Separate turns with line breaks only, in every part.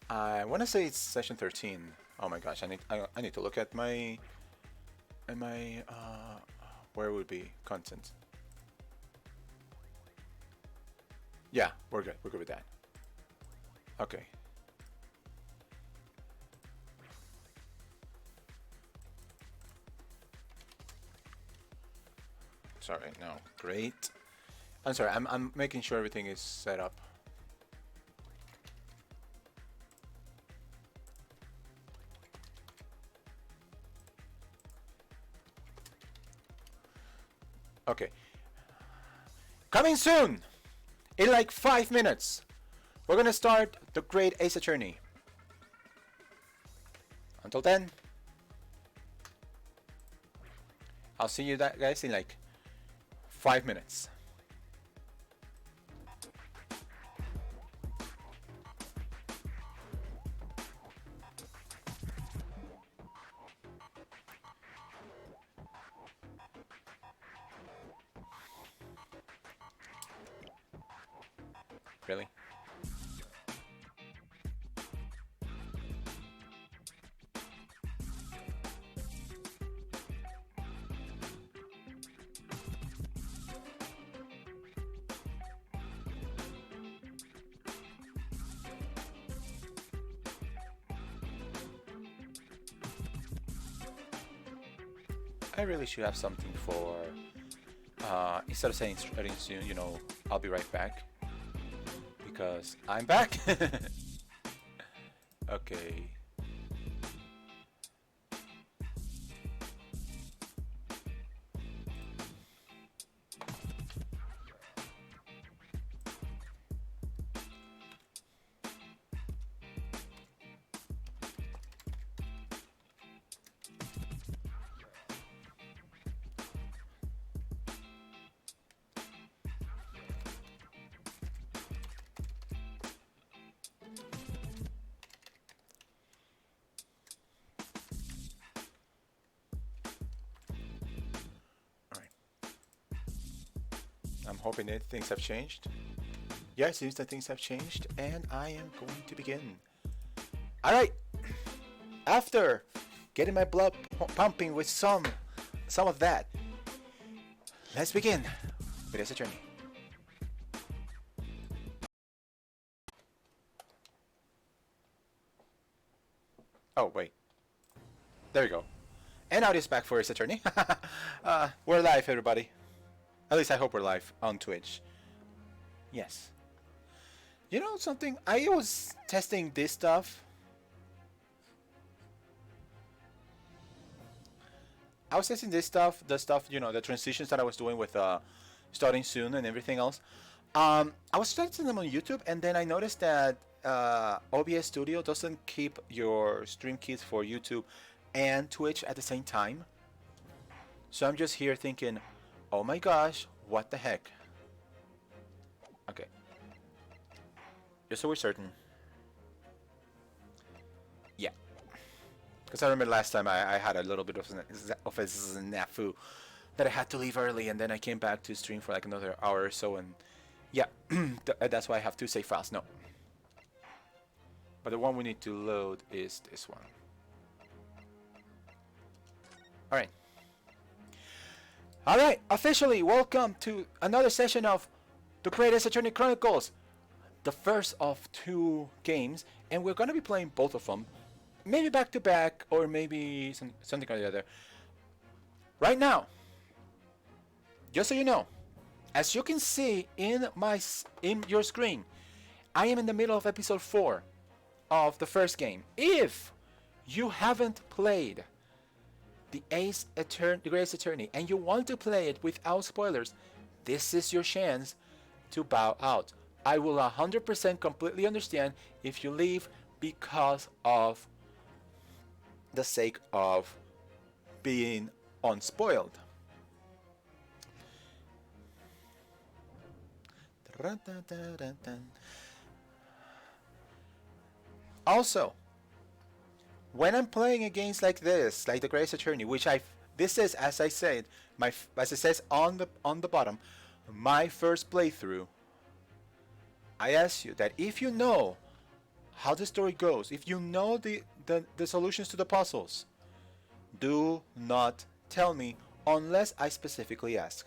I want to say it's session 13. Oh my gosh, I need to look at my where would be content. Yeah, we're good. We're good with that. Okay. Sorry. No. Great. I'm sorry. I'm making sure everything is set up. Okay. Coming soon. In like 5 minutes, we're gonna start the Great Ace Attorney. Until then, I'll see you guys in like 5 minutes. Really? I really should have something for instead of saying starting soon, I'll be right back because I'm back. Okay. All right. I'm hoping that things have changed. Yeah, it seems that things have changed, and I am going to begin. All right. After getting my blood pumping with some of that, let's begin with this attorney. Oh wait, there we go. And now it's back for his attorney. We're live, everybody. At least I hope we're live on Twitch. Yes. You know something? I was testing this stuff. I was testing this stuff, the stuff, the transitions that I was doing with starting soon and everything else. I was testing them on YouTube, and then I noticed that OBS Studio doesn't keep your stream keys for YouTube and Twitch at the same time. So I'm just here thinking, oh my gosh, what the heck? Okay. Just so we're certain. Yeah. Because I remember last time I had a little bit of a snafu that I had to leave early, and then I came back to stream for like another hour or so, and yeah, that's why I have two save files. No. But the one we need to load is this one. Alright. Alright, officially welcome to another session of The Greatest Attorney Chronicles. The first of two games, and we're going to be playing both of them. Maybe back to back, or maybe something or the other. Right now, just so you know, as you can see in your screen, I am in the middle of episode 4 of the first game. If you haven't played the Greatest Attorney and you want to play it without spoilers, this is your chance to bow out. I will 100% completely understand if you leave because of the sake of being unspoiled. Also, when I'm playing against like this, like the Greatest Attorney, which this is, as I said, as it says on the bottom, my first playthrough. I ask you that if you know how the story goes, if you know the solutions to the puzzles, do not tell me unless I specifically ask.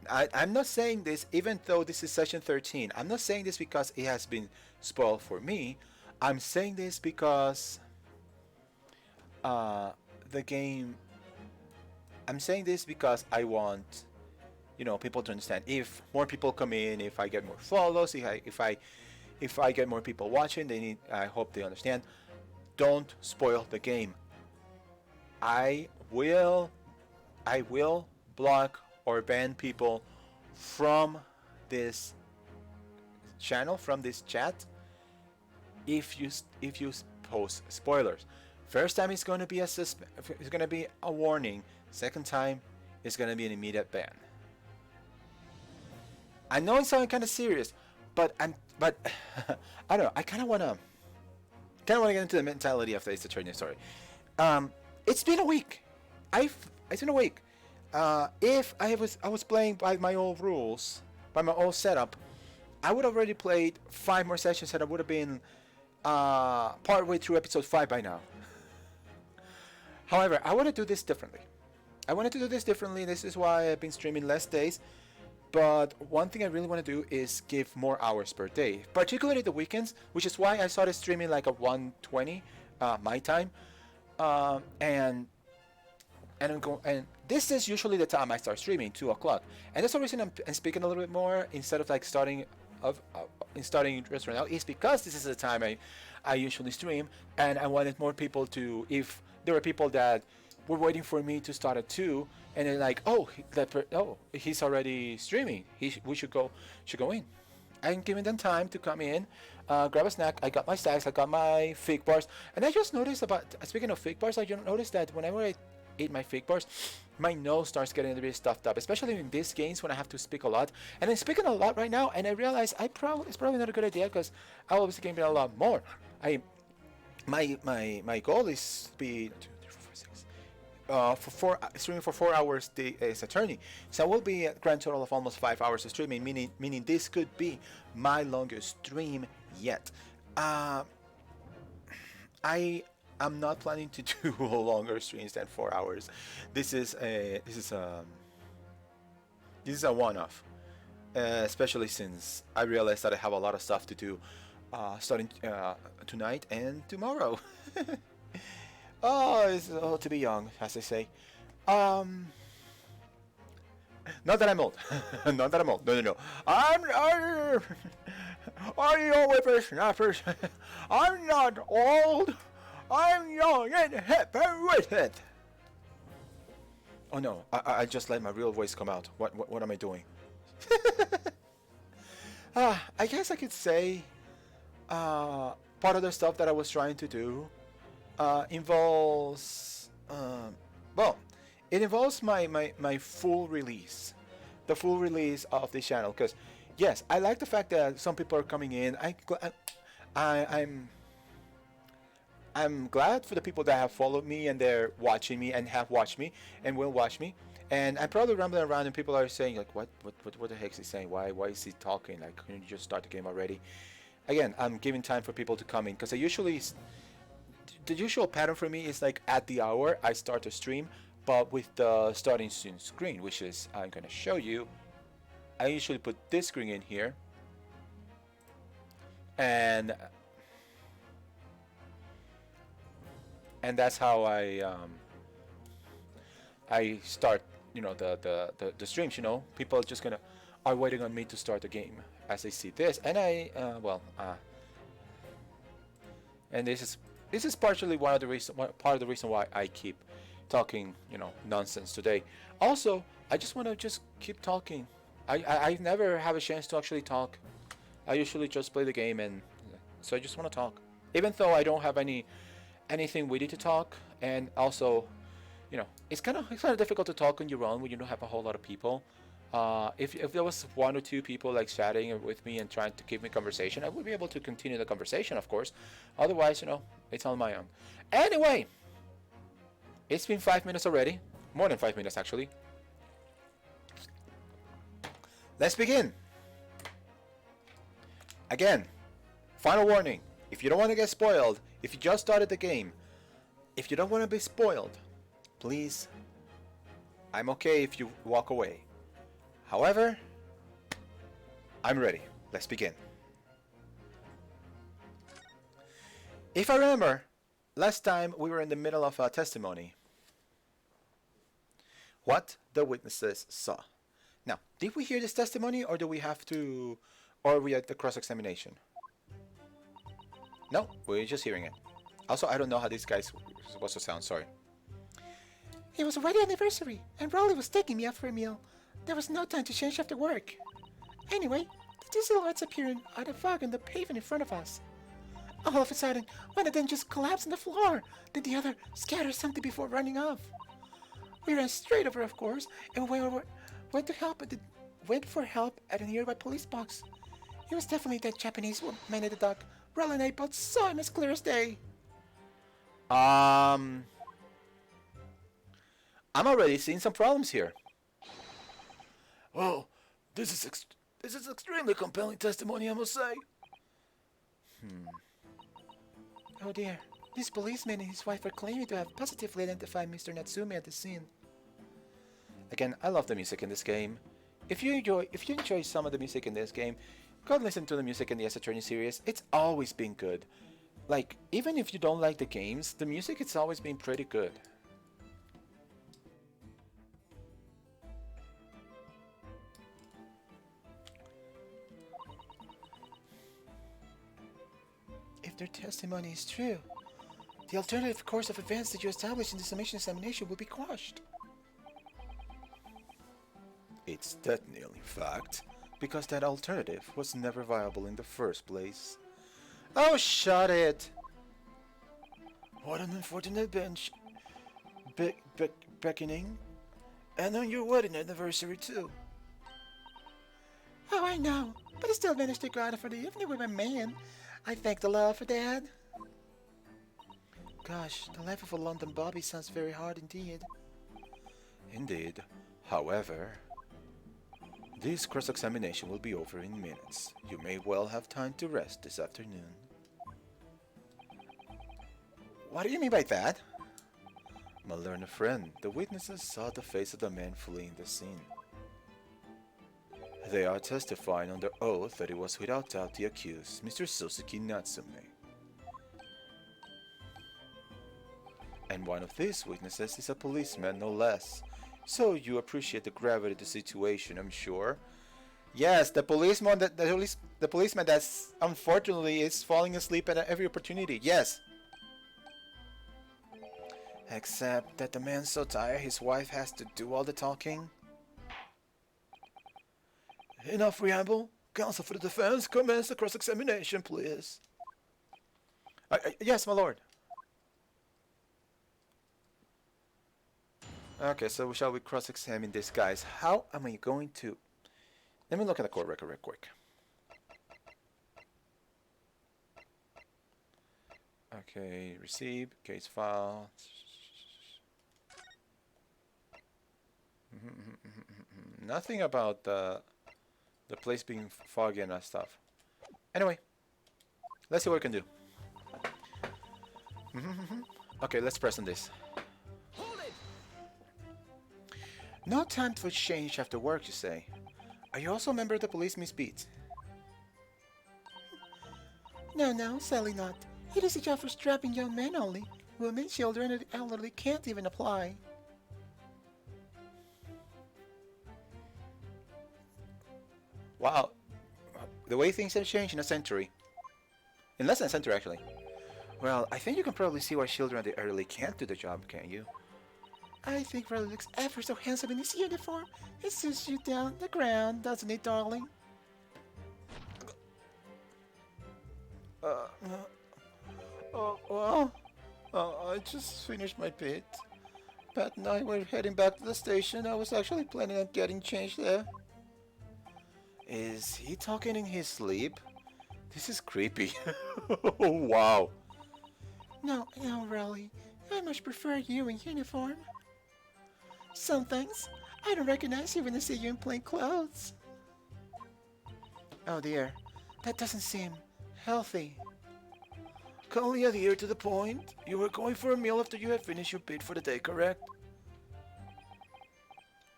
I'm not saying this even though this is session 13. I'm not saying this because it has been spoiled for me. I'm saying this because the game. I'm saying this because I want, people to understand. If more people come in, if I get more follows, if I get more people watching, I hope they understand. Don't spoil the game. I will block or ban people from this channel, from this chat, if you post spoilers. First time it's going to be a warning. Second time it's going to be an immediate ban. I know it sounds kind of serious, but I don't know. I kind of want to get into the mentality of this Attorney story. It's been a week. It's been a week. If I was playing by my old rules, by my old setup, I would have already played 5 more sessions, and I would have been partway through episode 5 by now. However, I want to do this differently. This is why I've been streaming less days. But one thing I really want to do is give more hours per day, particularly the weekends, which is why I started streaming like at 1:20 my time, and this is usually the time I start streaming, 2 o'clock, and that's the reason I'm speaking a little bit more instead of like starting just right now, is because this is the time I usually stream, and I wanted more people to, if there were people that were waiting for me to start at 2, and they're like, he's already streaming, we should go in. I'm giving them time to come in, grab a snack. I got my stacks, I got my fig bars, and I just noticed speaking of fig bars, I just noticed that whenever I eat my fig bars, my nose starts getting a little bit stuffed up, especially in these games when I have to speak a lot. And I'm speaking a lot right now, and I realize it's probably not a good idea, because I will be speaking a lot more. My goal is to be streaming for 4 hours as attorney, so I will be a grand total of almost 5 hours of streaming, meaning this could be my longest stream yet. I'm not planning to do longer streams than 4 hours. This is a one-off, especially since I realized that I have a lot of stuff to do starting tonight and tomorrow. It's to be young, as they say. Not that I'm old. Not that I'm old. No. I'm not old. I'm young and hip and with it. Oh no, I just let my real voice come out. What am I doing? I guess I could say part of the stuff that I was trying to do involves it involves my full release, the full release of the channel, because yes, I like the fact that some people are coming in. I'm glad for the people that have followed me and they're watching me and have watched me and will watch me. And I'm probably rambling around and people are saying like, what the heck is he saying? Why is he talking? Like, can you just start the game already? Again, I'm giving time for people to come in, because the usual pattern for me is like at the hour I start to stream, but with the starting soon screen, which is, I'm gonna show you. I usually put this screen in here, and that's how I start, the streams. People are just are waiting on me to start the game as they see this, and and this is partially part of the reason why I keep talking, nonsense today. Also, I just want to just keep talking. I never have a chance to actually talk. I usually just play the game, and so I just want to talk, even though I don't have anything witty to talk. And also, it's kind of difficult to talk on your own when you don't have a whole lot of people. If there was 1 or 2 people like chatting with me and trying to keep me conversation, I would be able to continue the conversation, of course. Otherwise, it's on my own. Anyway, it's been 5 minutes already, more than 5 minutes actually. Let's begin. Again, Final warning. If you don't want to get spoiled, if you just started the game, if you don't want to be spoiled, please, I'm okay if you walk away. However, I'm ready. Let's begin. If I remember, last time we were in the middle of a testimony. What the witnesses saw. Now, did we hear this testimony, or do we have to, or are we at the cross-examination? No, we're just hearing it. Also, I don't know how these guys are supposed to sound, sorry.
It was already anniversary, and Raleigh was taking me out for a meal. There was no time to change after work. Anyway, the two silhouettes appeared out of fog on the pavement in front of us. All of a sudden, one of them just collapsed on the floor. Then the other scattered something before running off. We ran straight over, of course, and went for help at a nearby police box. It was definitely that Japanese man at the dock. Raleigh and I both saw him as clear as day.
I'm already seeing some problems here. Oh, this is extremely compelling testimony, I must say.
Oh dear. This policeman and his wife are claiming to have positively identified Mr. Natsume at the scene.
Again, I love the music in this game. If you enjoy some of the music in this game, go and listen to the music in the Ace Attorney series. It's always been good. Like, even if you don't like the games, the music it's always been pretty good.
If their testimony is true, the alternative course of events that you established in the summation examination will be quashed.
It's that nearly fact, because that alternative was never viable in the first place. Oh, shut it!
What an unfortunate beckoning. And on your wedding anniversary, too. Oh, I know, but I still managed to go out for the evening with my man. I thank the Lord for that. Gosh, the life of a London Bobby sounds very hard indeed.
Indeed. However, this cross-examination will be over in minutes. You may well have time to rest this afternoon.
What do you mean by that?
My learned friend, the witnesses saw the face of the man fleeing the scene. They are testifying under oath that it was without doubt the accused, Mr. Suzuki Natsume. And one of these witnesses is a policeman, no less. So you appreciate the gravity of the situation, I'm sure. Yes, the policeman that's unfortunately is falling asleep at every opportunity. Yes. Except that the man's so tired his wife has to do all the talking. Enough preamble. Counsel for the defense, commence the cross-examination, please. Yes, my lord. Okay, so shall we cross-examine these guys? How am I going to... Let me look at the court record real quick. Okay, receive, case file. Nothing about the place being foggy and that stuff. Anyway, let's see what we can do. Okay, let's press on this. No time for change after work, you say. Are you also a member of the police, Miss Beat?
No, sadly not. It is a job for strapping young men only. Women, children, and the elderly can't even apply.
Wow, the way things have changed in a century. In less than a century, actually. Well, I think you can probably see why children at the elderly can't do the job, can't you?
I think Riley looks ever so handsome in his uniform. It suits you down the ground, doesn't it, darling?
I just finished my bit. Pat and I were heading back to the station. I was actually planning on getting changed there. Is he talking in his sleep? This is creepy. Oh, wow.
No, Riley. I much prefer you in uniform. Some things, I don't recognize you when I see you in plain clothes.
Oh dear.
That doesn't seem healthy.
Kindly adhere to the point. You were going for a meal after you had finished your bid for the day, correct?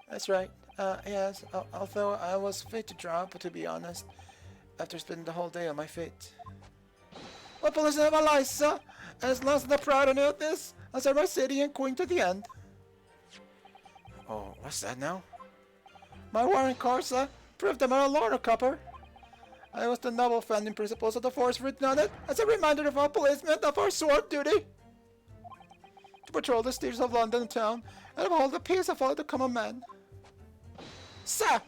That's right. Yes, although I was fit to drop, to be honest, after spending the whole day on my feet. Well, police never lies, sir. As long as they're proud to know this, as I was city and queen to the end.
Oh, what's that now?
My warrant card, sir, proved I'm a Lorna copper. I was the noble founding principles of the force written on it as a reminder of our policemen of our sword duty. To patrol the streets of London town and uphold the peace of all the common man. Sir,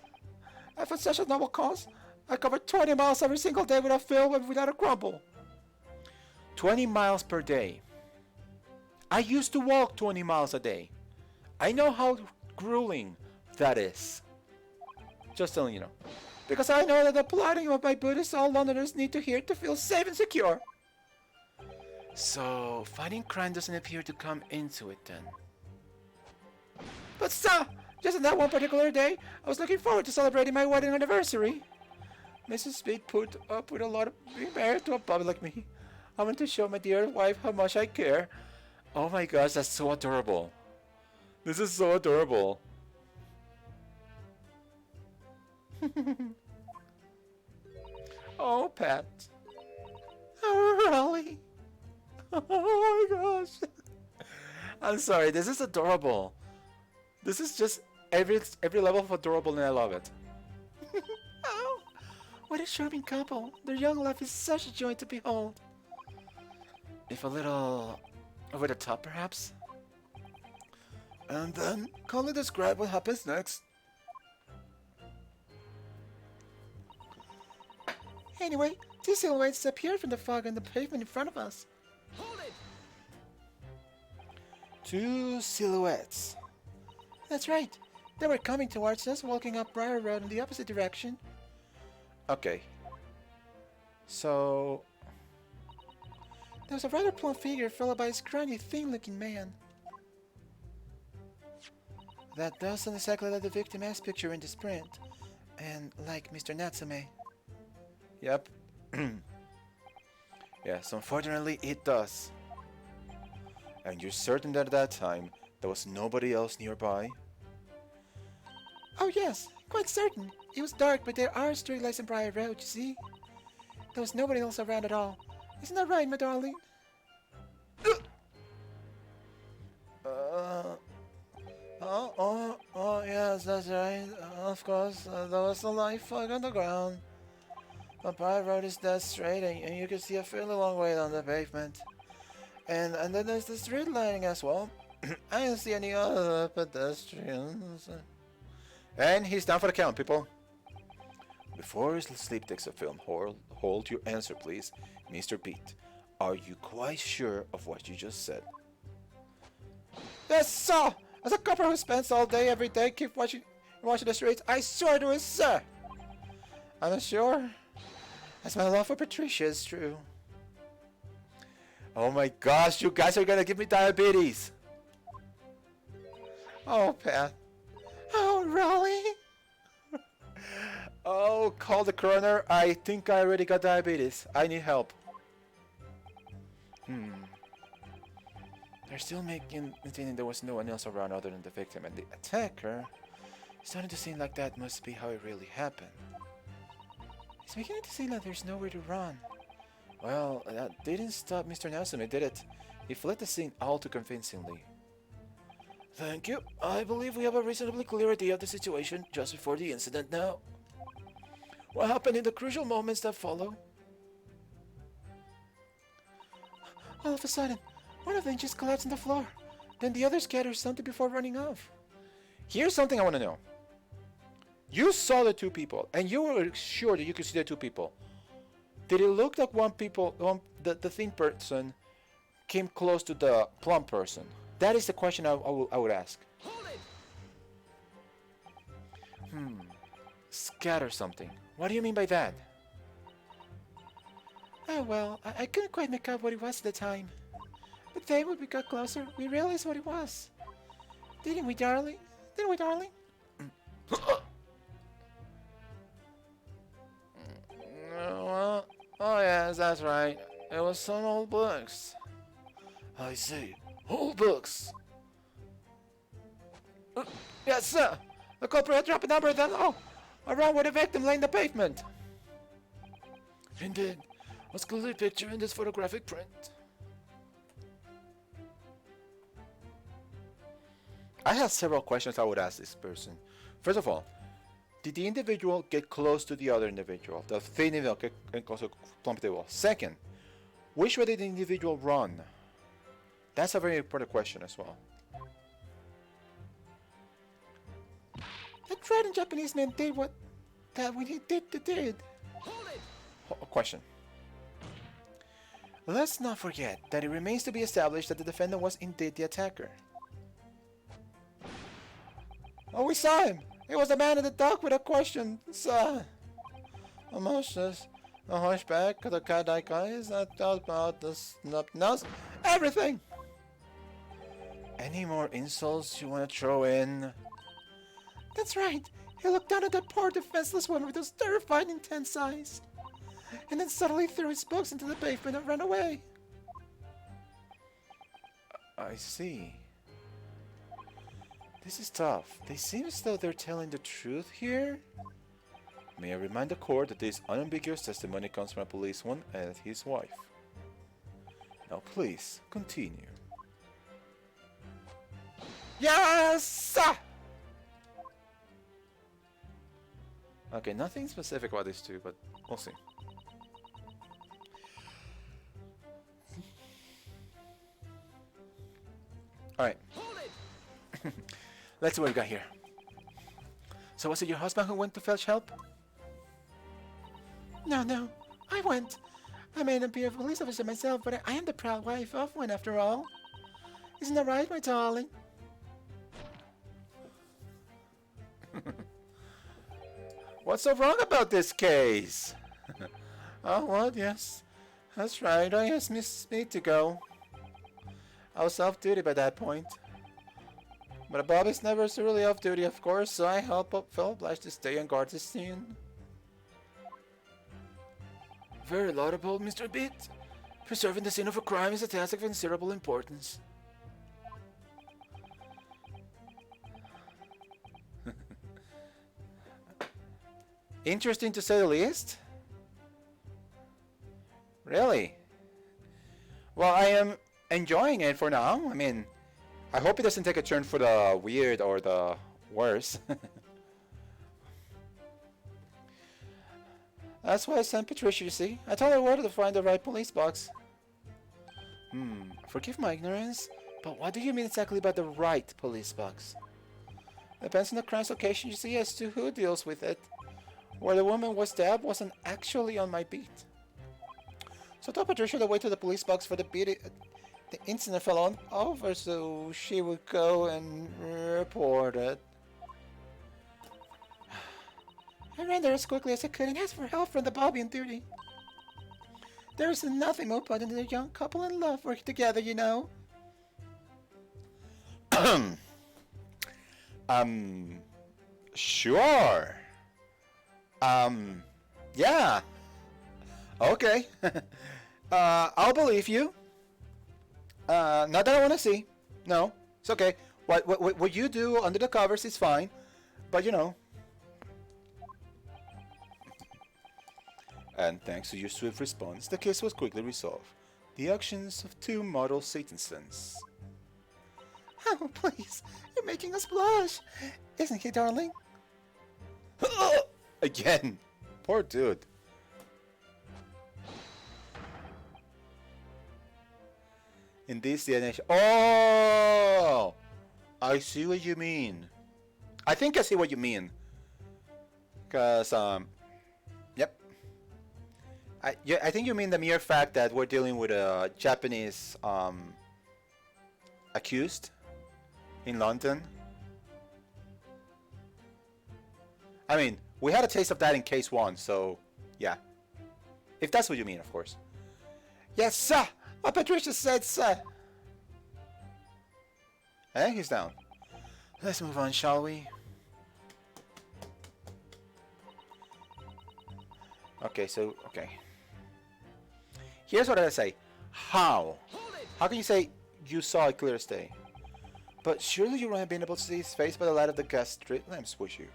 and for such a noble cause, I covered 20 miles every single day without fail and without a grumble.
20 miles per day. I used to walk 20 miles a day. I know how grueling that is. Just telling you know.
Because I know that the plotting of my Buddhists all Londoners need to hear to feel safe and secure.
So, fighting crime doesn't appear to come into it then.
But sir, just on that one particular day, I was looking forward to celebrating my wedding anniversary. Mrs. Speed put up with a lot of being married to a bubby like me. I want to show my dear wife how much I care.
Oh my gosh, that's so adorable. This is so adorable.
Oh, Pat. Oh, Raleigh. Oh my gosh.
I'm sorry, this is adorable. This is just every level of adorable and I love it.
Oh, what a charming couple. Their young life is such a joy to behold.
If a little over the top, perhaps? And then, kindly describe what happens next.
Anyway, two silhouettes appeared from the fog on the pavement in front of us.
Hold it!
Two silhouettes.
That's right. They were coming towards us, walking up Briar Road in the opposite direction.
Okay. So...
There was a rather plump figure followed by a scrawny, thin-looking man. That doesn't exactly like the victim as pictured in this print. And like Mr. Natsume.
Yep. Yes, unfortunately it does. And you're certain that at that time there was nobody else nearby?
Oh yes, quite certain. It was dark, but there are streetlights on Briar Road, you see? There was nobody else around at all. Isn't that right, my darling?
Oh, yes, that's right. Of course, there was a light fog on the ground. The Briar Road is dead straight, and you can see a fairly long way down the pavement. And then there's the street lighting as well. I don't see any other pedestrians. And he's down for the count, people. Before his sleep takes a film, hold your answer, please. Mr. Pete, are you quite sure of what you just said?
Yes, sir! As a copper who spends all day, every day, keep watching the streets, I swear to it, sir! I'm not sure. As my love for Patricia is true.
Oh my gosh, you guys are gonna give me diabetes!
Oh, Pat. Oh, Raleigh!
Oh, call the coroner. I think I already got diabetes. I need help. They're still maintaining there was no one else around other than the victim and the attacker. It's starting to seem like that must be how it really happened.
It's beginning to seem like there's nowhere to run.
Well, that didn't stop Mr. Natsume, did it? He fled the scene all too convincingly. Thank you. I believe we have a reasonably clear idea of the situation just before the incident now. What happened in the crucial moments that follow?
All of a sudden, one of them just collapsed on the floor. Then the other scattered something before running off.
Here's something I want to know. You saw the two people, and you were sure that you could see the two people. Did it look like the thin person came close to the plump person? That is the question I would ask.
Hold it!
Scatter something. What do you mean by that?
Oh well, I couldn't quite make out what it was at the time. But then when we got closer, we realized what it was. Didn't we, darling? Didn't we, darling?
Oh yes, Yes, that's right. It was some old books. I see. Old books. Yes, sir. The culprit had dropped a number of them. Oh, around where the victim lay in the pavement. Indeed. Was clearly pictured in this photographic print. I have several questions I would ask this person. First of all, did the individual get close to the other individual? The third individual get close to the wall. Second, which way did the individual run? That's a very important question as well.
That frightened Japanese man did what that when he did.
Hold it!
Question. Let's not forget that it remains to be established that the defendant was indeed the attacker. Oh, we saw him! It was the man in the dock with a question, sir. Emotions, the hunchback, the cat-like eyes, that about the snub nose, everything! Any more insults you want to throw in?
That's right. He looked down at that poor defenseless woman with those terrified, intense eyes. And then suddenly threw his books into the pavement and ran away.
I see. This is tough. They seem as though they're telling the truth here. May I remind the court that this unambiguous testimony comes from a policeman and his wife. Now please, continue.
Yes, sir!
Okay, nothing specific about these two, but we'll see. Alright.
Hold it!
Let's see what we got here. So was it your husband who went to fetch help?
No, I went. I may not be a police officer myself, but I am the proud wife of one after all. Isn't that right, my darling?
What's so wrong about this case? Oh, well, yes. That's right. I asked Miss Smith to go. I was off-duty by that point. But Bobby's never really off-duty, of course, so I felt obliged to stay and guard the scene. Very laudable, Mr. Beat. Preserving the scene of a crime is a task of considerable importance. Interesting to say the least. Really? Well, I am enjoying it for now. I mean, I hope it doesn't take a turn for the weird or the worse. That's why I sent Patricia, you see. I told her where to find the right police box. Forgive my ignorance, but what do you mean exactly by the right police box? Depends on the crime's location, you see, as to who deals with it. Where the woman was stabbed wasn't actually on my beat. So I told Patricia to wait to the police box for the incident fell on over, so she would go and report it.
I ran there as quickly as I could and asked for help from the Bobby on duty. There is nothing more potent than a young couple in love working together, you know.
Sure. Yeah. Okay. I'll believe you. Not that I want to see. No, it's okay. What you do under the covers is fine, but you know. And thanks to your swift response, the case was quickly resolved. The actions of two model Satansons.
Oh, please, you're making us blush. Isn't he, darling?
Again. Poor dude. In this day and age. Oh! I see what you mean. I think I see what you mean. Because, yep. I think you mean the mere fact that we're dealing with a Japanese, accused in London. I mean, we had a taste of that in case 1, so yeah. If that's what you mean, of course.
Yes, sir. What Patricia said, sir.
Eh, he's down. Let's move on, shall we? Okay, so, okay. Here's what I say. How?
Hold it!
How can you say you saw it clear as day? But surely you would have been able to see his face by the light of the gas street lamps, would you?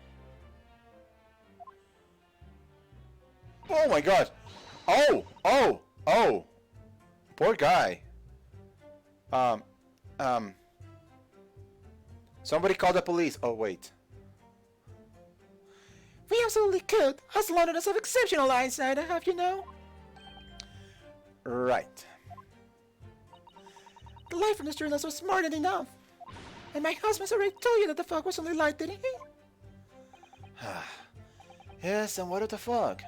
Oh my god! Oh! Oh! Oh! Poor guy. Somebody call the police. Oh, wait.
We absolutely could. Us Londoners have exceptional eyesight, I have you know.
Right.
The light from the streetlights was more than enough. And my husband's already told you that the fog was only light, didn't he?
Yes, and what of the fog?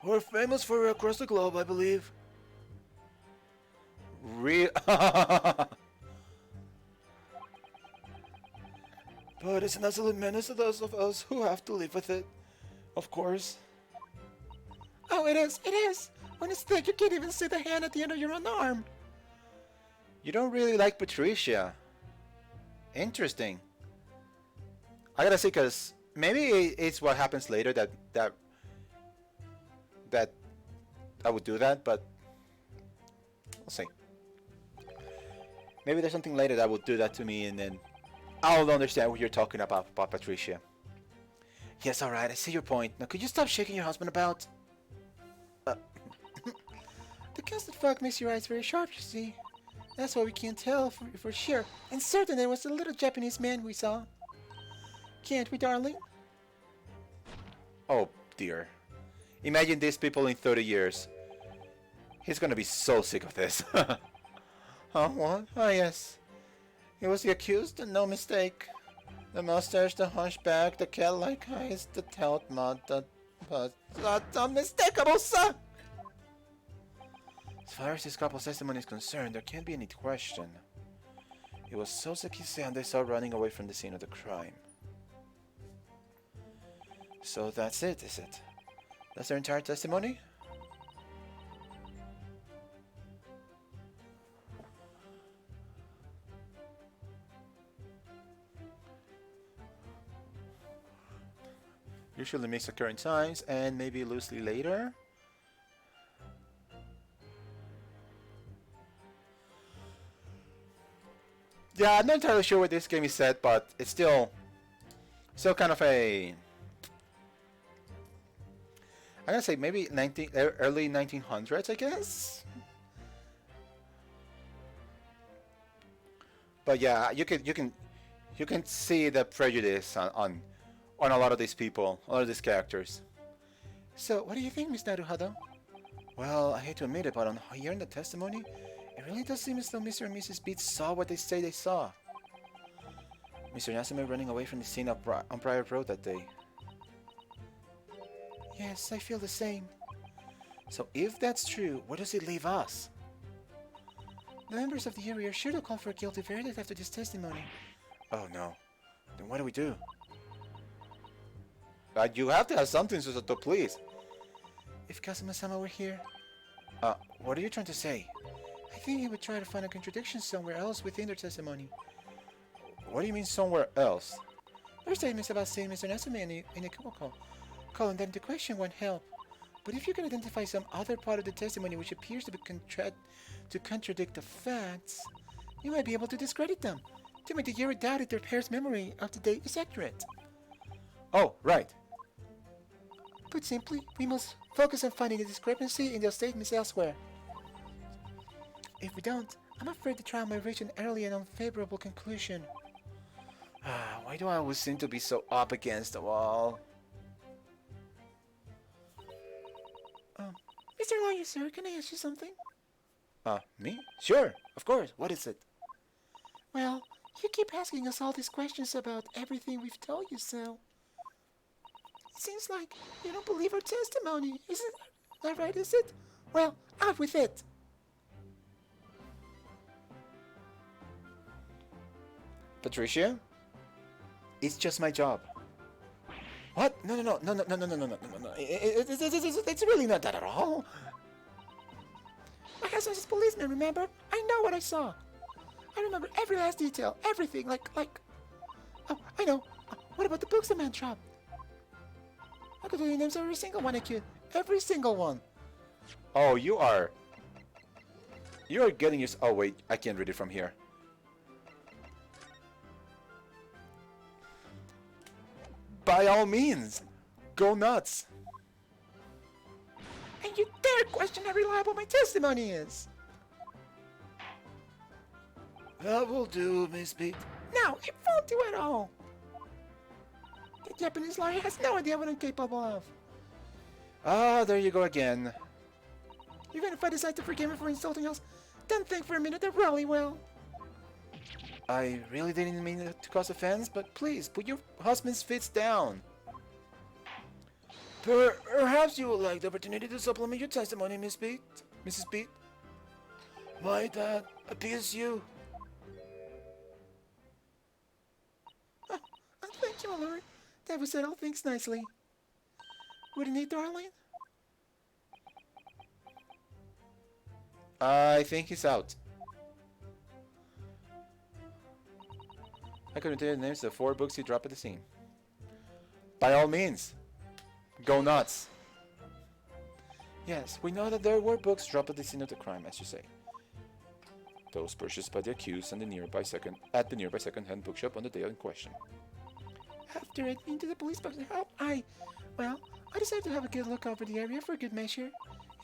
We're famous for it across the globe, I believe. But it's an absolute menace to those of us who have to live with it. Of course.
Oh, it is, it is. When it's thick, you can't even see the hand at the end of your own arm.
You don't really like Patricia. Interesting. I gotta say, cause maybe it's what happens later that I would do that, but we'll see. Maybe there's something later that will do that to me, and then I'll understand what you're talking about Patricia. Yes, alright, I see your point. Now, could you stop shaking your husband about?
The constant fog makes your eyes very sharp, you see. That's why we can't tell for sure. And certain it was the little Japanese man we saw. Can't we, darling?
Oh, dear. Imagine these people in 30 years. He's gonna be so sick of this. Oh, what? Oh, yes. He was the accused, and no mistake. The mustache, the hunchback, the cat-like eyes, the tout mouth, the unmistakable, sir! As far as this couple's testimony is concerned, there can't be any question. It was Soseki-san they saw running away from the scene of the crime. So that's it, is it? That's their entire testimony? Usually mix occur in times and maybe loosely later. Yeah, I'm not entirely sure what this game is set, but it's still kind of a, I'm gonna say maybe early 1900s, I guess. But yeah, you can see the prejudice on a lot of these people, a lot of these characters.
So, what do you think, Miss Naruhado?
Well, I hate to admit it, but on hearing the testimony, it really does seem as though Mr. and Mrs. Beats saw what they say they saw. Mr. Natsume running away from the scene on Pryor Road that day.
Yes, I feel the same.
So if that's true, where does it leave us?
The members of the jury are sure to call for a guilty verdict after this testimony.
Oh no. Then what do we do? You have to have something, Susato, please.
If Kazuma-sama were here,
what are you trying to say?
I think he would try to find a contradiction somewhere else within their testimony.
What do you mean somewhere else?
Their statements about seeing Mr. Natsume in a call. Calling them into question won't help. But if you can identify some other part of the testimony which appears to contradict the facts, you might be able to discredit them, to make the jury doubt that their pair's memory of the date is accurate.
Oh, right.
Put simply, we must focus on finding the discrepancy in their statements elsewhere. If we don't, I'm afraid the trial may reach an early and unfavorable conclusion.
Why do I always seem to be so up against the wall?
Mr. Lawyer, sir, can I ask you something?
Me? Sure, of course. What is it?
Well, you keep asking us all these questions about everything we've told you, so... It seems like you don't believe our testimony. Isn't that right, is it? Well, out with it.
Patricia? It's just my job. What? No. It's really not that at all.
My husband's a policeman, remember? I know what I saw. I remember every last detail, everything, like... Oh, I know. What about the books the man dropped? I could tell you names of every single one I could. Every single one.
Oh, you are. You are getting your. Oh wait, I can't read it from here. By all means, go nuts.
And you dare question how reliable my testimony is?
That will do, Miss Pete.
No, it won't do at all. The Japanese lawyer has no idea what I'm capable of.
Ah, there you go again.
Even if I decide to forgive him for insulting us, don't think for a minute that Raleigh will.
I really didn't mean it to cause offense, but please put your husband's fists down. Perhaps you would like the opportunity to supplement your testimony, Miss Pete. Mrs. Pete. Might that appease you?
Thank you, my lord. That was said all things nicely. What do you need, darling?
I think he's out. I couldn't tell you the names of the 4 books he dropped at the scene. By all means, go nuts. Yes, we know that there were books dropped at the scene of the crime, as you say. Those purchased by the accused and the nearby second-hand bookshop on the day in question.
After admitting to the police station, I decided to have a good look over the area for good measure.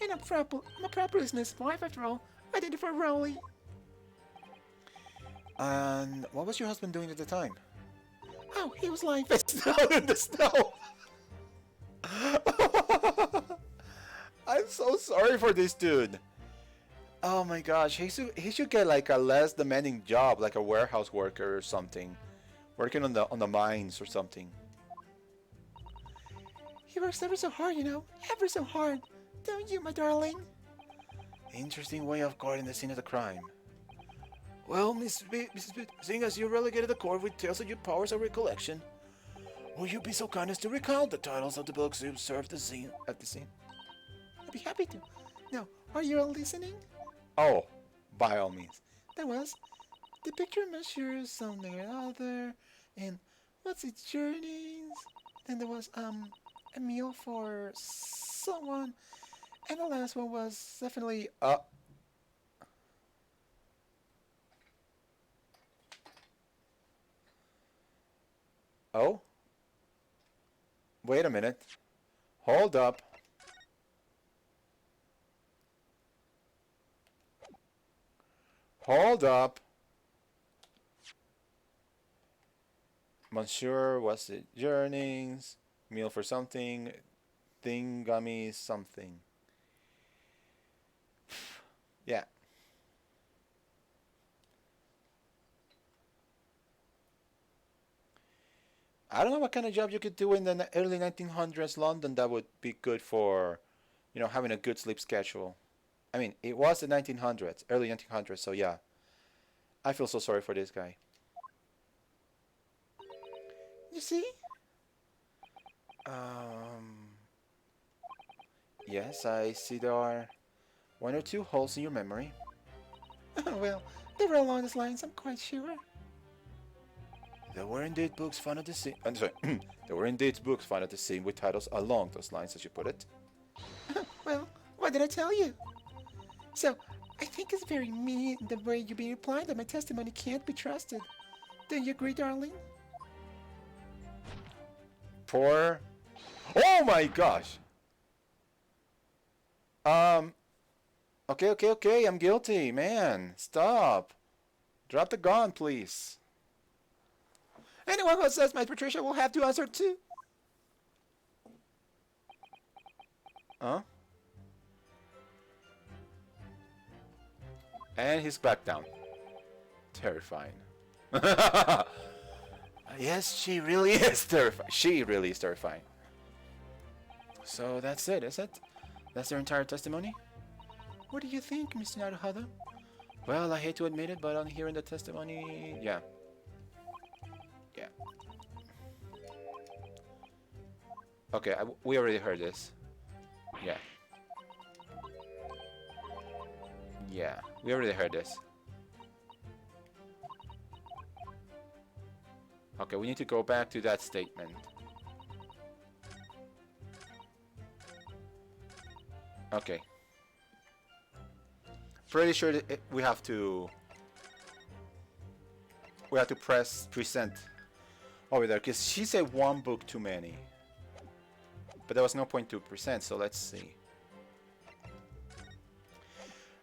And I'm a proper business wife after all. I did it for Rowley.
And what was your husband doing at the time?
Oh, he was lying
Down in the snow. I'm so sorry for this dude. Oh my gosh, he should get like a less demanding job, like a warehouse worker or something, working on the mines or something.
He works ever so hard, you know, ever so hard. Don't you, my darling?
Interesting way of guarding the scene of the crime. Well, Mrs. Pitt, seeing as you're relegated to court with tales of your powers of recollection, will you be so kind as to recount the titles of the books you observed at the scene?
I'd be happy to. Now, are you all listening?
Oh, by all means.
That was the picture of Monsieur something or other, and what's its journeys? Then there was a meal for someone, and the last one was definitely
Oh? Wait a minute. Hold up. Hold up. Monsieur, what's it? Journeyings, meal for something, thingummy something. Yeah. I don't know what kind of job you could do in the early 1900s London that would be good for, you know, having a good sleep schedule. I mean, it was the 1900s, early 1900s, so yeah. I feel so sorry for this guy.
you see?
Yes, I see there are 1 or 2 holes in your memory.
Well, they were along those lines, I'm quite sure.
There were indeed books found at the scene. I'm sorry. There were indeed books found at the scene with titles along those lines, as you put it.
Well, what did I tell you? So, I think it's very mean the way you've been implying that my testimony can't be trusted. Don't you agree, darling?
Poor. Oh my gosh. Okay. I'm guilty, man. Stop. Drop the gun, please.
Anyone who says my Patricia will have to answer too.
Huh? And he's back down. Terrifying. Yes, she really is terrifying. She really is terrifying. So that's it, is it? That's their entire testimony?
What do you think, Mr. Naruhado?
Well, I hate to admit it, but on hearing the testimony, yeah. Yeah. Okay, we already heard this. Yeah. Yeah, we already heard this. Okay, we need to go back to that statement. Okay. Pretty sure that we have to press present over there because she said one book too many, but there was no 0.2%. So let's see.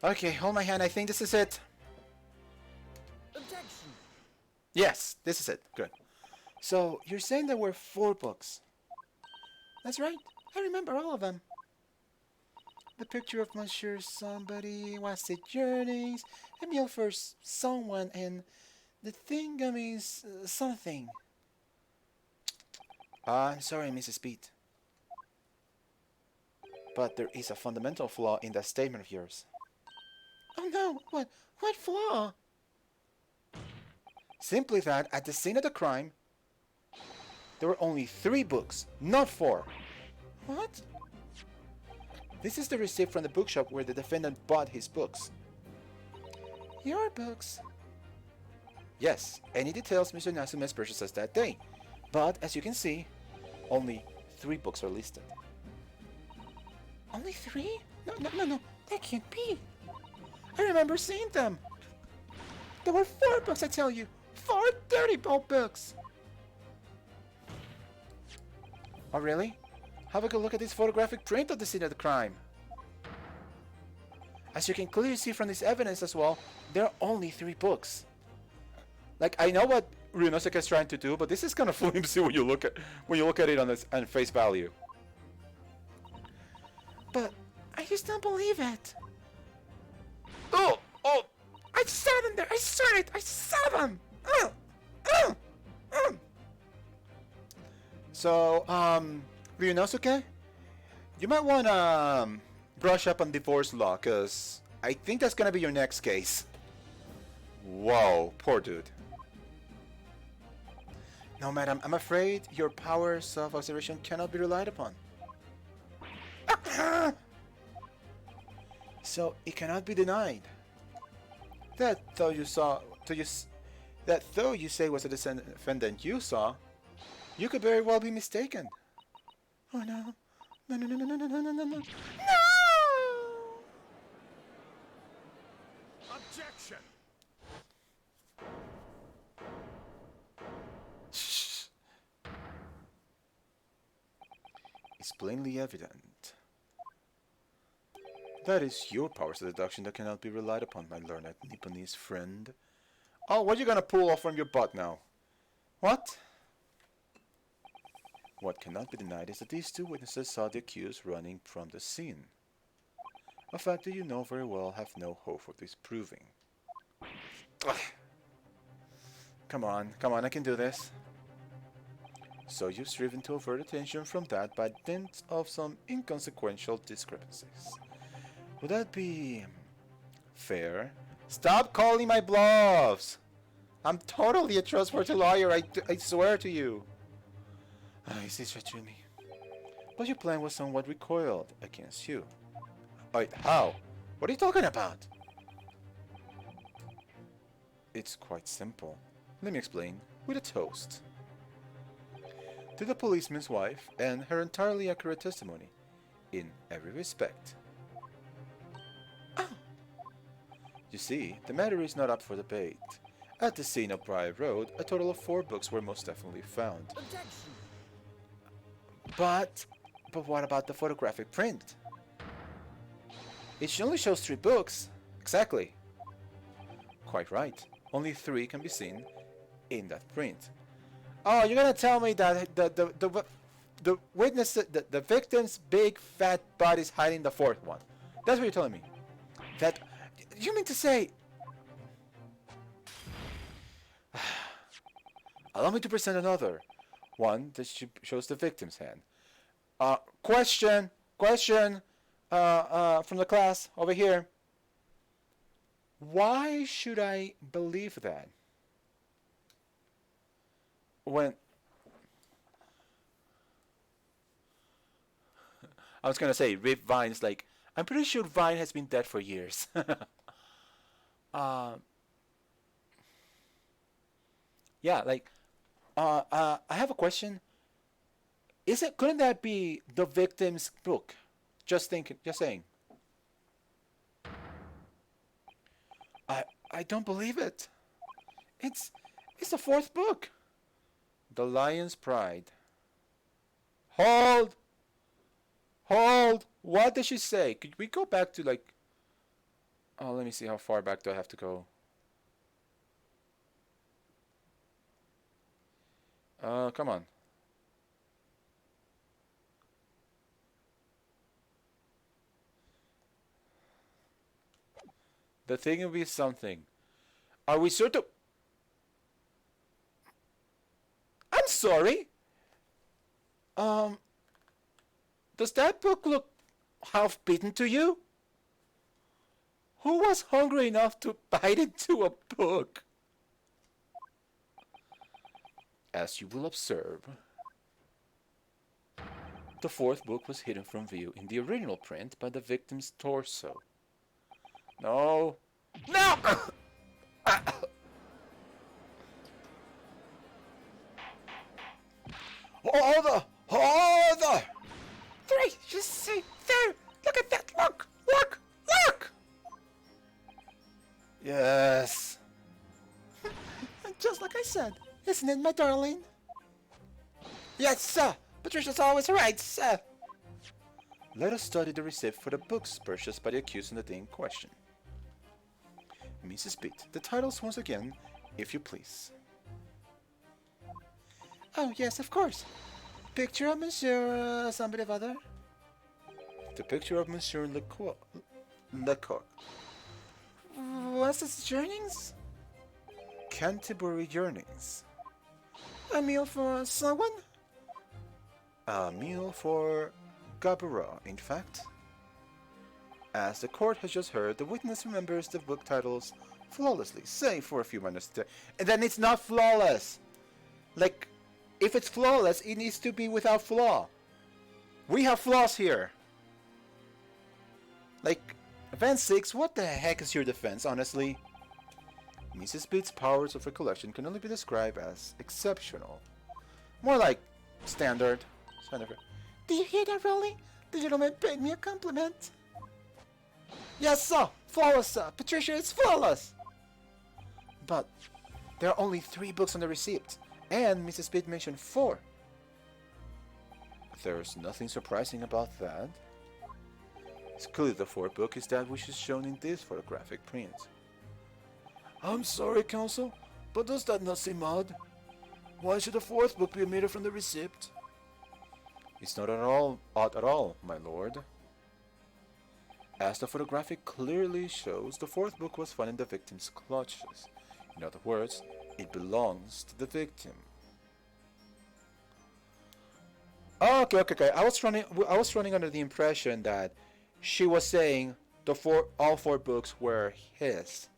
Okay, hold my hand. I think this is it.
Objection.
Yes, this is it. Good.
So, you're saying there were 4 books? That's right. I remember all of them. The picture of Monsieur Somebody, What's It Journeys, a meal for someone, and the thingamy's something.
I'm sorry, Mrs. Pete. But there is a fundamental flaw in that statement of yours.
Oh no, what flaw?
Simply that at the scene of the crime, there were only 3 books, not 4.
What?
This is the receipt from the bookshop where the defendant bought his books.
Your books?
Yes, any details Mr. Nasume's purchases that day. But as you can see, only 3 books are listed.
Only 3? No, that can't be. I remember seeing them. There were 4 books, I tell you. 4 dirty bulb books.
Oh really? Have a good look at this photographic print of the scene of the crime. As you can clearly see from this evidence as well, there are only 3 books. Like, I know what Ryunosuke is trying to do, but this is kind of flimsy when you look at it on face value.
But I just don't believe it.
Oh!
I saw them there. I saw it. I saw them.
So, Ryunosuke, you might want to brush up on divorce law, because I think that's going to be your next case. Whoa, poor dude. No, madam, I'm afraid your powers of observation cannot be relied upon. So, it cannot be denied that though you say was a defendant you saw, you could very well be mistaken.
Oh no. No.
Objection.
Shh. It's plainly evident. That is your powers of deduction that cannot be relied upon, my learned Nipponese friend. Oh, what are you gonna pull off from your butt now? What? What cannot be denied is that these 2 witnesses saw the accused running from the scene. A fact that you know very well have no hope of disproving. Ugh. Come on, I can do this. So you've striven to avert attention from that by dint of some inconsequential discrepancies. Would that be fair? Stop calling my bluffs! I'm totally a trustworthy lawyer, I swear to you. I see straight through me. But your plan was somewhat recoiled against you. Wait, how? What are you talking about? It's quite simple. Let me explain with a toast. To the policeman's wife and her entirely accurate testimony in every respect.
Oh.
You see, the matter is not up for debate. At the scene of Briar Road, a total of 4 books were most definitely found.
Objection.
But what about the photographic print? It only shows 3 books. Exactly. Quite right. Only 3 can be seen in that print. Oh, you're gonna tell me that the witness, the victim's big fat butt is hiding the 4th one. That's what you're telling me. That you mean to say? Allow me to present another one that shows the victim's hand. Question from the class over here. Why should I believe that? When I was gonna say Rip Vine's like, I'm pretty sure Vine has been dead for years. Yeah, like, I have a question. Couldn't that be the victim's book? Just saying. I don't believe it.
It's the fourth book.
The Lion's Pride. Hold! Hold! What did she say? Could we go back to like... Oh, let me see how far back do I have to go. Come on. The thing will be something. Are we sure to... I'm sorry. Does that book look half-bitten to you? Who was hungry enough to bite into a book? As you will observe, the fourth book was hidden from view in the original print by the victim's torso. No. No! Hold!
Three, just see there. Look at that. Look.
Yes.
Just like I said, isn't it, my darling?
Yes, sir.
Patricia's always right, sir.
Let us study the receipt for the books purchased by the accused in the day in question. Mrs. Pitt, the titles once again, if you please.
Oh, yes, of course. Picture of Monsieur somebody of other.
The picture of Monsieur Lecoq.
What's his journeyings?
Canterbury Yearnings.
A meal for someone?
A meal for Gabara, in fact. As the court has just heard, the witness remembers the book titles flawlessly, save for a few minutes. And then it's not flawless! Like, if it's flawless, it needs to be without flaw. We have flaws here. Like, Event 6, what the heck is your defense, honestly? Mrs. Pitt's powers of recollection can only be described as exceptional. More like standard.
Do you hear that, Rowley? The gentleman paid me a compliment.
Yes, sir! Flawless, sir! Patricia, it's flawless! But there are only 3 books on the receipt, and Mrs. Pitt mentioned 4. There's nothing surprising about that. It's clearly the 4th book is that which is shown in this photographic print. I'm sorry, counsel, but does that not seem odd? Why should the 4th book be omitted from the receipt? It's not at all odd at all, my lord. As the photographic clearly shows, the 4th book was found in the victim's clutches. In other words, it belongs to the victim. Okay. I was running under the impression that she was saying all 4 books were his.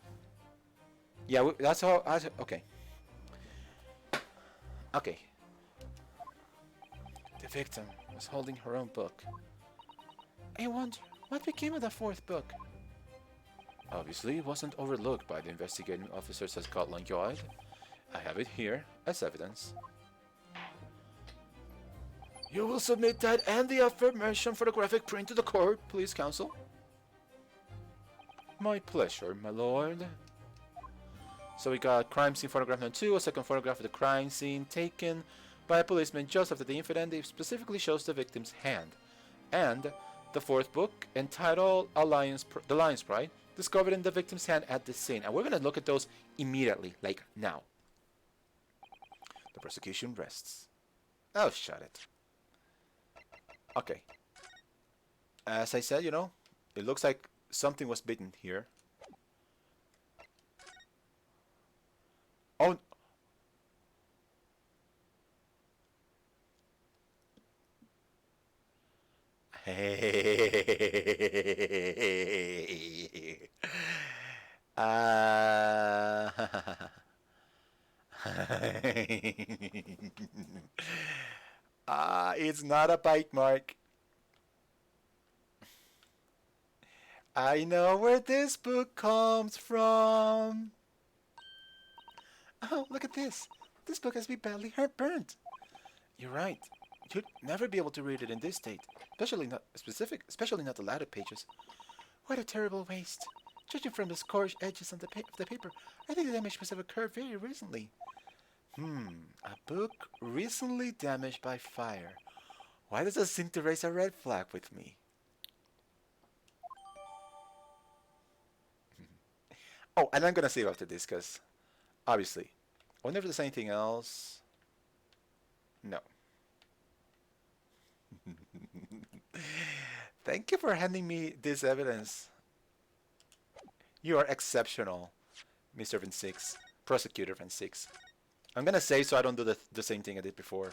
Yeah, that's how. Okay. Okay. The victim was holding her own book.
I wonder what became of the 4th book.
Obviously, it wasn't overlooked by the investigating officers at Scotland Yard. I have it here as evidence. You will submit that and the aforementioned photographic print to the court, please, counsel. My pleasure, my lord. So we got crime scene photograph number 2, a second photograph of the crime scene taken by a policeman just after the incident. It specifically shows the victim's hand. And the 4th book, entitled The Lion's Pride, discovered in the victim's hand at the scene. And we're going to look at those immediately, like now. The prosecution rests. Oh, shut it. Okay. As I said, it looks like something was bitten here. Oh. Hey. It's not a bite mark. I know where this book comes from.
Oh, look at this. This book has been badly burnt.
You're right. You'd never be able to read it in this state, especially not the latter pages.
What a terrible waste. Judging from the scorched edges on of the paper, I think the damage must have occurred very recently.
A book recently damaged by fire. Why does it seem to raise a red flag with me? Oh, and I'm gonna save after this, because obviously, I wonder if there's anything else. No. Thank you for handing me this evidence. You are exceptional, Mr. Van Six, Prosecutor Van Six. I'm gonna save so I don't do the same thing I did before.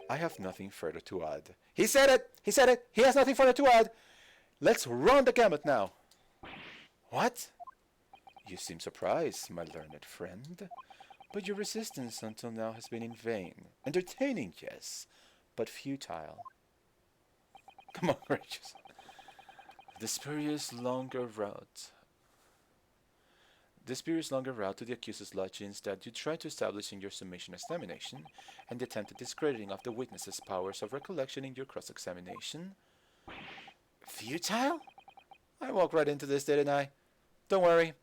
I have nothing further to add. He said it! He said it! He has nothing further to add! Let's run the gamut now! What? You seem surprised, my learned friend. But your resistance until now has been in vain. Entertaining, yes, but futile. Come on, Rachel. The spurious longer route. The spurious longer route to the accuser's lodgings that you tried to establish in your summation examination, and the attempted discrediting of the witness's powers of recollection in your cross-examination. Futile? I walked right into this, didn't I? Don't worry.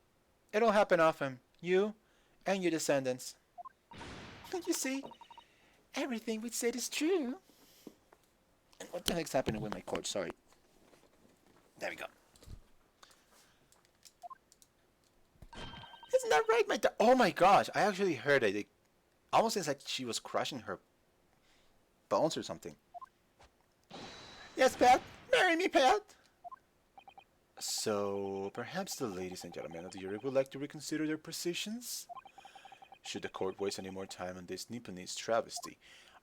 It'll happen often. You and your descendants.
You see, everything we said is true.
And what the heck's happening with my cord? Sorry. There we go.
Isn't that right, my
Oh my gosh, I actually heard it. It almost seems like she was crushing her bones or something.
Yes, Pat? Marry me, Pat?
So, perhaps the ladies and gentlemen of the jury would like to reconsider their positions? Should the court waste any more time on this Nipponese travesty?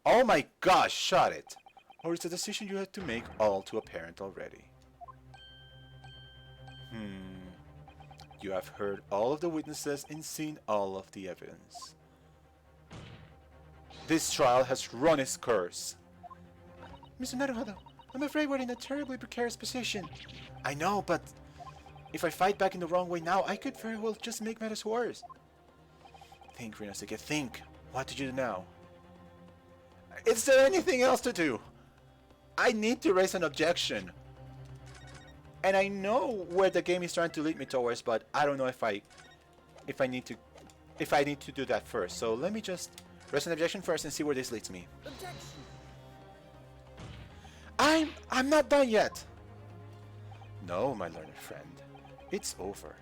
Oh my gosh, shut it! Or is the decision you had to make all too apparent already? You have heard all of the witnesses and seen all of the evidence. This trial has run its course.
Mr. Naruhodo, I'm afraid we're in a terribly precarious position.
I know, but if I fight back in the wrong way now, I could very well just make matters worse. Think, Rinosuke, think. What to do now? Is there anything else to do? I need to raise an objection. And I know where the game is trying to lead me towards, but I don't know if I need to do that first. So let me just raise an objection first and see where this leads me.
Objection.
I'm not done yet. No, my learned friend. It's over.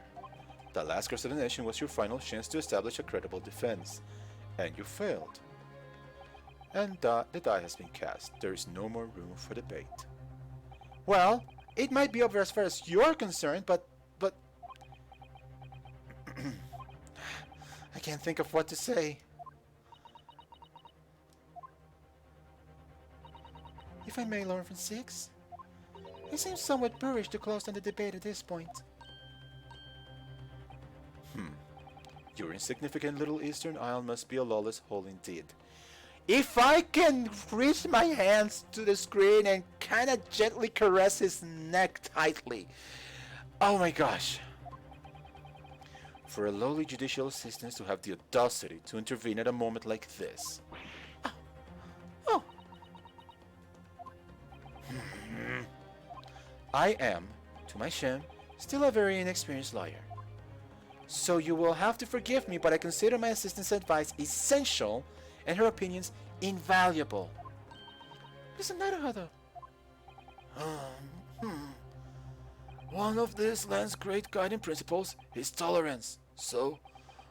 The last cross-examination was your final chance to establish a credible defense, and you failed. And the die has been cast. There is no more room for debate. Well, it might be over as far as you're concerned, but I can't think of what to say.
If I may, Lord Van Six, it seems somewhat boorish to close down the debate at this point.
Your insignificant little Eastern Isle must be a lawless hole indeed. If I can reach my hands to the screen and kind of gently caress his neck tightly. Oh my gosh. For a lowly judicial assistant to have the audacity to intervene at a moment like this.
Oh.
I am, to my shame, still a very inexperienced lawyer. So you will have to forgive me, but I consider my assistant's advice essential and her opinions invaluable.
Mr. Naruhodo.
One of this land's great guiding principles is tolerance. So,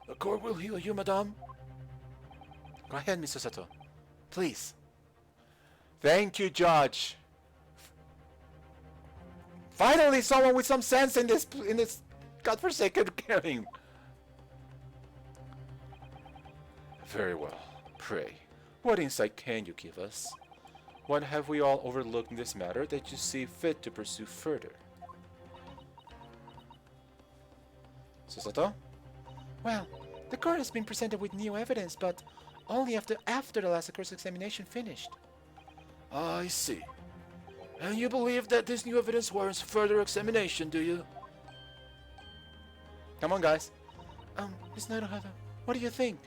the court will heal you, madame. Go ahead, Mr. Sato. Please. Thank you, Judge. Finally, someone with some sense in this godforsaken hearing. Very well. Pray, what insight can you give us? What have we all overlooked in this matter that you see fit to pursue further? Susato?
Well, the court has been presented with new evidence, but only after the last cross-examination finished.
I see. And you believe that this new evidence warrants further examination, do you? Come on, guys.
Miss Naruhodo, what do you think?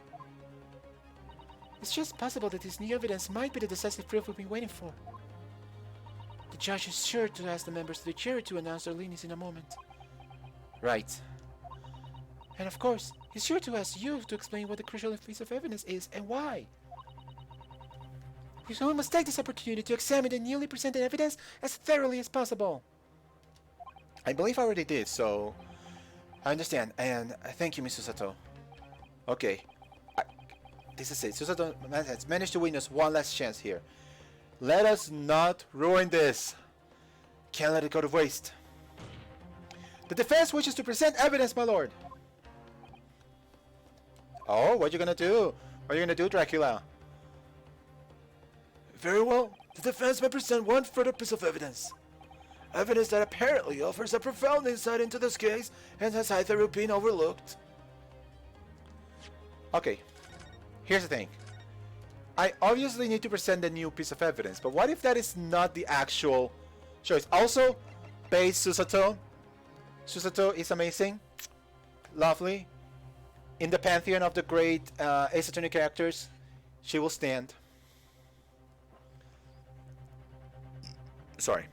It's just possible that this new evidence might be the decisive proof we've been waiting for. The judge is sure to ask the members of the jury to announce their leanings in a moment.
Right.
And of course, he's sure to ask you to explain what the crucial piece of evidence is and why. So we must take this opportunity to examine the newly presented evidence as thoroughly as possible.
I believe I already did, so I understand. And thank you, Miss Susato. Okay. This is it. Susato has managed to win us one last chance here. Let us not ruin this. Can't let it go to waste. The defense wishes to present evidence, my lord. Oh, what you gonna do? What are you gonna do, Dracula? Very well. The defense may present one further piece of evidence. Evidence that apparently offers a profound insight into this case and has either been overlooked. Okay. Here's the thing. I obviously need to present a new piece of evidence, but what if that is not the actual choice? Also, base Susato. Susato is amazing. Lovely. In the pantheon of the great Ace Attorney characters, she will stand. Sorry.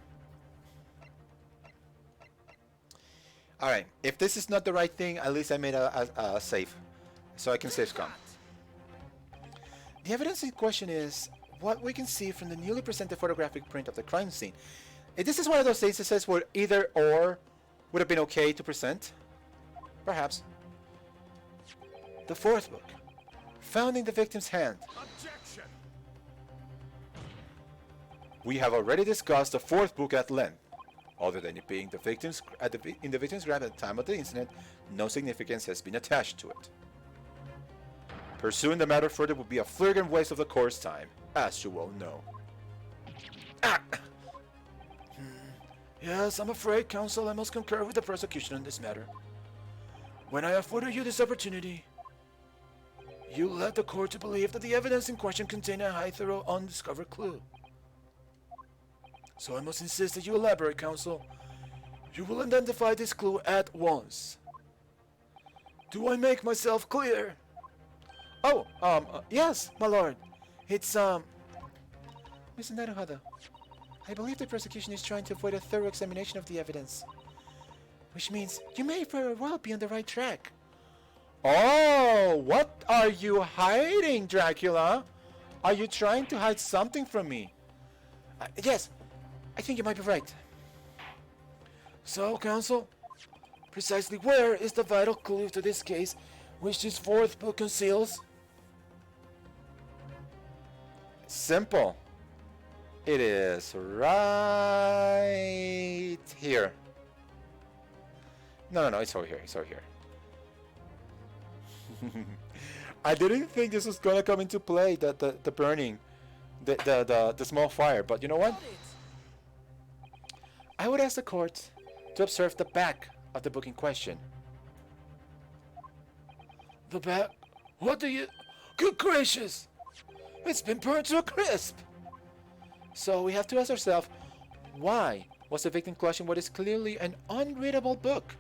Alright, if this is not the right thing, at least I made a save. So I can save scum. The evidence in question is what we can see from the newly presented photographic print of the crime scene. This is one of those instances where either or would have been okay to present. Perhaps. The fourth book, found in the victim's hand.
Objection!
We have already discussed the fourth book at length. Other than it being in the victim's grave at the time of the incident, no significance has been attached to it. Pursuing the matter further would be a flagrant waste of the court's time, as you well know. Yes, I'm afraid, counsel, I must concur with the prosecution on this matter. When I afforded you this opportunity, you led the court to believe that the evidence in question contained a high, thorough, undiscovered clue. So I must insist that you elaborate, counsel. You will identify this clue at once. Do I make myself clear? Oh, yes, my lord. It's,
Miss Naruhado, I believe the prosecution is trying to avoid a thorough examination of the evidence. Which means you may very well be on the right track.
Oh, what are you hiding, Dracula? Are you trying to hide something from me?
Yes, I think you might be right.
So, counsel, precisely where is the vital clue to this case which this fourth book conceals? Simple. It is right here. No, it's over here. It's over here. I didn't think this was gonna come into play. The burning, the small fire. But you know what? I would ask the court to observe the back of the book in question. The back? What do you... Good gracious! It's been burned to a crisp! So we have to ask ourselves, why was the victim clutching what is clearly an unreadable book?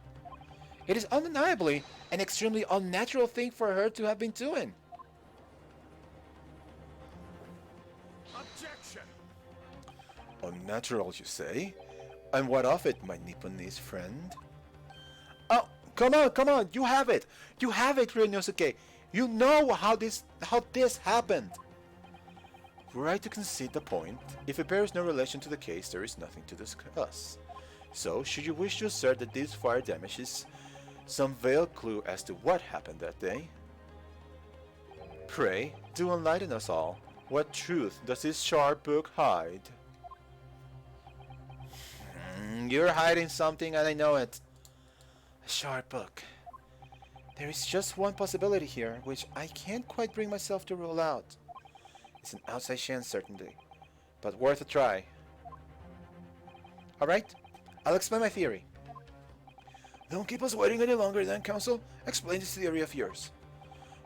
It is undeniably an extremely unnatural thing for her to have been doing.
Objection!
Unnatural, you say? And what of it, my Nipponese friend? Oh, come on, you have it, Ryunosuke. You know how this happened. Were I to concede the point, if it bears no relation to the case, there is nothing to discuss. So, should you wish to assert that this fire damages some veiled clue as to what happened that day? Pray, do enlighten us all. What truth does this sharp book hide? You're hiding something and I know it. A sharp book. There is just one possibility here, which I can't quite bring myself to rule out. It's an outside chance, certainly, but worth a try. Alright, I'll explain my theory. Don't keep us waiting any longer then, counsel. Explain this theory of yours.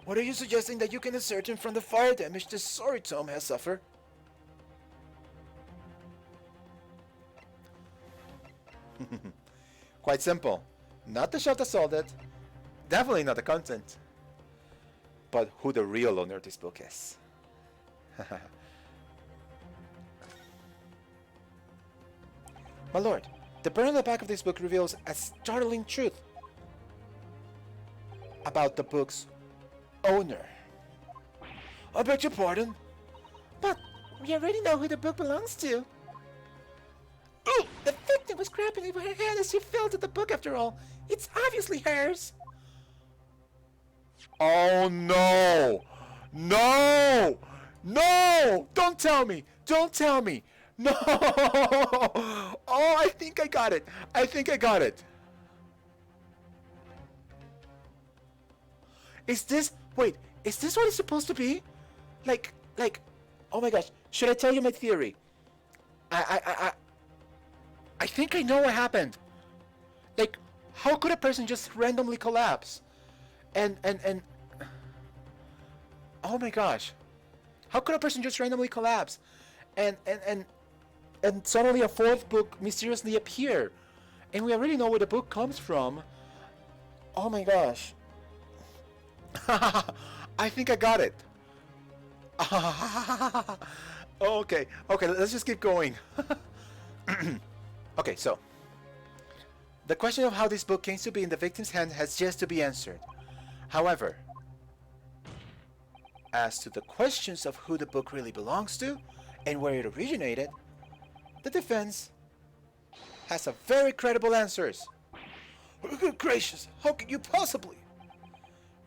What are you suggesting that you can ascertain from the fire damage this sorry tome has suffered? Quite simple. Not the shot assaulted, definitely not the content, but who the real owner of this book is. My lord, the burn on the back of this book reveals a startling truth about the book's owner. I beg your pardon?
But we already know who the book belongs to. Ooh, the victim was grabbing it with her hand as she fell to the book after all. It's obviously hers.
Oh no! No! No! Don't tell me! Don't tell me! No! Oh, I think I got it! I think I got it! Is this... Wait, is this what it's supposed to be? Like... Oh my gosh, should I tell you my theory? I think I know what happened. Like, how could a person just randomly collapse? And oh my gosh, how could a person just randomly collapse and suddenly a fourth book mysteriously appear, and we already know where the book comes from? Oh my gosh. I think I got it. Okay, let's just keep going. Okay, so the question of how this book came to be in the victim's hand has yet to be answered. However, as to the questions of who the book really belongs to and where it originated, the defense has a very credible answers. Good gracious, how could you possibly?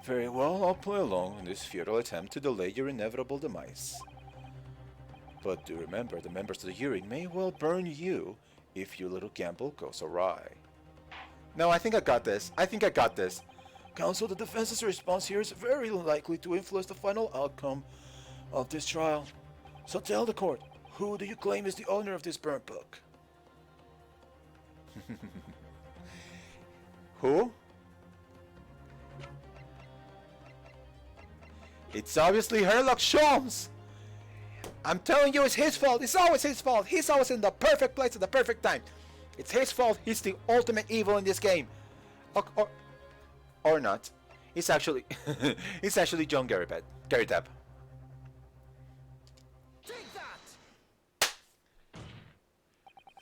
Very well, I'll play along in this futile attempt to delay your inevitable demise. But do remember, the members of the jury may well burn you if your little gamble goes awry. No, I think I got this. Counsel, the defense's response here is very likely to influence the final outcome of this trial. So tell the court, who do you claim is the owner of this burnt book? Who? It's obviously Herlock Sholmes! I'm telling you, it's his fault. It's always his fault. He's always in the perfect place at the perfect time. It's his fault. He's the ultimate evil in this game. Or not. It's actually it's actually John Gary Depp.
Take that!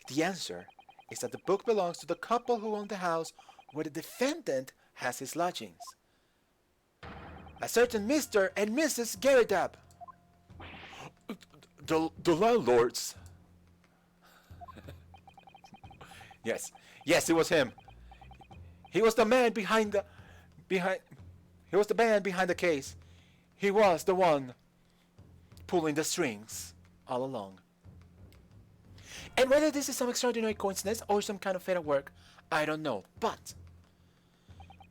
The answer is that the book belongs to the couple who own the house where the defendant has his lodgings. A certain Mr. and Mrs. Gary Depp. The landlords. Yes, it was him. He was the man behind the case. He was the one pulling the strings all along. And whether this is some extraordinary coincidence or some kind of fatal work, I don't know. But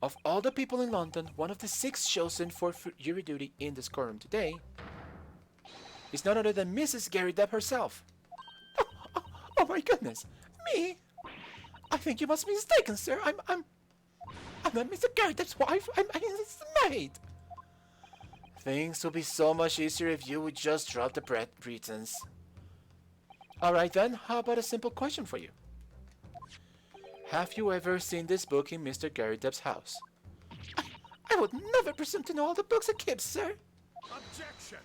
of all the people in London, one of the 6 chosen for jury duty in this courtroom today is none other than Mrs. Gary Depp herself. Oh my goodness, me? I think you must be mistaken, sir. I'm not Mr. Gary Depp's wife. I'm his maid. Things will be so much easier if you would just drop the pretense. Alright then, how about a simple question for you? Have you ever seen this book in Mr. Gary Depp's house?
I would never presume to know all the books it keeps, sir.
Objection!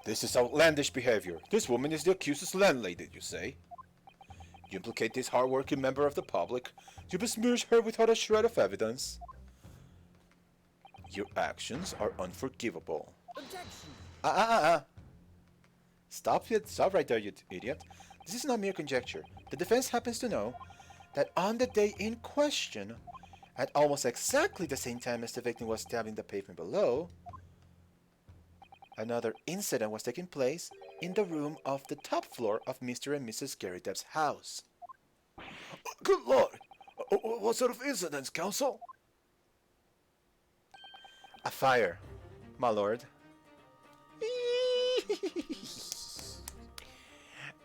This is outlandish behavior. This woman is the accused's landlady, you say? You implicate this hard-working member of the public. You besmirch her without a shred of evidence. Your actions are unforgivable.
Objection!
Stop right there, you idiot. This is not mere conjecture. The defense happens to know that on the day in question, at almost exactly the same time as the victim was stabbed in the pavement below, another incident was taking place in the room of the top floor of Mr. and Mrs. Gary Depp's house. Good Lord! What sort of incidents, counsel? A fire, my lord.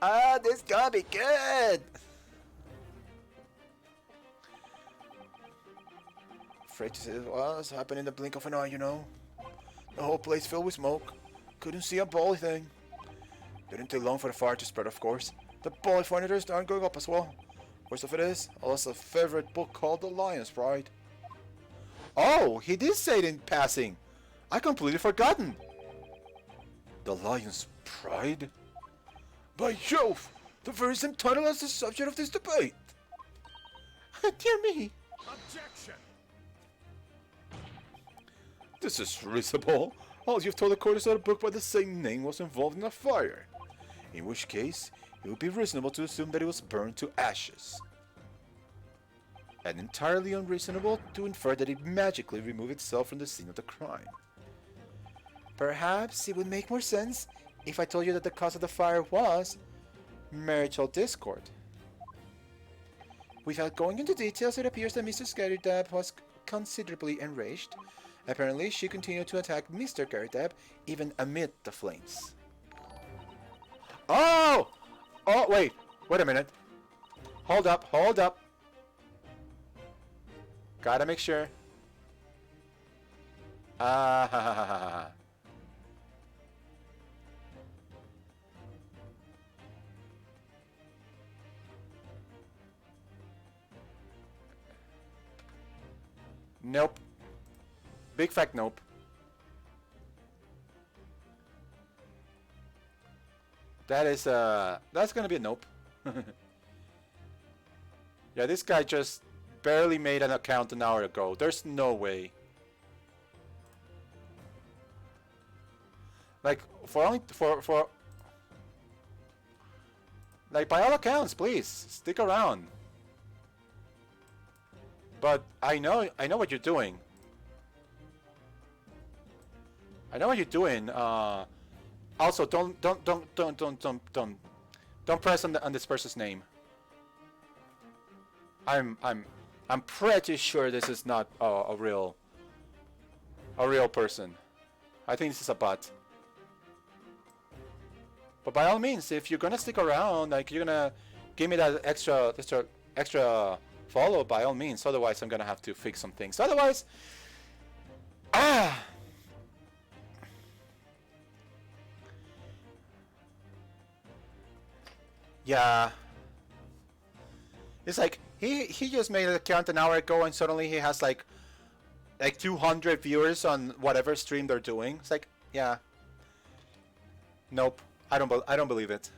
Ah, this gonna be good! Afraid to say it was happened in the blink of an eye, you know. The whole place filled with smoke. Couldn't see a bally thing. Didn't take long for the fire to spread, of course. The bally furniture is darn going up as well. Worst of it is, I lost a favorite book called The Lion's Pride. Oh, he did say it in passing. I completely forgotten. The Lion's Pride? By Jove! The very same title as the subject of this debate!
Dear me.
Objection!
This is reasonable. All you've told the court is that a book by the same name was involved in a fire. In which case, it would be reasonable to assume that it was burned to ashes. And entirely unreasonable to infer that it magically removed itself from the scene of the crime. Perhaps it would make more sense if I told you that the cause of the fire was marital discord. Without going into details, it appears that Mrs. Garrideb was considerably enraged. Apparently, she continued to attack Mr. Garrideb even amid the flames. Oh! Oh, wait a minute. Hold up. Gotta make sure. Ah, ha, ha, ha, ha, ha. Nope. Big fat nope. That's gonna be a nope. Yeah, this guy just barely made an account an hour ago. There's no way. Like, like, by all accounts, please, stick around. But I know what you're doing. I know what you're doing. Also, don't press on this person's name. I'm pretty sure this is not a real person. I think this is a bot. But by all means, if you're gonna stick around, like you're gonna give me that extra follow, by all means. Otherwise, I'm gonna have to fix some things. Otherwise, yeah. It's like he just made an account an hour ago, and suddenly he has like 200 viewers on whatever stream they're doing. It's like, yeah. Nope. I don't believe it.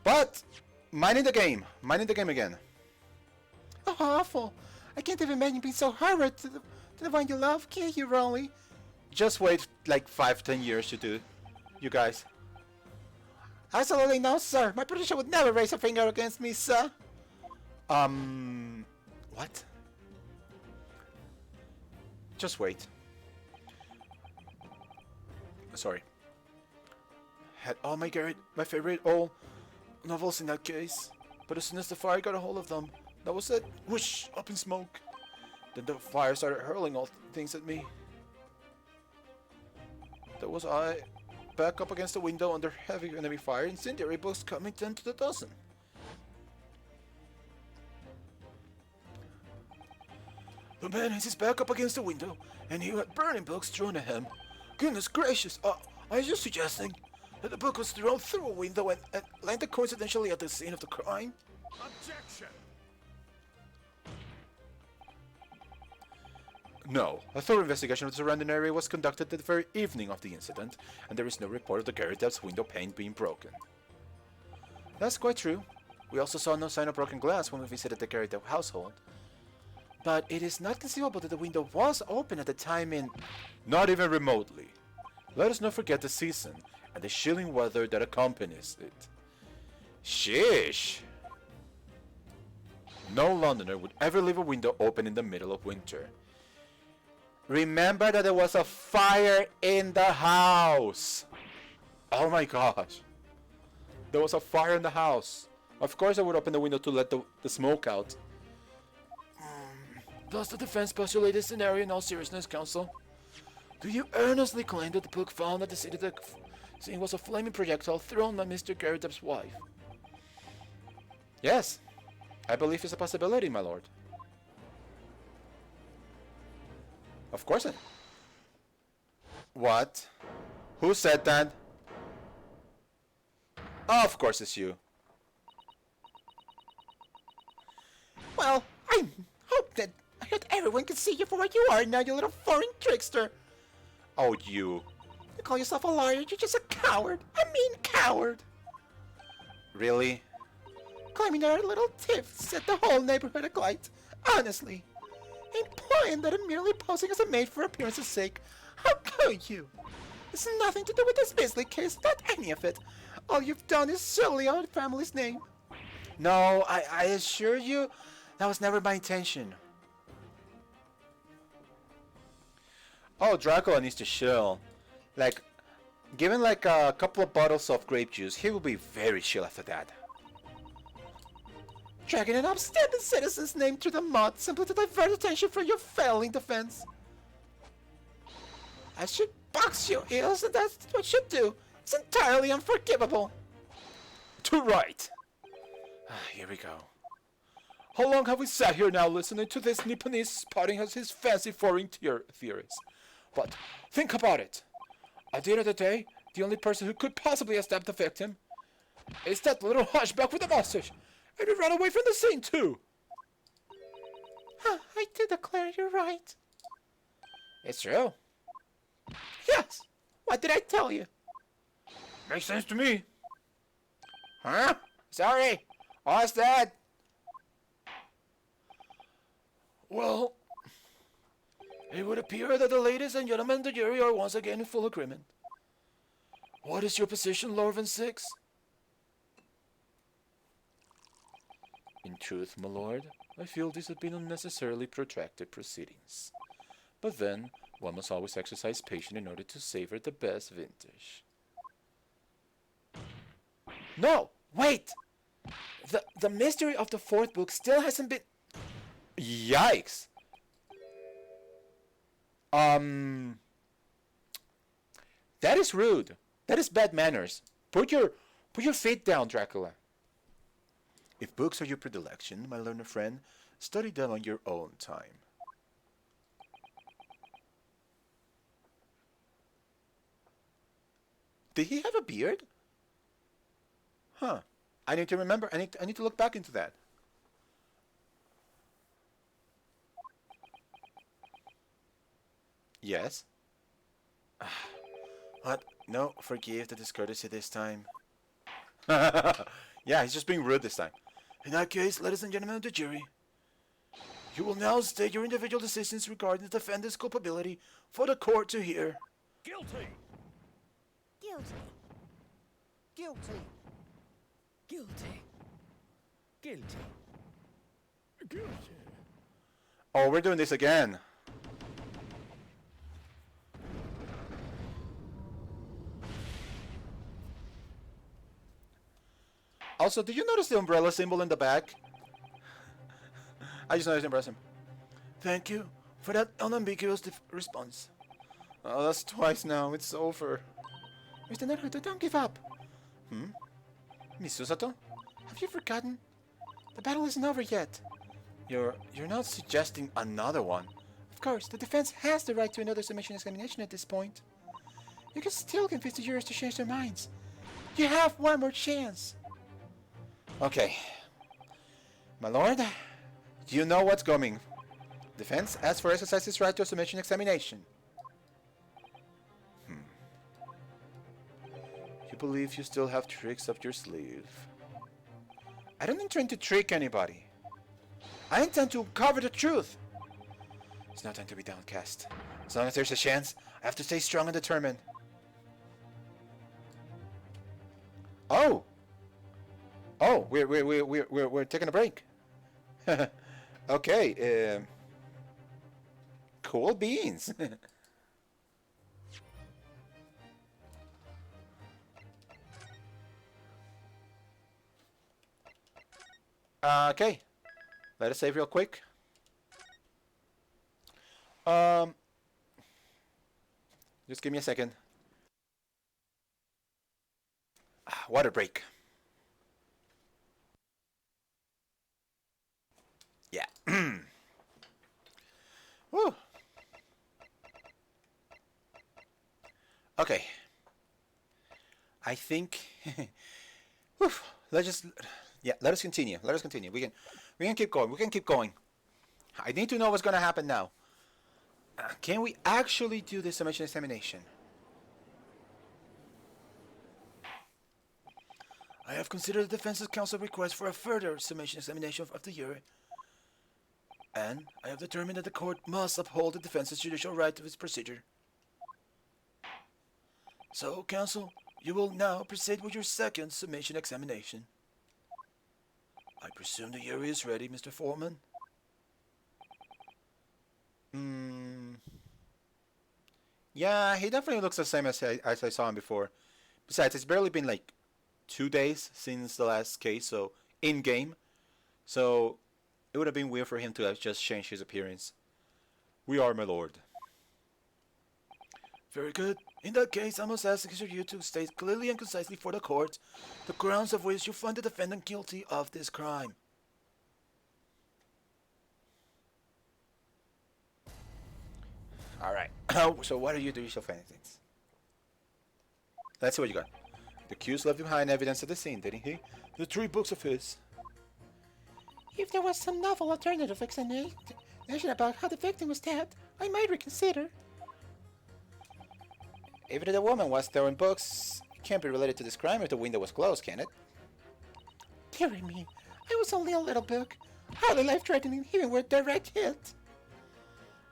But minding the game again.
Oh, awful. I can't even imagine being so horrid to the one you love, can you, Rolly?
Just wait like 5-10 years to do, you guys.
Absolutely no, sir. My producer would never raise a finger against me, sir.
What? Just wait. Sorry. Had all my favorite old novels in that case. But as soon as the fire got a hold of them, that was it. Whoosh! Up in smoke. Then the fire started hurling all things at me. There was I, back up against the window under heavy enemy fire, incendiary books coming 10 to the dozen. The man has his back up against the window, and he had burning books thrown at him. Goodness gracious! Are you suggesting that the book was thrown through a window and landed coincidentally at the scene of the crime?
Objection!
No. A thorough investigation of the surrounding area was conducted the very evening of the incident, and there is no report of the Garrideb's window pane being broken. That's quite true. We also saw no sign of broken glass when we visited the Garrideb household. But it is not conceivable that the window was open at the time in... Not even remotely. Let us not forget the season and the chilling weather that accompanies it. Sheesh! No Londoner would ever leave a window open in the middle of winter. Remember that there was a fire in the house! Oh my gosh. There was a fire in the house. Of course I would open the window to let the smoke out. Does the defense postulate this scenario in all seriousness, counsel? Do you earnestly claim that the book found at the scene was a flaming projectile thrown by Mr. Garrideb's wife? Yes, I believe it's a possibility, my lord. Of course it. What? Who said that? Oh, of course it's you.
Well, I hope that everyone can see you for what you are now, you little foreign trickster.
Oh, you.
You call yourself a lawyer, you're just a coward. I mean coward.
Really?
Claiming our little tiff set the whole neighborhood aglight. Honestly. Implying that I'm merely posing as a maid for appearance's sake. How could you? It's nothing to do with this Beasley case, not any of it. All you've done is sully our family's name.
No, I assure you, that was never my intention. Oh, Dracula needs to chill. Like, given like a couple of bottles of grape juice, he will be very chill after that.
Dragging an upstanding citizen's name through the mud simply to divert attention from your failing defense. I should box you, Eels, and that's what you do. It's entirely unforgivable.
Too right. Here we go. How long have we sat here now listening to this Nipponese spouting as his fancy foreign theories? But think about it. At the end of the day, the only person who could possibly have stabbed the victim is that little hunchback with the mustache. And he ran away from the scene too.
I do declare you're right.
It's true.
Yes. What did I tell you?
Makes sense to me. Huh? Sorry. What's that? Well, it would appear that the ladies and gentlemen of the jury are once again in full agreement. What is your position, Lord Van Six? In truth, my lord, I feel these have been unnecessarily protracted proceedings. But then, one must always exercise patience in order to savor the best vintage. No! Wait! The mystery of the fourth book still hasn't been... Yikes! That is rude. That is bad manners. Put your feet down, Dracula. If books are your predilection, my learned friend, study them on your own time. Did he have a beard? Huh. I need to remember. I need to look back into that. Yes. What? No, forgive the discourtesy this time. Yeah, he's just being rude this time. In that case, ladies and gentlemen of the jury, you will now state your individual decisions regarding the defendant's culpability for the court to hear.
Guilty.
Guilty. Guilty. Guilty. Guilty.
Guilty.
Oh, we're doing this again. Also, did you notice the umbrella symbol in the back? I just noticed the umbrella symbol. Thank you for that unambiguous response. Oh, that's twice now. It's over.
Mr. Naruto, don't give up.
Miss Susato?
Have you forgotten? The battle isn't over yet.
You're not suggesting another one.
Of course, the defense has the right to another submission examination at this point. You can still convince the jurors to change their minds. You have one more chance.
Okay. My lord, you know what's coming. Defense asks for exercises right to a submission examination. You believe you still have tricks up your sleeve. I don't intend to trick anybody. I intend to cover the truth. It's no time to be downcast. As long as there's a chance, I have to stay strong and determined. Oh! Oh, we're taking a break. Okay. Cool beans. Okay. Let us save real quick. Just give me a second. Water break. Yeah. Woo. Okay. I think. Let's just. Yeah. Let us continue. Let us continue. We can keep going. We can keep going. I need to know what's gonna happen now. Can we actually do this submission examination? I have considered the defense's counsel request for a further summation examination of the jury, and I have determined that the court must uphold the defense's judicial right to its procedure. So, counsel, you will now proceed with your second summation examination. I presume the jury is ready, Mr. Foreman? Yeah, he definitely looks the same as I saw him before. Besides, it's barely been like 2 days since the last case, so in-game. So, it would have been weird for him to have just changed his appearance. We are, my lord. Very good. In that case, I must ask you to state clearly and concisely for the court the grounds of which you find the defendant guilty of this crime. Alright, so what are your judicial findings? Let's see what you got. The accused left behind evidence at the scene, didn't he? The 3 books of his.
If there was some novel alternative explanation about how the victim was stabbed, I might reconsider.
Even if the woman was throwing books, it can't be related to this crime if the window was closed, can it?
Dearie me, I was only a little book. Hardly life-threatening, even with a direct hit.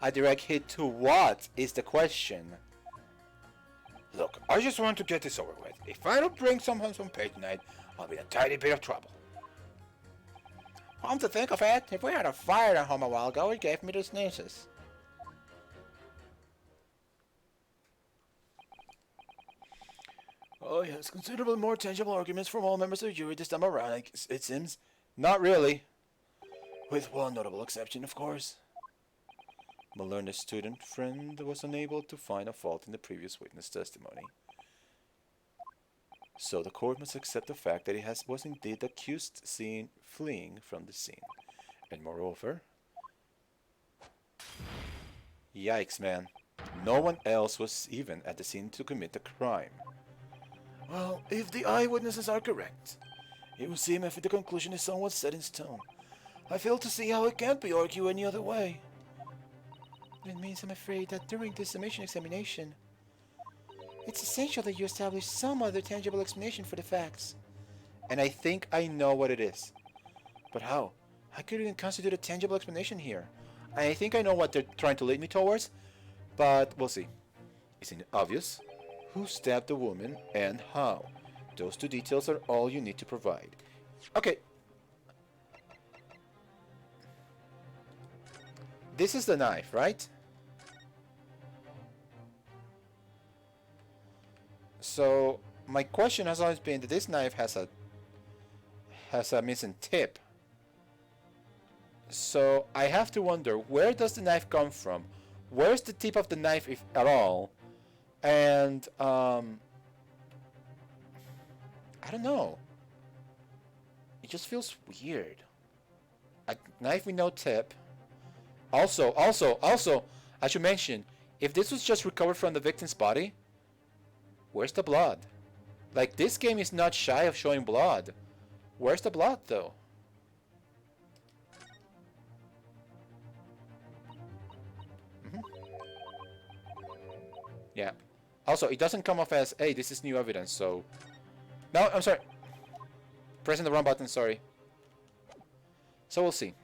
A direct hit to what is the question? Look, I just want to get this over with. If I don't bring someone some pay tonight, I'll be in a tiny bit of trouble. Come to think of it, if we had a fire at home a while ago, it gave me the sneezes. Oh yes, considerably more tangible arguments from all members of the jury this time around, it seems. Not really. With one notable exception, of course. My learned student friend was unable to find a fault in the previous witness testimony. So the court must accept the fact that he was indeed accused seen fleeing from the scene. And moreover... Yikes, man. No one else was even at the scene to commit the crime. Well, if the eyewitnesses are correct, it would seem as if the conclusion is somewhat set in stone. I fail to see how it can't be argued any other way.
It means I'm afraid that during this summation examination, it's essential that you establish some other tangible explanation for the facts.
And I think I know what it is. But how? How could it constitute a tangible explanation here? I think I know what they're trying to lead me towards, but we'll see. Isn't it obvious? Who stabbed the woman and how? Those 2 details are all you need to provide. Okay. This is the knife, right? So my question has always been that this knife has a missing tip. So I have to wonder, where does the knife come from? Where's the tip of the knife, if at all? And I don't know. It just feels weird. A knife with no tip. Also, I should mention, if this was just recovered from the victim's body, where's the blood? Like, this game is not shy of showing blood. Where's the blood, though? Yeah. Also, it doesn't come off as, hey, this is new evidence, so... No, I'm sorry. Pressing the wrong button, sorry. So we'll see.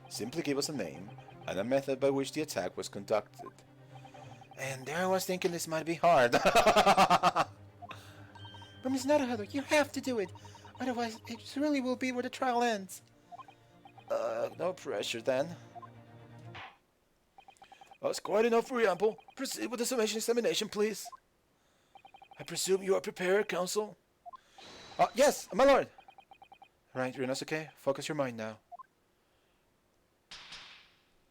Simply give us a name and a method by which the attack was conducted. And there I was thinking this might be hard.
But Miss Naruto, you have to do it. Otherwise, it really will be where the trial ends.
No pressure then. That's quite enough preamble. Proceed with the summation examination, please. I presume you are prepared, counsel? Yes, my lord. Right, Ryunosuke, focus your mind now.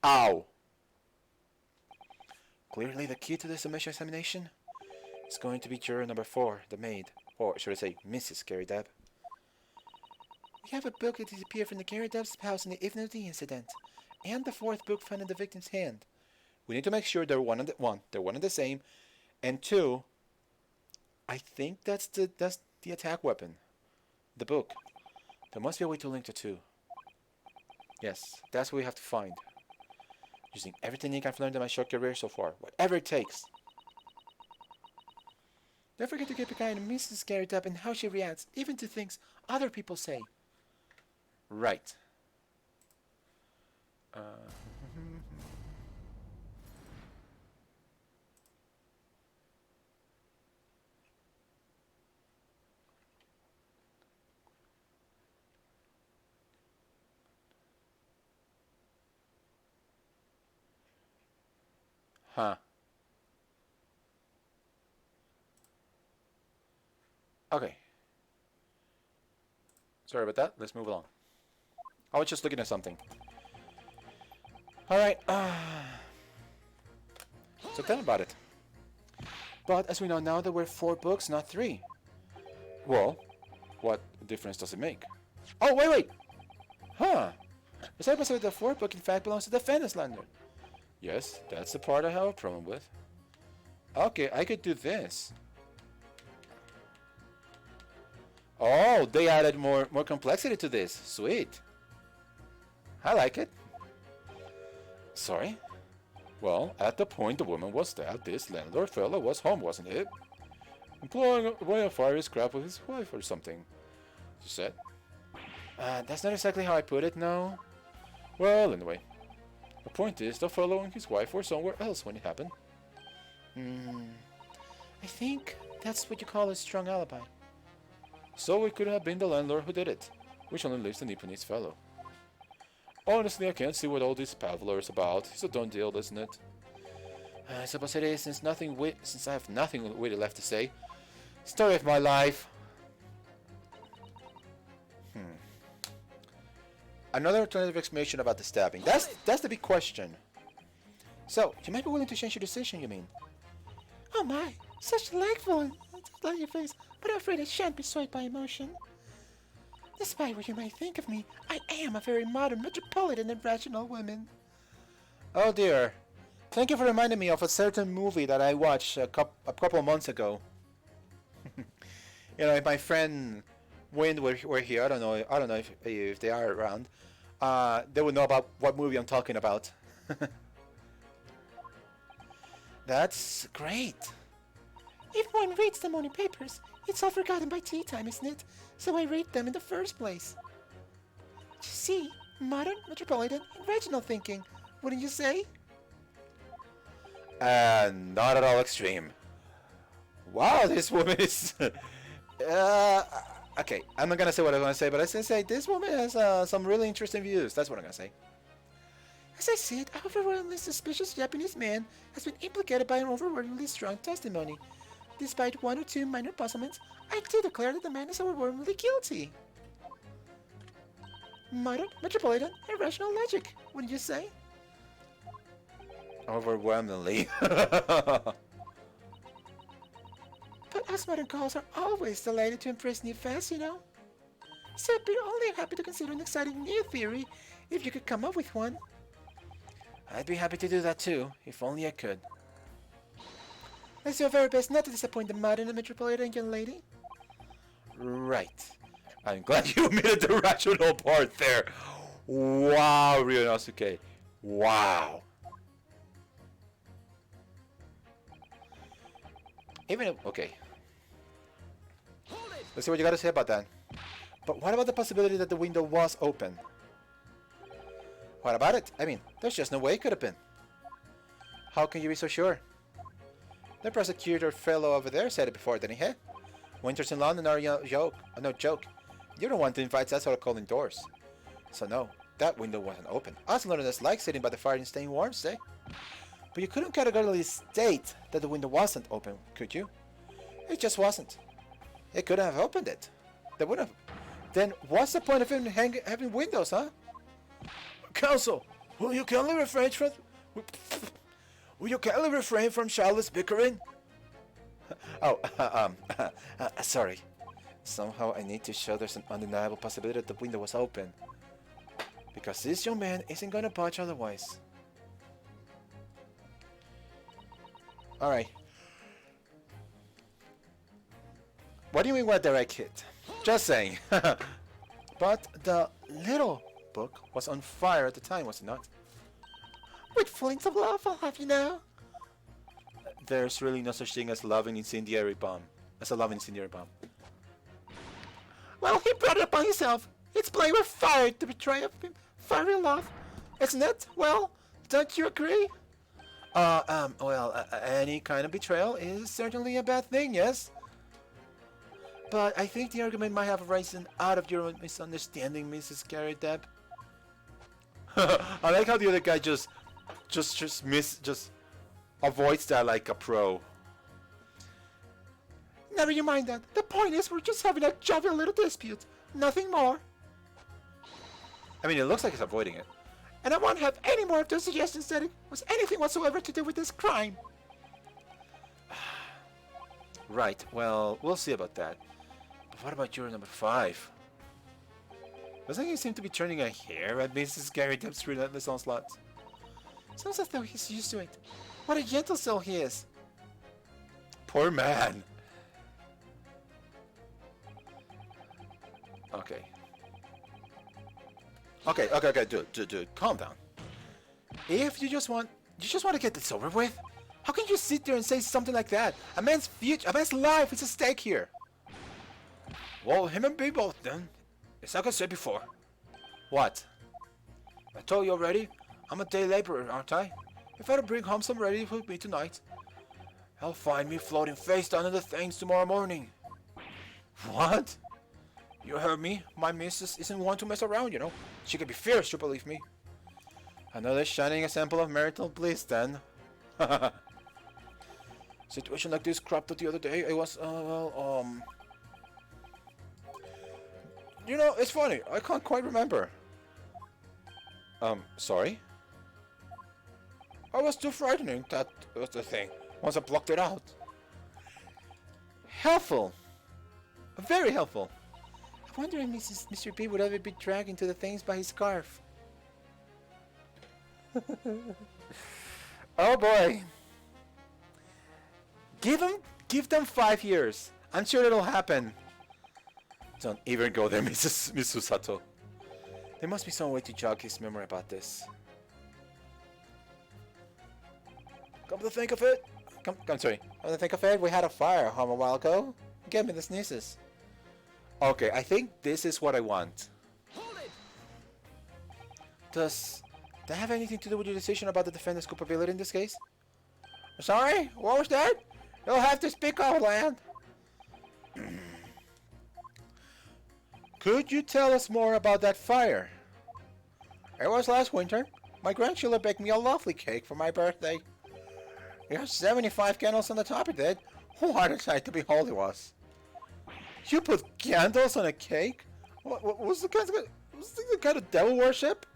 Ow. Clearly the key to the summation examination is going to be juror number 4, the maid. Or should I say, Mrs. Gary Deb.
We have a book that disappeared from the Gary Deb's house in the evening of the incident, and the 4th book found in the victim's hand.
We need to make sure they're one and the same, and 2, I think that's the attack weapon, the book. There must be a way to link the 2. Yes, that's what we have to find. Using everything I've learned in my short career so far, whatever it takes.
Don't forget to keep a kind of Mrs. Garrett up in how she reacts, even to things other people say.
Right. Huh. Okay. Sorry about that. Let's move along. I was just looking at something. Alright. So tell me about it. But as we know now, there were 4 books, not 3. Well, what difference does it make? Oh, wait! Huh. The second part of the 4th book, in fact, belongs to the Fennis Lander. Yes, that's the part I have a problem with. Okay, I could do this. Oh, they added more complexity to this. Sweet. I like it. Sorry? Well, at the point the woman was stabbed, this landlord fellow was home, wasn't it? Employing away a fiery scrap with his wife or something. You said? That's not exactly how I put it, no. Well, anyway. The point is, the fellow and his wife were somewhere else when it happened.
I think that's what you call a strong alibi.
So it could have been the landlord who did it, which only leaves the Nipponese fellow. Honestly, I can't see what all this palaver is about. It's a done deal, isn't it?
I suppose it is, since I have nothing witty left to say. Story of my life.
Another alternative explanation about the stabbing. That's the big question. So, you might be willing to change your decision, you mean?
Oh my, such delightful on your face, but I'm afraid I shan't be swayed by emotion. Despite what you may think of me, I am a very modern, metropolitan, and rational woman.
Oh dear. Thank you for reminding me of a certain movie that I watched a couple of months ago. You know, if my friend Wind were here, I don't know if they are around, they would know about what movie I'm talking about. That's great.
If one reads the morning papers, it's all forgotten by tea time, isn't it? So I read them in the first place. You see, modern, metropolitan, and regional thinking, wouldn't you say?
Not at all extreme. Wow, this woman is... okay, I'm not gonna say what I'm gonna say, but I was gonna say this woman has some really interesting views. That's what I'm gonna say.
As I see it, a overwhelmingly suspicious Japanese man has been implicated by an overwhelmingly strong testimony. Despite 1 or 2 minor puzzlements, I do declare that the man is overwhelmingly guilty. Modern, metropolitan, and rational logic, wouldn't you say?
Overwhelmingly.
But us modern girls are always delighted to impress new fads, you know. So I'd be only happy to consider an exciting new theory if you could come up with one.
I'd be happy to do that too, if only I could.
Let's do our very best not to disappoint the modern and metropolitan young lady.
Right. I'm glad you omitted the rational part there. Wow, Ryunosuke. Wow. Even if, okay. Let's see what you got to say about that. But what about the possibility that the window was open? What about it? I mean, there's just no way it could have been. How can you be so sure? The prosecutor fellow over there said it before, didn't he? Winters in London are no joke. You're the one to invite us or calling doors. So no, that window wasn't open. Us Londoners like sitting by the fire and staying warm, say. But you couldn't categorically state that the window wasn't open, could you? It just wasn't. It couldn't have opened it. They would have. Then what's the point of him having windows, huh? Counsel, will you kindly refrain from childless bickering? Oh, sorry. Somehow I need to show there's an undeniable possibility that the window was open. Because this young man isn't gonna budge otherwise. Alright. What do you mean what direct hit? Just saying. But the little book was on fire at the time, was it not?
With flames of love, I'll have you know.
There's really no such thing as love an incendiary bomb. As a loving senior bomb.
Well, he brought it upon himself. It's playing with fire to betray a fiery love, isn't it? Well, don't you agree?
Well, any kind of betrayal is certainly a bad thing, yes? But I think the argument might have arisen out of your own misunderstanding, Mrs. Carrie Deb. I like how the other guy just avoids that like a pro.
Never you mind that. The point is we're just having a jovial little dispute. Nothing more.
I mean, it looks like he's avoiding it.
And I won't have any more of those suggestions that it was anything whatsoever to do with this crime.
Right, well, we'll see about that. But what about juror number 5? Doesn't he seem to be turning a hair at Mrs. Gary Depp's relentless onslaught?
Sounds as though he's used to it. What a gentle soul he is.
Poor man. Okay. Okay, dude, calm down. If you just want to get this over with, how can you sit there and say something like that? A man's future, a man's life is at stake here. Well, him and me both then. It's like I said before. What? I told you already. I'm a day laborer, aren't I? If I don't bring home some ready with me tonight, he'll find me floating face down in the Thames tomorrow morning. What? You heard me. My missus isn't one to mess around, you know. She can be fierce, you believe me. Another shining example of marital bliss, then. Situation like this cropped up the other day. It was, you know, it's funny. I can't quite remember. Sorry? I was too frightening, that was the thing. Once I blocked it out. Helpful. Very helpful.
I'm wondering if Mr. B would ever be dragged into the things by his scarf.
Oh boy. Give them 5 years. I'm sure it'll happen. Don't even go there, Mrs. Sato. There must be some way to jog his memory about this. Come to think of it, I'm sorry. Come to think of it, we had a fire home a while ago. It gave me the sneezes. Okay, I think this is what I want.
Hold it!
Does that have anything to do with your decision about the defendant's culpability in this case? Sorry? What was that? You'll have to speak out, Land. Could you tell us more about that fire? It was last winter. My grandchildren baked me a lovely cake for my birthday. There are 75 candles on the top of it. What a sight to behold it was. You put candles on a cake? What was the kind of devil worship?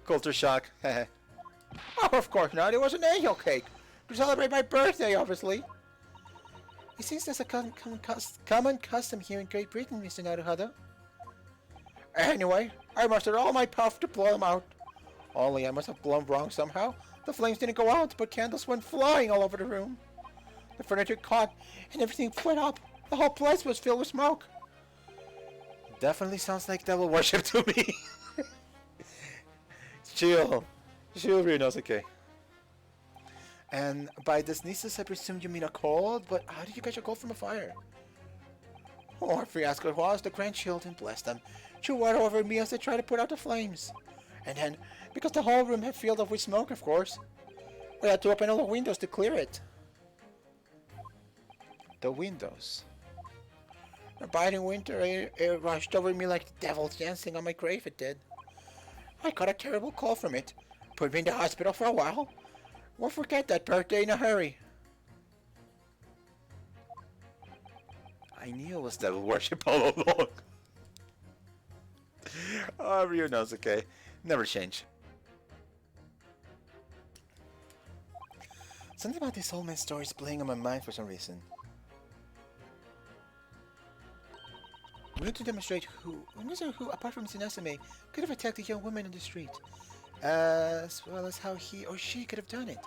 Culture shock. Oh, of course not. It was an angel cake. To celebrate my birthday, obviously.
It seems there's a common custom here in Great Britain, Mr. Naruhado.
Anyway, I mustered all my puff to blow them out. Only I must have blown wrong somehow. The flames didn't go out, but candles went flying all over the room. The furniture caught, and everything went up. The whole place was filled with smoke. Definitely sounds like devil worship to me. Chill. Chill, Ryunosuke. And by the sneezes, I presume you mean a cold, but how did you catch a cold from a fire? Or fiasco it was, the grandchildren, bless them, threw water over me as they tried to put out the flames. And then, because the whole room had filled up with smoke, of course, we had to open all the windows to clear it. The windows. The biting winter air rushed over me like the devil dancing on my grave, it did. I caught a terrible cold from it. Put me in the hospital for a while. Won't forget that birthday in a hurry. I knew it was devil worship all along. Oh, Ryunosuke. Never change. Something about this old man's story is playing on my mind for some reason. We need to demonstrate who, apart from Tsunasame, could have attacked a young woman in the street, as well as how he or she could have done it.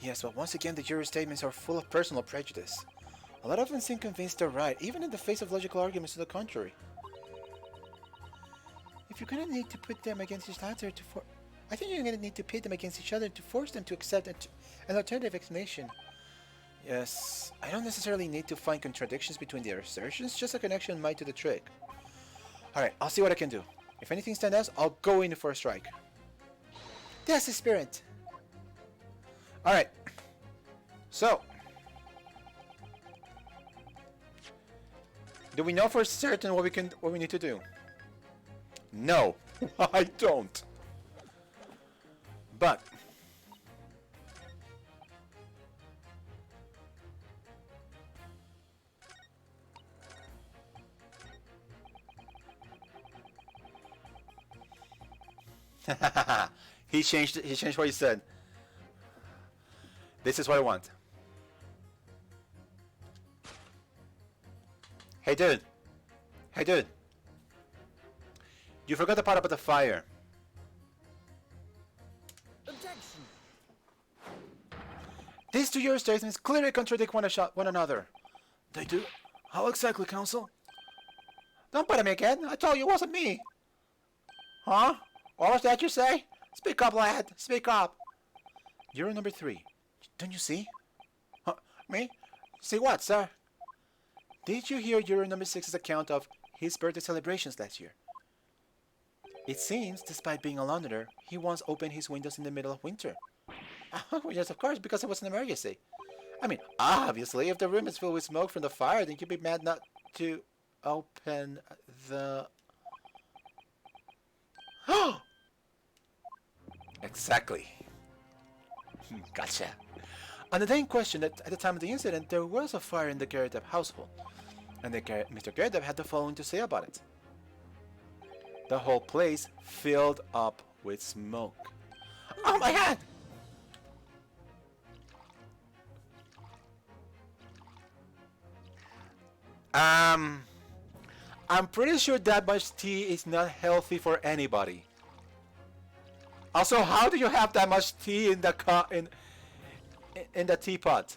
Yes, but once again, the jury's statements are full of personal prejudice. A lot of them seem convinced they're right, even in the face of logical arguments to the contrary.
If you're gonna need to put them against each other I think you're gonna need to pit them against each other to force them to accept an alternative explanation.
Yes, I don't necessarily need to find contradictions between the assertions, just a connection might do the trick. Alright, I'll see what I can do. If anything stands out, I'll go in for a strike.
That's the spirit.
Alright. So. Do we know for certain what we need to do? No, I don't. But he changed what he said. This is what I want. Hey dude. Hey dude. You forgot the part about the fire.
Objection.
These two your statements clearly contradict one another. They do? How exactly, Counsel?
Don't put me again. I told you it wasn't me.
Huh?
What was that you say? Speak up, lad. Speak up.
You're number 3. Don't you see?
Huh, me? See what, sir?
Did you hear Euro number 6's account of his birthday celebrations last year? It seems, despite being a Londoner, he once opened his windows in the middle of winter.
Oh, yes, of course, because it was an emergency.
I mean, obviously, if the room is filled with smoke from the fire, then you'd be mad not to open the... Exactly. Gotcha. On the day in question, at the time of the incident, there was a fire in the Gerardep household, and Mr. Gerardep had the following to say about it. The whole place filled up with smoke.
Oh, my hand!
I'm pretty sure that much tea is not healthy for anybody. Also, how do you have that much tea in the in the teapot?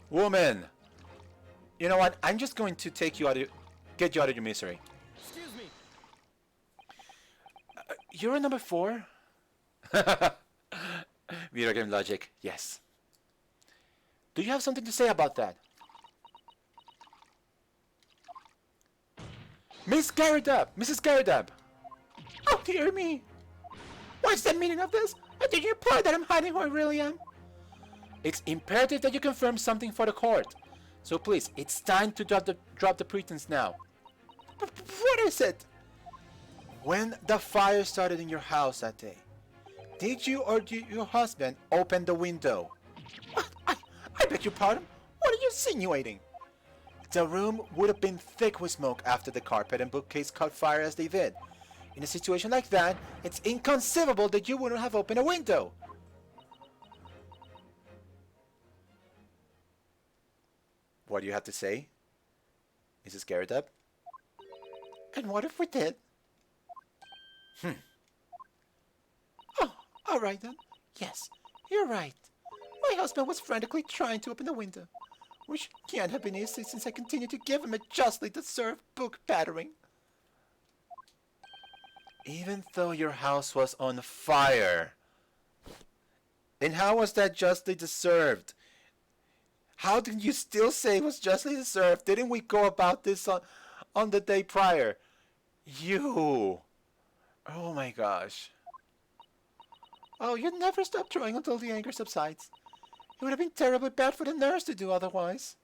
Woman! You know what? I'm just going to take you out of get you out of your misery.
Excuse me.
You're a number 4? Video game logic, yes. Do you have something to say about that? Mrs. Garridab!
Oh, dear me. What's the meaning of this? And did you imply that I'm hiding who I really am?
It's imperative that you confirm something for the court. So please, it's time to drop the pretense now.
What is it?
When the fire started in your house that day, did you or did your husband open the window?
What? I beg your pardon? What are you insinuating?
The room would have been thick with smoke after the carpet and bookcase caught fire as they did. In a situation like that, it's inconceivable that you wouldn't have opened a window. What do you have to say, Mrs. Garrideb?
And what if we did? Oh, all right then. Yes, you're right. My husband was frantically trying to open the window, which can't have been easy since I continued to give him a justly deserved book battering.
Even though your house was on fire. And how was that justly deserved? How did you still say it was justly deserved? Didn't we go about this on the day prior? You. Oh my gosh.
Oh, you'd never stop trying until the anger subsides. It would have been terribly bad for the nurse to do otherwise.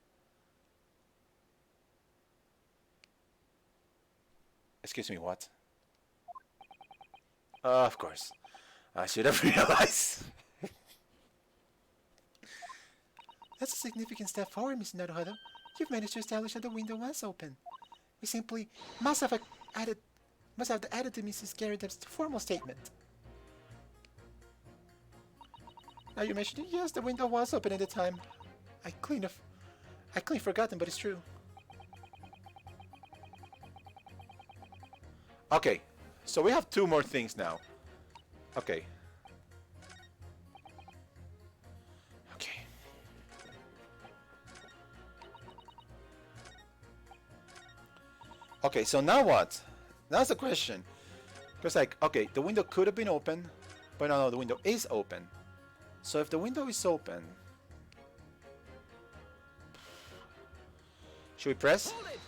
Excuse me, what? Of course. I should have realized.
That's a significant step forward, Miss Naruhodo. You've managed to establish that the window was open. We simply must have added to Mrs. Garrideb's formal statement. Now you mentioned it, yes, the window was open at the time. I clean forgotten, but it's true.
Okay, so we have 2 more things now. Okay. Okay. Okay, so now what? That's the question. Because like, okay, the window could have been open, but no, the window is open. So if the window is open, Should we press?
Hold it!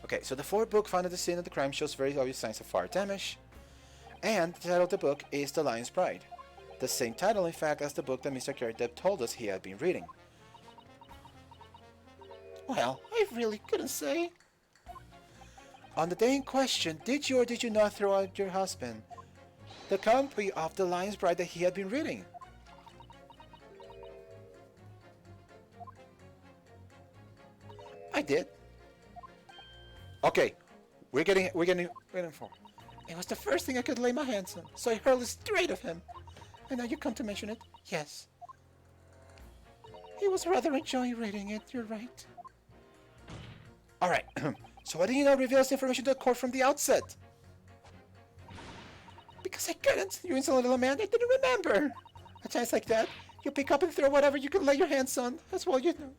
Okay, so the fourth book found at the scene of the crime shows very obvious signs of fire damage. And the title of the book is The Lion's Bride. The same title, in fact, as the book that Mr. Carradine told us he had been reading.
Well, I really couldn't say.
On the day in question, did you or did you not throw out your husband the copy of The Lion's Bride that he had been reading?
I did.
Okay, we're getting for.
It was the first thing I could lay my hands on, so I hurled it straight at him. And now you come to mention it. Yes. He was rather enjoying reading it, you're right.
Alright, so why didn't you not reveal this information to the court from the outset?
Because I couldn't, you insolent little man, I didn't remember. A chance like that, you pick up and throw whatever you can lay your hands on. That's all you know.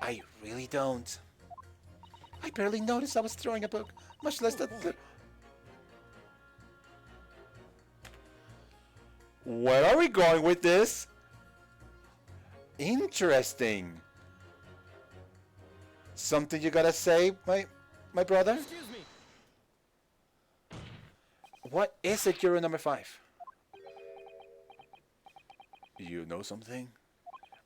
I really don't.
I barely noticed I was throwing a book, much less that...
Where are we going with this? Interesting. Something you gotta say, my brother?
Excuse me.
What is it, Euro number 5? You know something?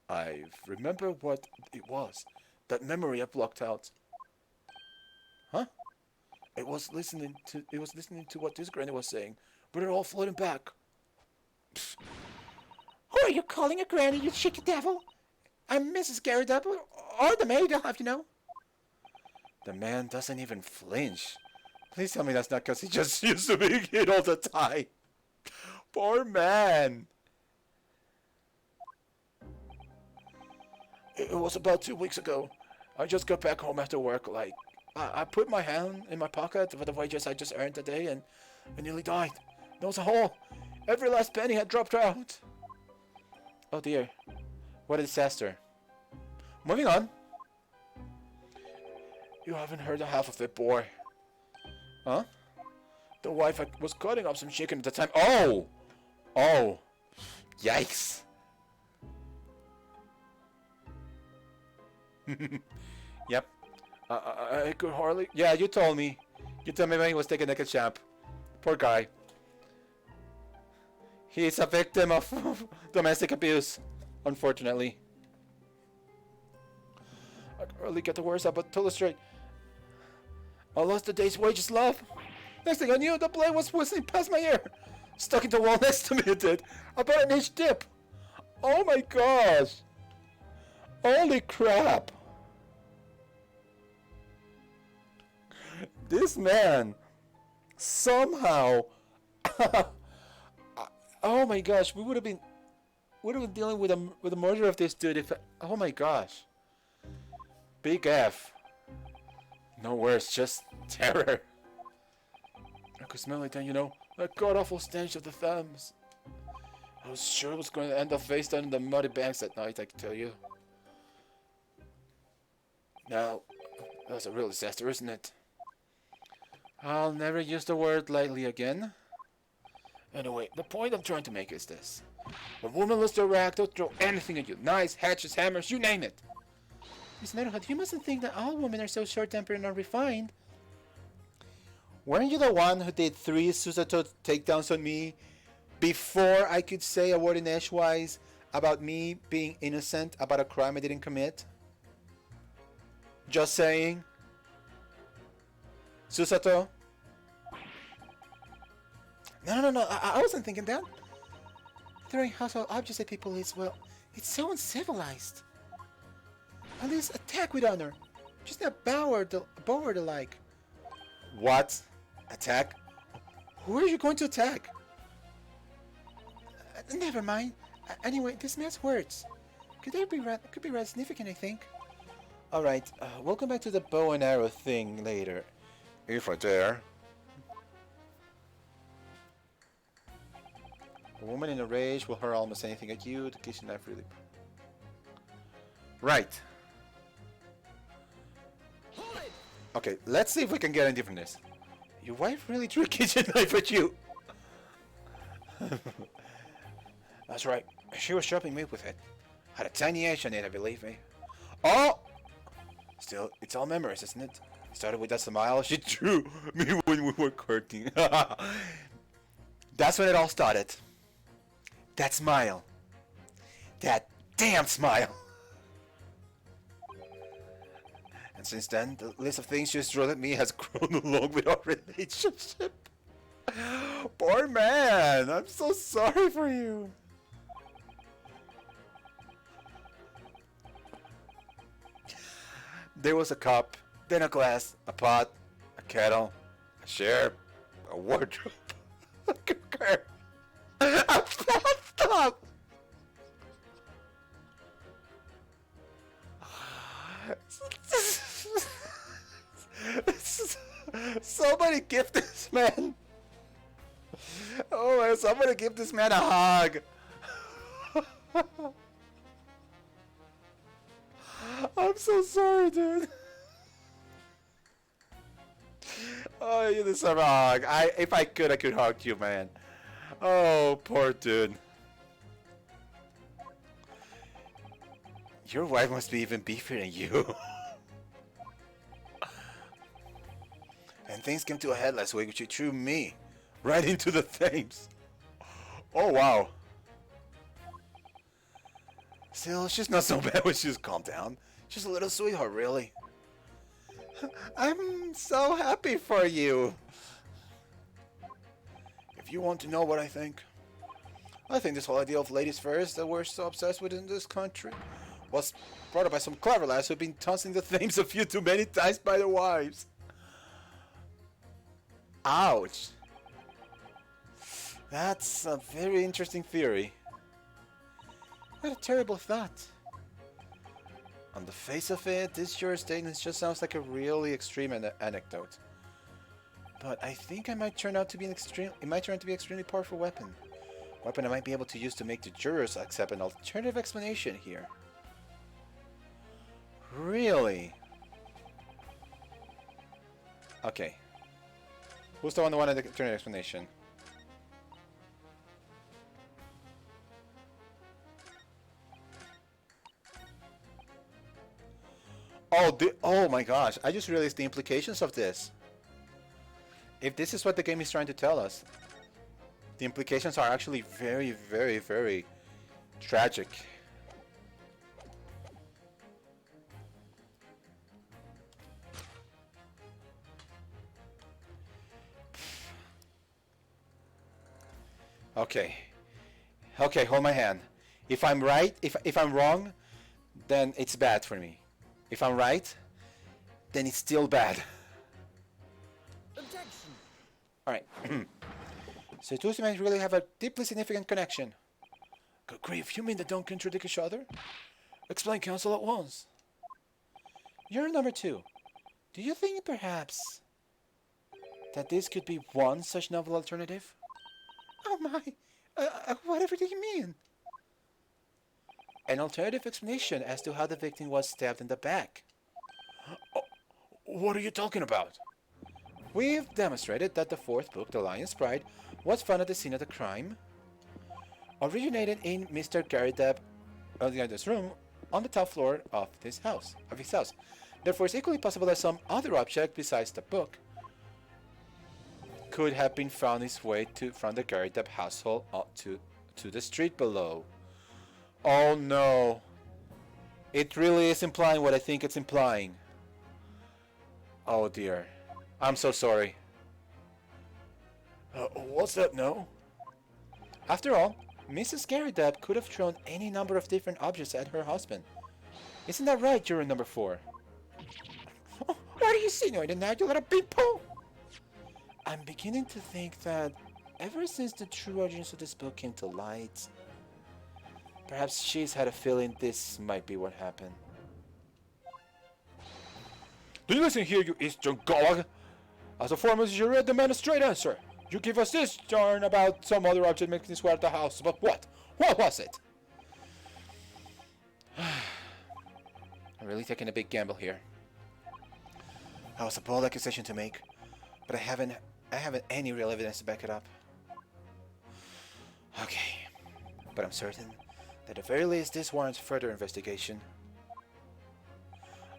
I remember what it was. That memory I blocked out. Huh? It was listening to what this granny was saying, but it all floating back. Psst.
Who are you calling a granny, you cheeky devil? I'm Mrs. Garrett, or the maid, I'll have you know.
The man doesn't even flinch. Please tell me that's not because he just used to being hit all the time. Poor man. It was about 2 weeks ago. I just got back home after work. I put my hand in my pocket for the wages I just earned today and I nearly died. There was a hole. Every last penny had dropped out. Oh dear. What a disaster. Moving on. You haven't heard the half of it, boy. Huh? The wife was cutting up some chicken at the time. Oh! Oh! Yikes! Yep. I could hardly... Yeah, you told me. You told me when he was taking naked champ. Poor guy. He's a victim of domestic abuse, unfortunately. I can really get the worst out, but to illustrate, I lost a day's wages, love. Next thing I knew, the blade was whistling past my ear. Stuck into the wall next to me, it did. About an inch dip. Oh my gosh. Holy crap. This man somehow... oh my gosh, we would have been dealing with a murder of this dude if... oh my gosh. Big F. No words, just terror. I could smell it then, you know, that god-awful stench of the thumbs. I was sure it was going to end up face down in the muddy banks that night, I can tell you. Now, that's a real disaster, isn't it? I'll never use the word lightly again. Anyway, the point I'm trying to make is this. When women lose their rag, they'll throw anything at you. Knives, hatchets, hammers, you name it.
Miss Nettlehead, you mustn't think that all women are so short-tempered and unrefined.
Weren't you the one who did 3 Susato takedowns on me before I could say a word in edgewise about me being innocent about a crime I didn't commit? Just saying. Susato?
No, I wasn't thinking that. Throwing household objects at people is, well, it's so uncivilized. At least attack with honor. Just not bow or the like.
What? Attack?
Who are you going to attack? Never mind. Anyway, this man's words. Could be rather significant, I think.
Alright, we'll come back to the bow and arrow thing later. If I dare. A woman in a rage will hurl almost anything at you. The kitchen knife really... Right. Okay, let's see if we can get anything from this. Your wife really threw a kitchen knife at you. That's right. She was chopping meat with it. Had a tiny edge on it, I believe me. Oh! Still, it's all memories, isn't it? Started with that smile she drew me when we were courting. That's when it all started. That smile. That damn smile. And since then, the list of things she's thrown at me has grown along with our relationship. Poor man, I'm so sorry for you. There was a cup, then a glass, a pot, a kettle, a chair, a wardrobe, a cooker, a bathtub. Somebody give this man. Oh man, somebody give this man a hug. I'm so sorry, dude. Oh, you deserve a hug. If I could hug you, man. Oh, poor dude. Your wife must be even beefier than you. And things came to a head last week when she threw me right into the Thames. Oh, wow. Still, she's not so bad when she's calmed down. She's a little sweetheart, really. I'm so happy for you. If you want to know what I think this whole idea of ladies first that we're so obsessed with in this country was brought up by some clever lads who've been tossing the Thames a few too many times by their wives. Ouch. That's a very interesting theory. What a terrible thought. On the face of it, this sure statement just sounds like a really extreme anecdote. But I think it might turn out to be an extremely powerful weapon. Weapon I might be able to use to make the jurors accept an alternative explanation here. Really? Okay. Who's the one that wanted the alternative explanation? Oh my gosh, I just realized the implications of this. If this is what the game is trying to tell us, the implications are actually very, very, very tragic. Okay. Okay, hold my hand. If I'm right, if I'm wrong, then it's bad for me. If I'm right, then it's still bad.
Objection.
Alright. So two men really have a deeply significant connection. Good grief, you mean they don't contradict each other? Explain, counsel, at once. You're number two. Do you think perhaps that this could be one such novel alternative?
Oh my, whatever do you mean?
An alternative explanation as to how the victim was stabbed in the back. Oh, what are you talking about? We've demonstrated that the fourth book, The Lion's Pride, was found at the scene of the crime, originated in Mr. Gary Depp's room on the top floor of his house. Therefore, it's equally possible that some other object besides the book could have been found its way from the Gary Depp household up to the street below. Oh no. It really is implying what I think it's implying. Oh dear. I'm so sorry. What's that now? After all, Mrs. Gary Depp could have thrown any number of different objects at her husband. Isn't that right, juror number 4?
Oh, what are you insinuating now, you little people?
I'm beginning to think that ever since the true origins of this book came to light, perhaps she's had a feeling this might be what happened. Do you listen here, you Eastern Gog? As a foreman, you read the man a straight answer. You give us this yarn about some other object making its way out of the house, but what? What was it? I'm really taking a big gamble here. That was a bold accusation to make, but I haven't any real evidence to back it up. Okay, but I'm certain At the very least, this warrants further investigation.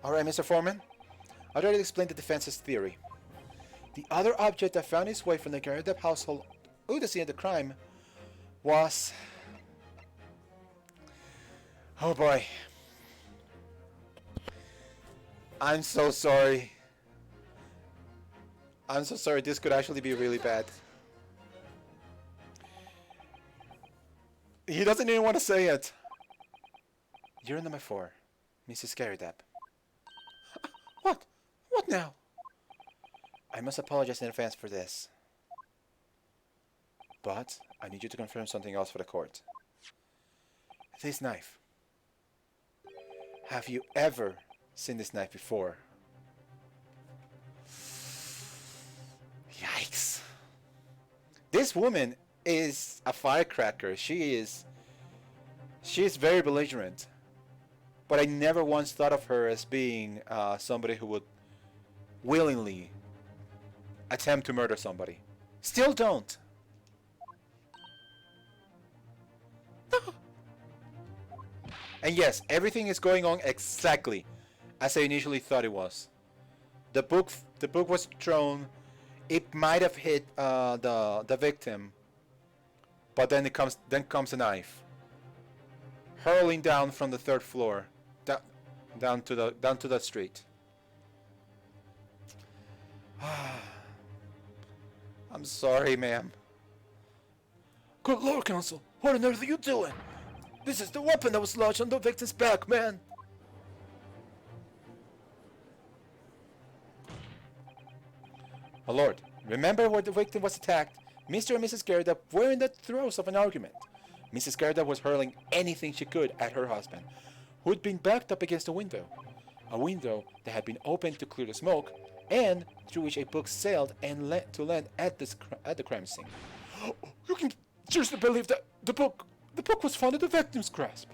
Alright, Mr. Foreman. I already explained the defense's theory. The other object that found its way from the Garrett household to the scene of the crime was... Oh boy. I'm so sorry. I'm so sorry, this could actually be really bad. He doesn't even want to say it. You're number 4, Mrs. Garrett.
What? What now?
I must apologize in advance for this. But I need you to confirm something else for the court. This knife. Have you ever seen this knife before? Yikes. This woman is a firecracker. She is very belligerent. But I never once thought of her as being somebody who would willingly attempt to murder somebody. Still don't. And yes, everything is going on exactly as I initially thought it was. The book was thrown. It might have hit the victim, but then comes a knife, hurling down from the 3rd floor, down to the street. I'm sorry, ma'am.
Good Lord, Counsel. What on earth are you doing? This is the weapon that was lodged on the victim's back, man.
My lord, remember where the victim was attacked? Mr. and Mrs. Garrett were in the throes of an argument. Mrs. Garrett was hurling anything she could at her husband, who had been backed up against a window that had been opened to clear the smoke, and through which a book sailed and land at the crime scene.
You can seriously believe that the book was found in the victim's grasp.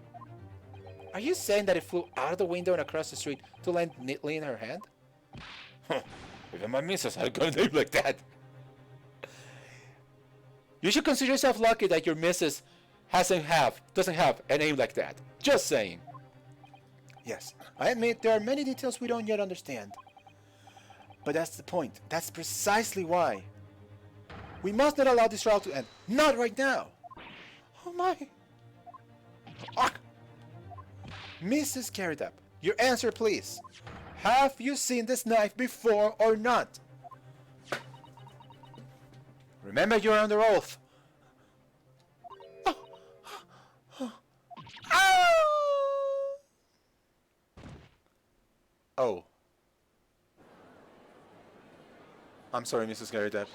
Are you saying that it flew out of the window and across the street to land neatly in her hand?
Huh. Even my missus had a gun name like that.
You should consider yourself lucky that your missus doesn't have an aim like that. Just saying. Yes, I admit there are many details we don't yet understand. But that's the point. That's precisely why. We must not allow this trial to end. Not right now.
Oh my.
Ah. Mrs. Carridup, your answer please. Have you seen this knife before or not? Remember, you're under oath. Oh. I'm sorry, Mrs. Garrett.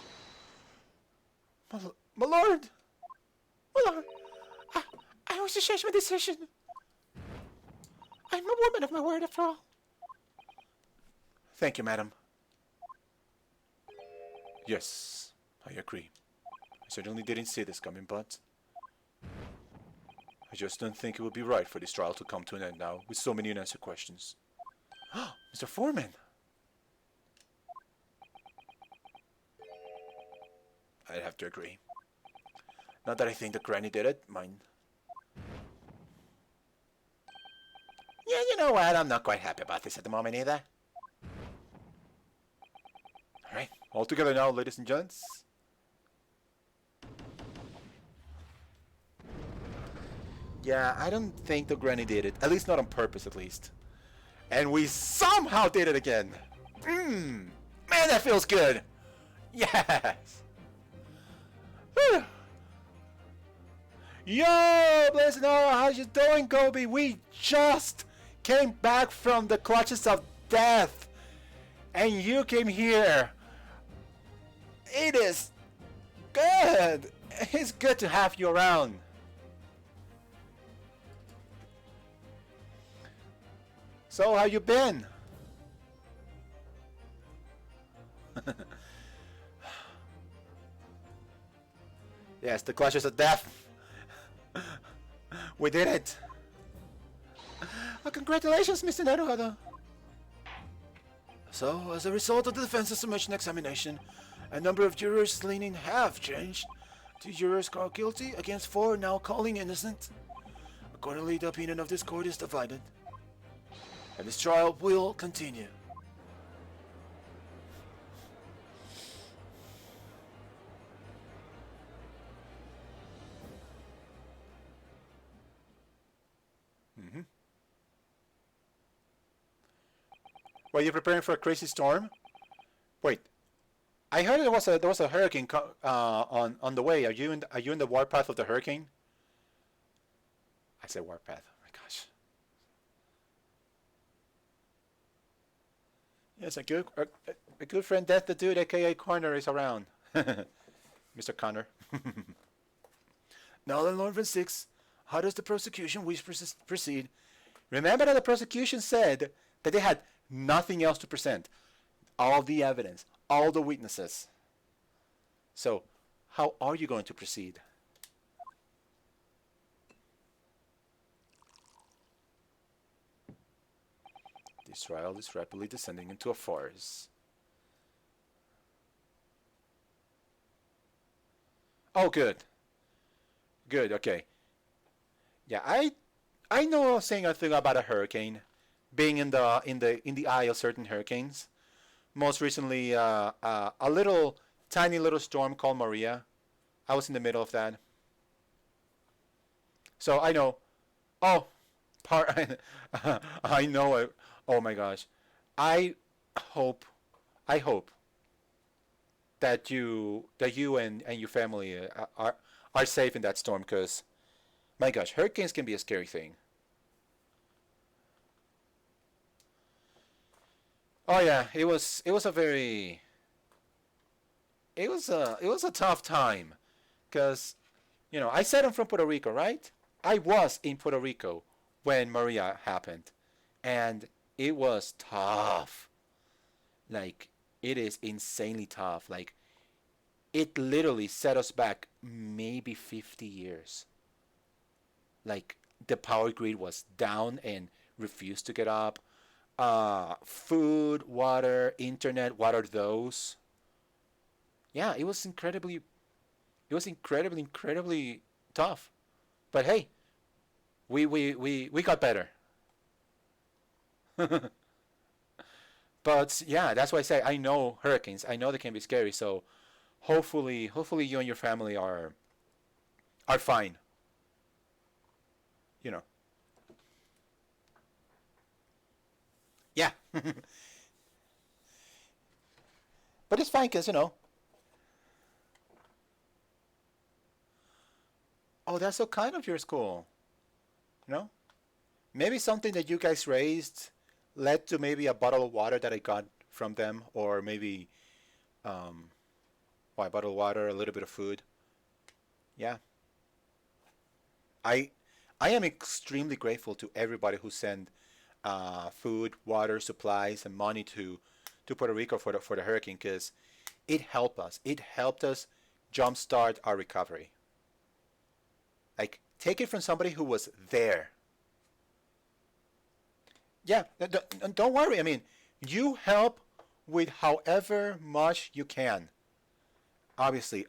My lord! My lord! I wish to change my decision. I'm a woman of my word after all.
Thank you, madam. Yes, I agree. I certainly didn't see this coming, but I just don't think it would be right for this trial to come to an end now with so many unanswered questions. Mr. Foreman! I'd have to agree. Not that I think that Granny did it, mind. Yeah, you know what? I'm not quite happy about this at the moment either. Alright, all together now, ladies and gents. Yeah, I don't think the Granny did it. At least not on purpose, at least. And we somehow did it again. Man, that feels good. Yes. Yo, Blaze, how's you doing, Gobi? We just came back from the clutches of death, and you came here. It is good. It's good to have you around. So, how you been? Yes, the clutches of death. We did it.
Congratulations, Mr. Naruhodo.
So, as a result of the defense's submission examination, a number of jurors leaning have changed. 2 jurors called guilty against 4 now calling innocent.
Accordingly, the opinion of this court is divided, and this trial will continue.
Were you preparing for a crazy storm? Wait, I heard there was a hurricane on the way. Are you in the warpath of the hurricane? I said warpath. Oh my gosh. Yes, a good friend, Death the Dude, aka Corner, is around. Mr. Connor.
Now then, Lord Van Six, how does the prosecution wish to proceed?
Remember that the prosecution said that they had nothing else to present. All the evidence, all the witnesses. So, how are you going to proceed? This trial is rapidly descending into a farce. Oh, good. Good, okay. Yeah, I know saying a thing about a hurricane being in the eye of certain hurricanes. Most recently, a little tiny little storm called Maria. I was in the middle of that, so I know. Oh, part. I know it. Oh my gosh, I hope, I hope that you and your family are safe in that storm, because my gosh, hurricanes can be a scary thing. Oh yeah, it was a very it was a tough time, because I said I'm from Puerto Rico, right? I was in Puerto Rico when Maria happened, and it was tough. Like, it is insanely tough. Like, it literally set us back maybe 50 years. Like, the power grid was down and refused to get up. Food, water, internet, what are those? Yeah, it was incredibly tough. But hey, we got better. But yeah, that's why I say I know hurricanes. I know they can be scary. So hopefully you and your family are fine. You know. Yeah. But it's fine, because oh, that's so kind of your school. You know, maybe something that you guys raised led to maybe a bottle of water that I got from them, or maybe um, a bottle of water, a little bit of food. Yeah, I I am extremely grateful to everybody who sent food, water, supplies, and money to Puerto Rico for the hurricane, because it helped us. It helped us jumpstart our recovery. Like, take it from somebody who was there. Yeah, don't worry. I mean, you help with however much you can. Obviously,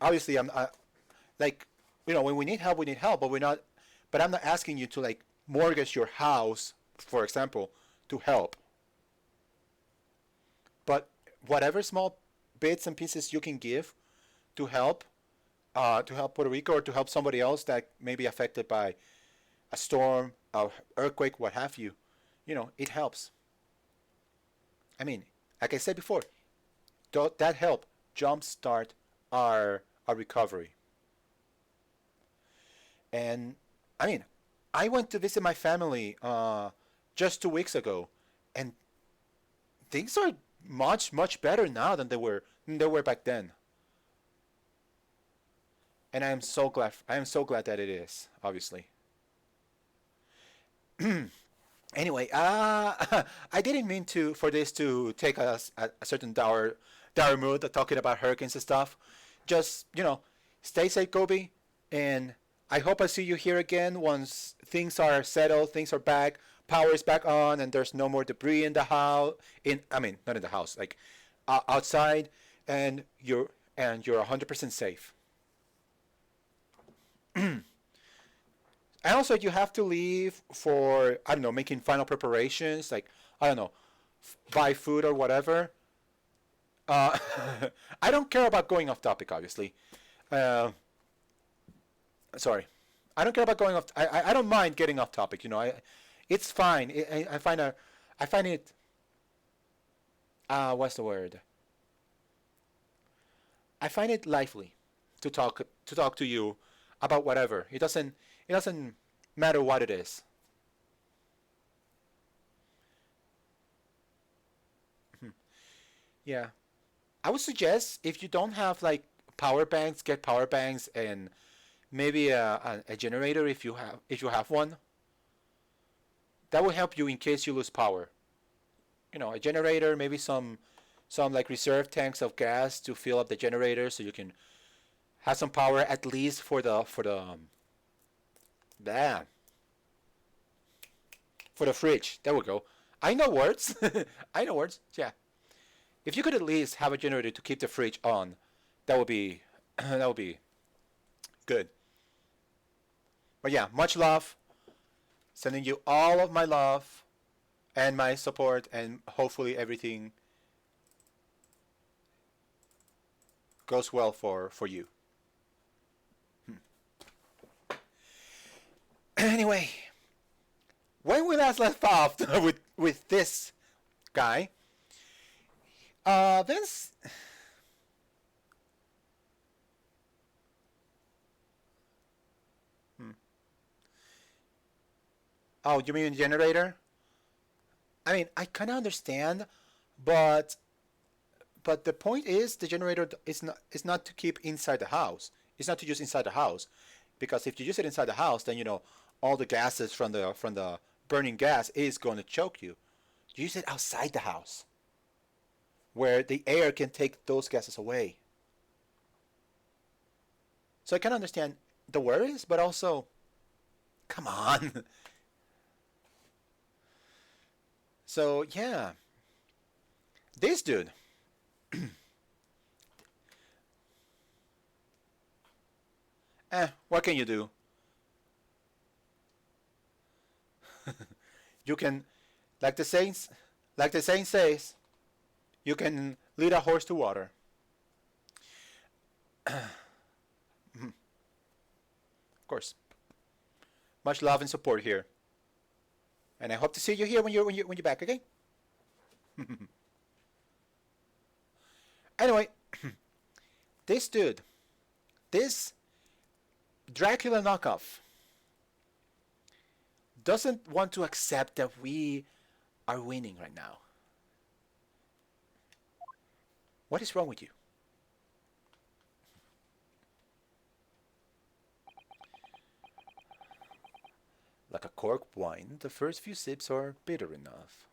like, when we need help, we need help, but we're not. But I'm not asking you to, like, mortgage your house, for example, to help. But whatever small bits and pieces you can give to help Puerto Rico, or to help somebody else that may be affected by a storm, a earthquake, what have you, it helps. I mean, like I said before, that help jumpstart our recovery. And I mean, I went to visit my family just 2 weeks ago, and things are much better now than they were back then. And I am so glad. I am so glad that it is. Obviously. Anyway, I didn't mean for this to take a certain dour mood of talking about hurricanes and stuff. Just, stay safe, Kobe, and I hope I see you here again once things are settled, things are back, power is back on, and there's no more debris in the house. I mean, not in the house, like outside, and you're 100% safe. And also, you have to leave for, I don't know, making final preparations, like, I don't know, buy food or whatever. Uh, I don't care about going off topic, obviously. Uh, sorry. I don't care about going off. I don't mind getting off topic. You know, it's fine. I find it. What's the word? I find it lively to talk to you about whatever. It doesn't matter what it is. Yeah. I would suggest if you don't have like power banks, get power banks and maybe a generator if you have one. That will help you in case you lose power. You know, a generator, maybe some like reserve tanks of gas to fill up the generator so you can have some power at least blah, for the fridge. There we go. I know words. I know words. Yeah. If you could at least have a generator to keep the fridge on, that would be that would be good. But yeah, much love. Sending you all of my love and my support, and hopefully everything goes well for you. Anyway, when we last left off with this guy, Vince. Oh, you mean generator? I mean, I kind of understand, but the point is the generator is not to keep inside the house. It's not to use inside the house, because if you use it inside the house, then you know all the gases from the burning gas is going to choke you. Use it outside the house, where the air can take those gases away. So I can understand the worries, but also, come on. So yeah, this dude. What can you do? You can, like the saying says, you can lead a horse to water. Of course. Much love and support here. And I hope to see you here when you're back, okay? Anyway, this dude, this Dracula knockoff, doesn't want to accept that we are winning right now. What is wrong with you? Like a corked wine, the first few sips are bitter enough.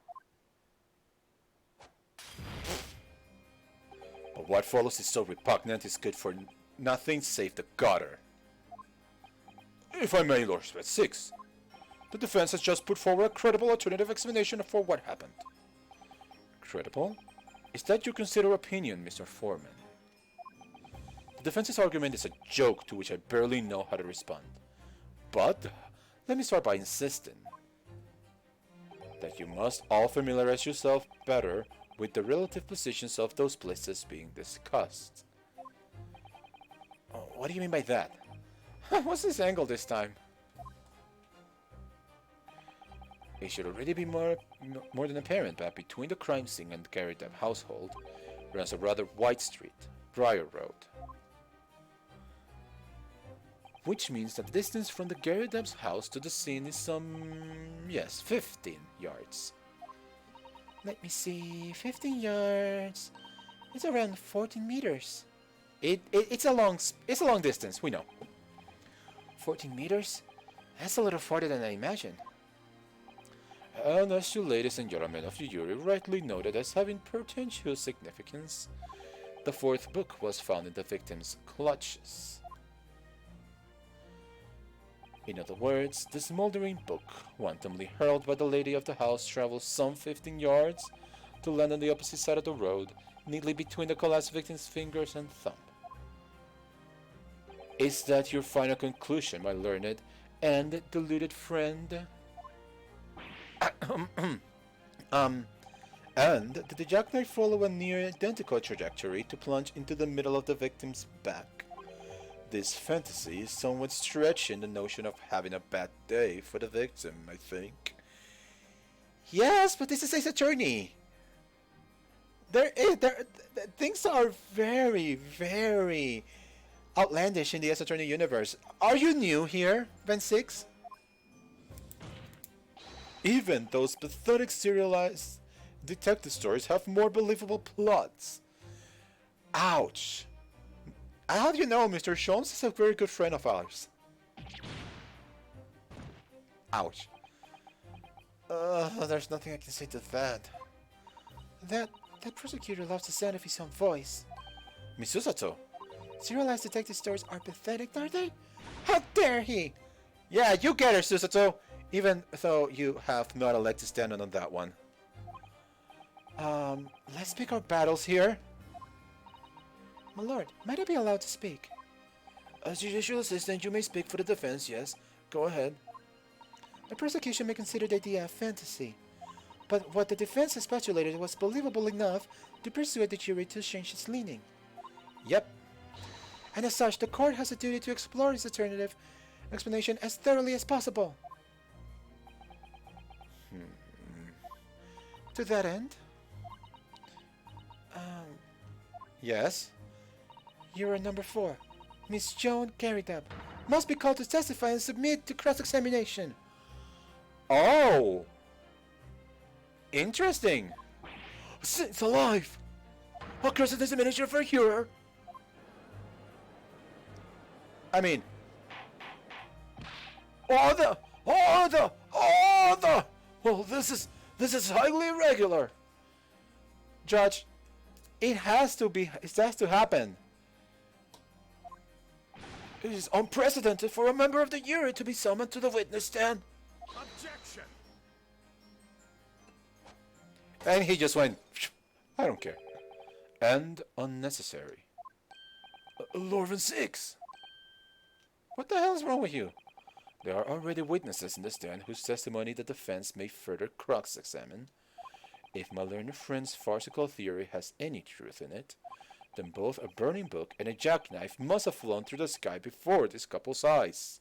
But what follows is so repugnant, it's good for nothing save the gutter. If I may, Lord Smith 6, the defense has just put forward a credible alternative explanation for what happened. Credible? Is that your considered opinion, Mr. Foreman? The defense's argument is a joke to which I barely know how to respond. But let me start by insisting that you must all familiarize yourself better with the relative positions of those places being discussed. Oh, what do you mean by that? What's this angle this time? It should already be more than apparent that between the crime scene and the Garrett household runs a rather wide street, Briar Road. Which means that the distance from the Garrett house to the scene is some, yes, 15 yards. Let me see, 15 yards. It's around 14 meters. It's a long distance, we know. 14 meters? That's a little farther than I imagined. And as you ladies and gentlemen of the jury rightly noted as having potential significance, the fourth book was found in the victim's clutches. In other words, the smoldering book, wantonly hurled by the lady of the house, travels some 15 yards to land on the opposite side of the road, neatly between the collapsed victim's fingers and thumb. Is that your final conclusion, my learned and deluded friend. And did the jackknife follow a near identical trajectory to plunge into the middle of the victim's back? This fantasy is somewhat stretching the notion of having a bad day for the victim, I think. Yes, but this is Ace Attorney. Things are very, very outlandish in the Ace Attorney universe. Are you new here, Ben 6? Even those pathetic serialized detective stories have more believable plots. Ouch. How do you know Mr. Sholmes is a very good friend of ours? Ouch. There's nothing I can say to that.
That prosecutor loves the sound of his own voice.
Miss Susato.
Serialized detective stories are pathetic, are they? How dare he!
Yeah, you get her, Susato! Even though you have not a leg to stand on that one. Let's pick our battles here.
My lord, might I be allowed to speak?
As judicial assistant, you may speak for the defense, yes. Go ahead.
The prosecution may consider the idea a fantasy, but what the defense has postulated was believable enough to persuade the jury to change its leaning.
Yep.
And as such, the court has a duty to explore its alternative explanation as thoroughly as possible. To that end,
yes?
Juror number 4, Miss Joan Garridub, must be called to testify and submit to cross-examination.
Oh! Interesting!
Saints alive! What cross-examination for a juror?
I mean...
Order! Well, this is highly irregular.
Judge, it has to happen.
It is unprecedented for a member of the jury to be summoned to the witness stand.
Objection!
And he just went, I don't care. And unnecessary.
Lorvin 6.
What the hell is wrong with you? There are already witnesses in the stand whose testimony the defense may further cross-examine. If my learned friend's farcical theory has any truth in it, then both a burning book and a jackknife must have flown through the sky before this couple's eyes.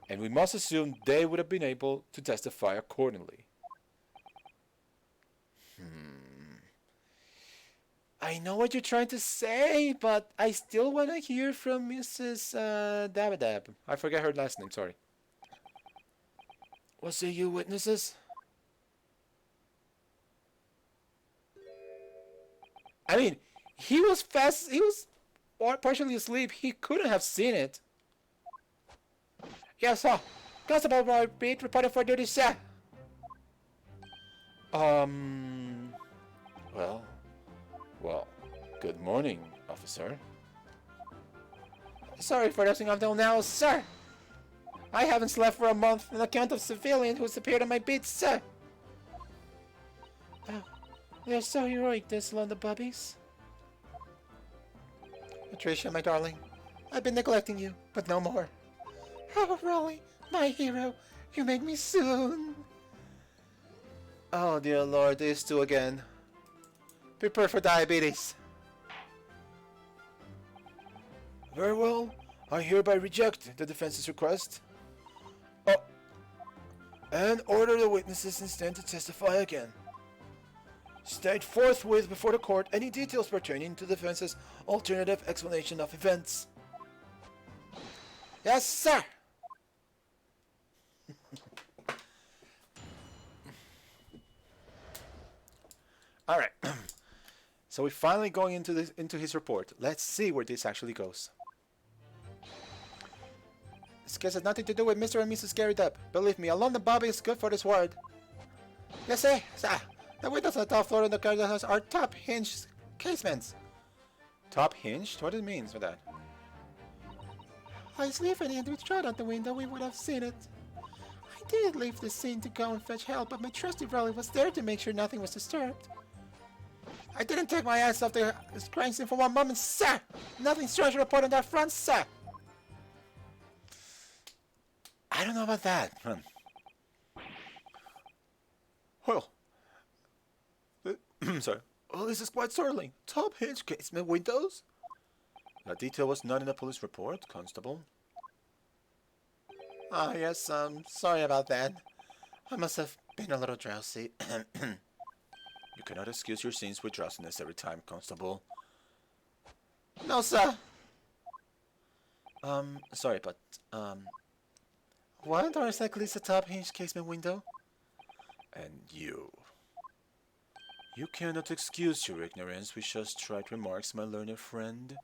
And we must assume they would have been able to testify accordingly. I know what you're trying to say, but I still want to hear from Mrs. Dabadab. I forget her last name, sorry.
What say you, witnesses?
I mean, he was partially asleep. He couldn't have seen it.
Yes, sir. Constable Roy Beat reporting for duty, sir.
Well, good morning, officer.
Sorry for dozing off till now, sir. I haven't slept for a month on account of civilian who's appeared on my beat, sir. Oh, they're so heroic, these London bubbies. Patricia, my darling, I've been neglecting you, but no more. Oh, Raleigh, my hero, you make me soon.
Oh, dear Lord, these two again. Prepare for diabetes.
Very well. I hereby reject the defense's request. Oh, and order the witnesses in stand to testify again. State forthwith before the court any details pertaining to the defense's alternative explanation of events.
Yes, sir.
All right. So we're finally going into his report. Let's see where this actually goes.
This case has nothing to do with Mr. and Mrs. Garridub. Believe me, a London Bobby is good for this word. Yes, sir. The windows on the top floor in the garden house are top hinged casements.
Top hinged? What does it mean for that?
Honestly, if any had withdrawn out the window, we would have seen it. I did leave the scene to go and fetch help, but my trusty Raleigh was there to make sure nothing was disturbed. I didn't take my eyes off the crime scene for one moment, sir! Nothing strange to report on that front, sir!
I don't know about that. Well, sorry. Well, this is quite startling. Top hinge casement windows? That detail was not in the police report, Constable.
Ah, yes, sorry about that. I must have been a little drowsy.
You cannot excuse your sins with drowsiness every time, Constable.
No, sir.
Sorry, but,
What are exactly is the top hinge casement window?
and you. You cannot excuse your ignorance with just trite remarks, my learned friend.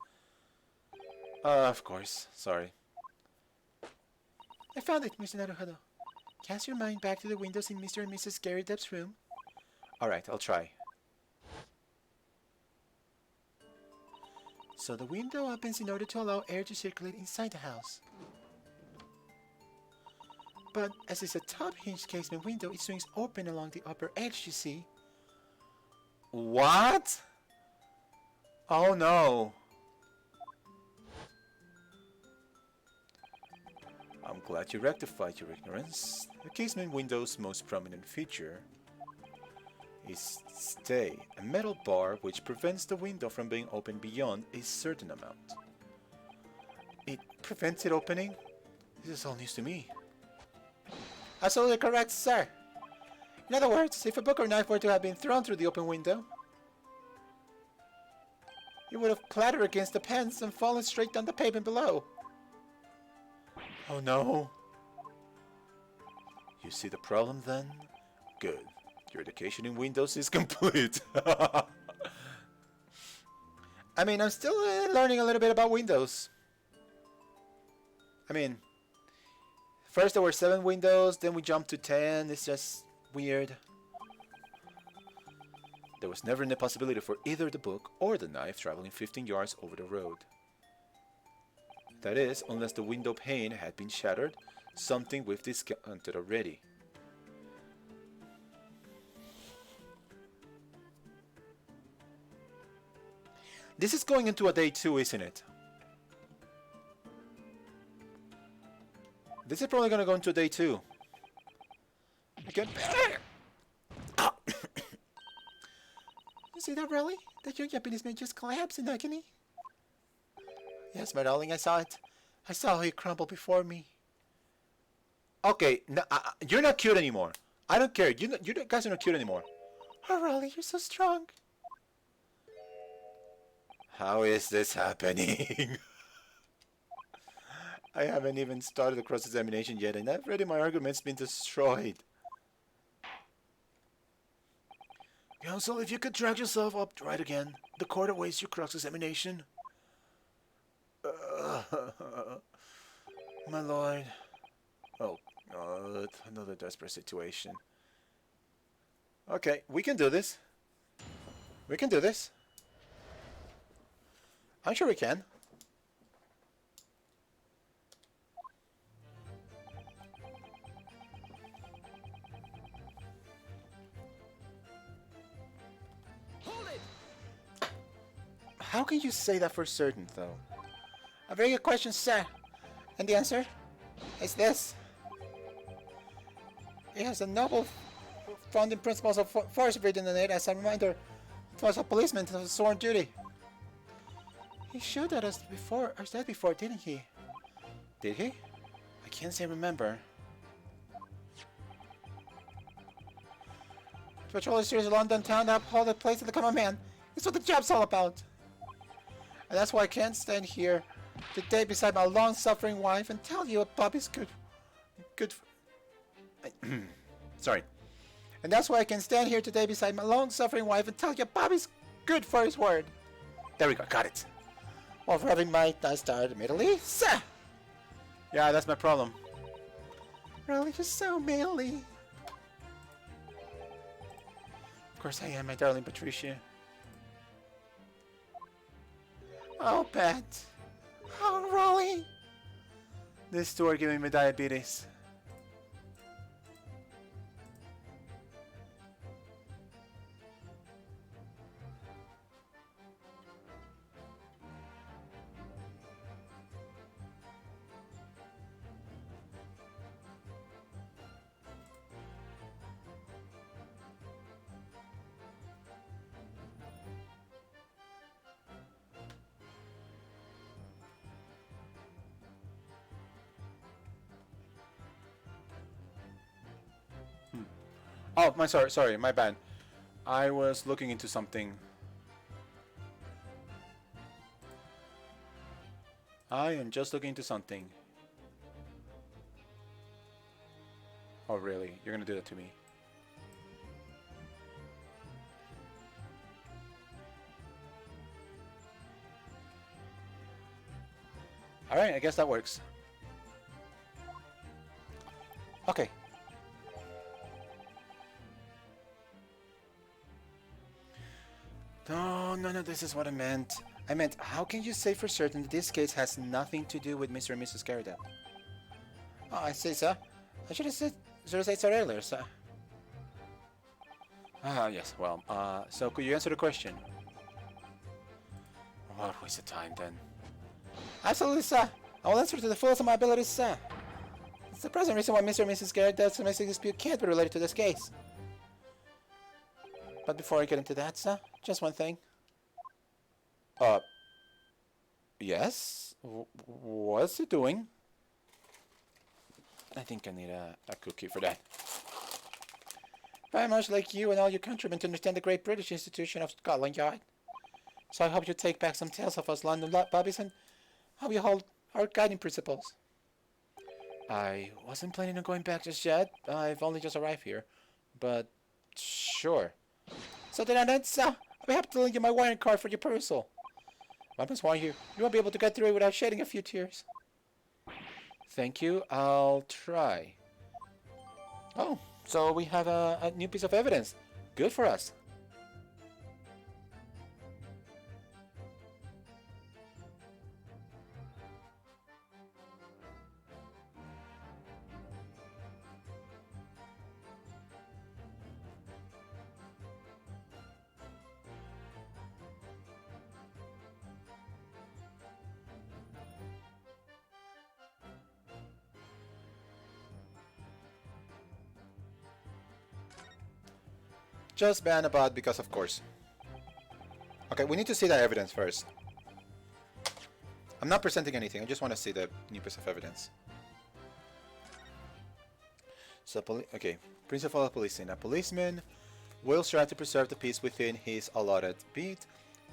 Of course. Sorry.
I found it, Mr. Naruhodo. Cast your mind back to the windows in Mr. and Mrs. Gary Depp's room.
Alright, I'll try.
So the window opens in order to allow air to circulate inside the house. But as it's a top hinge casement window, it swings open along the upper edge, you see.
What? Oh no. I'm glad you rectified your ignorance. The casement window's most prominent feature is stay, a metal bar which prevents the window from being opened beyond a certain amount.
It prevents it opening?
This is all news to me.
Absolutely correct, sir. In other words, if a book or knife were to have been thrown through the open window, it would have clattered against the pens and fallen straight down the pavement below.
Oh no. You see the problem then? Good. Your education in Windows is complete.
I mean, I'm still learning a little bit about Windows. I mean, first there were 7 windows, then we jumped to 10. It's just weird.
There was never any possibility for either the book or the knife traveling 15 yards over the road. That is, unless the window pane had been shattered, something we've discounted already. This is going into a day 2, isn't it? This is probably going to go into day 2. Again.
You see that, really? That young Japanese man just collapsed in agony? Yes, my darling, I saw it. I saw how he crumbled before me.
Okay, no, you're not cute anymore. I don't care. You guys are not cute anymore.
Oh, Raleigh, you're so strong.
How is this happening? I haven't even started the cross-examination yet, and already my argument's been destroyed. Counsel, if you could drag yourself up right again. The court awaits your cross-examination. My lord. Oh, God, another desperate situation. Okay, we can do this. We can do this. I'm sure we can.
Hold it!
How can you say that for certain, though? A very good question, sir. And the answer is this. It has a noble founding principles of force written in it as a reminder to us a policeman to sworn duty. He showed that us before, didn't he?
Did he? I can't say remember.
To patrol the streets of London town to uphold the place of the common man. It's what the job's all about. And that's why I can't stand here today beside my long-suffering wife and tell you a Bobby's good.
Sorry.
And that's why I can stand here today beside my long-suffering wife and tell you Bobby's good for his word.
There we go. Got it.
Well, for having my started admittedly, sir.
Yeah, that's my problem.
Really, just so manly. Of course I am, my darling Patricia. Oh, Pat. Oh, Raleigh.
This two are giving me diabetes. Oh, sorry, my bad. I was looking into something. I am just looking into something. Oh, really? You're gonna do that to me? Alright, I guess that works. Okay. No, this is what I meant. I meant, how can you say for certain that this case has nothing to do with Mr. and Mrs. Garrett? Oh, I see, sir. I should have said so earlier, sir. Yes, well, so could you answer the question? What waste of time, then? Absolutely, sir. I will answer to the fullest of my abilities, sir. It's the present reason why Mr. and Mrs. Garrett's domestic dispute can't be related to this case. But before I get into that, sir, just one thing. Yes? What's it doing? I think I need a cookie for that. Very much like you and all your countrymen to understand the great British institution of Scotland Yard. So I hope you take back some tales of us London bobbies and how we hold our guiding principles. I wasn't planning on going back just yet. I've only just arrived here. But, sure. So then, sir, I'll be happy to lend you my wiring card for your perusal. I must warn you, you won't be able to get through it without shedding a few tears. Thank you, I'll try. Oh, so we have a new piece of evidence. Good for us. Just ban about because of course. Okay, we need to see that evidence first. I'm not presenting anything, I just want to see the new piece of evidence. So, okay, principle of policing. A policeman will strive to preserve the peace within his allotted beat.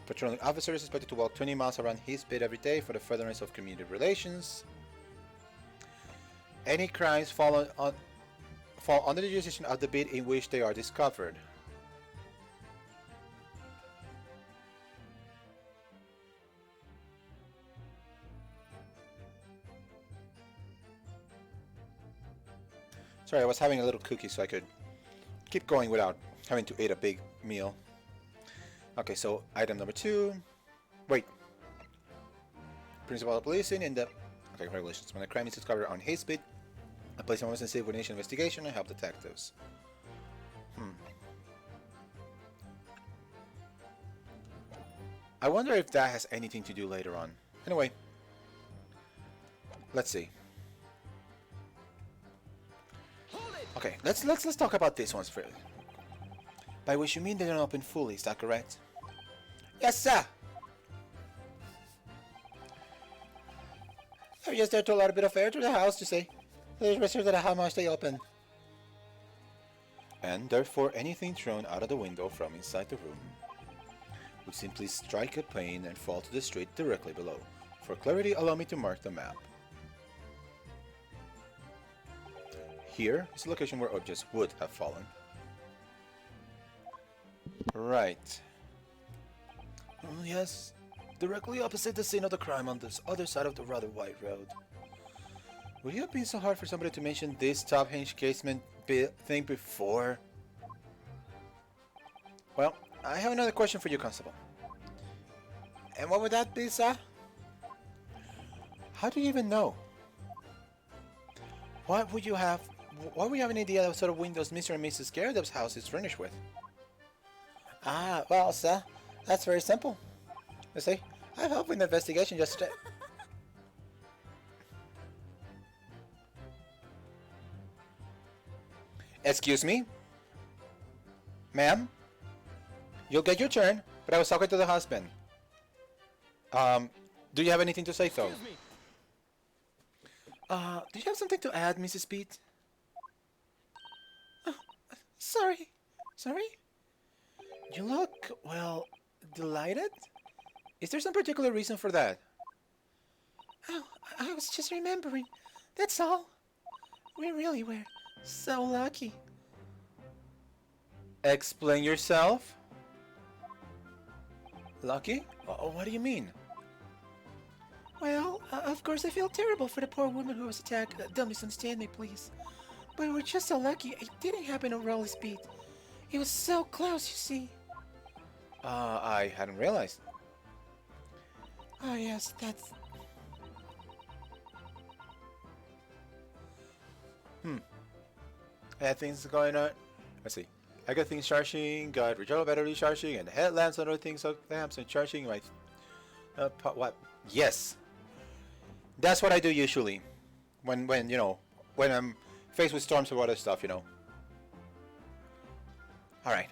Patrolling officer is expected to walk 20 miles around his beat every day for the furtherance of community relations. Any crimes fall under the jurisdiction of the beat in which they are discovered. Sorry, I was having a little cookie so I could keep going without having to eat a big meal. Okay, so item number 2. Wait. Principle of policing in the... Okay, regulations. When a crime is discovered on hate speed, a policeman must receive initial investigation and help detectives. I wonder if that has anything to do later on. Anyway. Let's see. Okay, let's talk about this one first. By which you mean they don't open fully, is that correct? Yes, sir! I'm just there to allow a bit of air to the house to say, please reserve how much they open. And therefore anything thrown out of the window from inside the room would simply strike a pane and fall to the street directly below. For clarity, allow me to mark the map. Here is the location where objects would have fallen. Right. Oh, yes. Directly opposite the scene of the crime on this other side of the rather wide road. Would it have been so hard for somebody to mention this top hinge casement thing before? Well, I have another question for you, Constable. And what would that be, sir? How do you even know? Why would you have an idea of what sort of windows Mr. and Mrs. Garrett's house is furnished with? Ah, well, sir, that's very simple. You see, I've helped with the investigation yesterday. Excuse me? Ma'am? You'll get your turn, but I was talking to the husband. Do you have anything to say, though?
Excuse me.
Do you have something to add, Mrs. Pete?
Sorry. Sorry?
You look, well, delighted? Is there some particular reason for that?
Oh, I was just remembering. That's all. We really were so lucky.
Explain yourself? Lucky? What do you mean?
Well, of course I feel terrible for the poor woman who was attacked. Don't misunderstand me, please. But we're just so lucky it didn't happen on Rolly's beat. It was so close, you see.
I hadn't realized.
Oh yes, that's...
I had things going on. Let's see. I got things charging, got rechargeable battery charging, and headlamps and other things of lamps and charging my... what? Yes. That's what I do usually. When you know, when I'm faced with storms or other stuff, you know. Alright.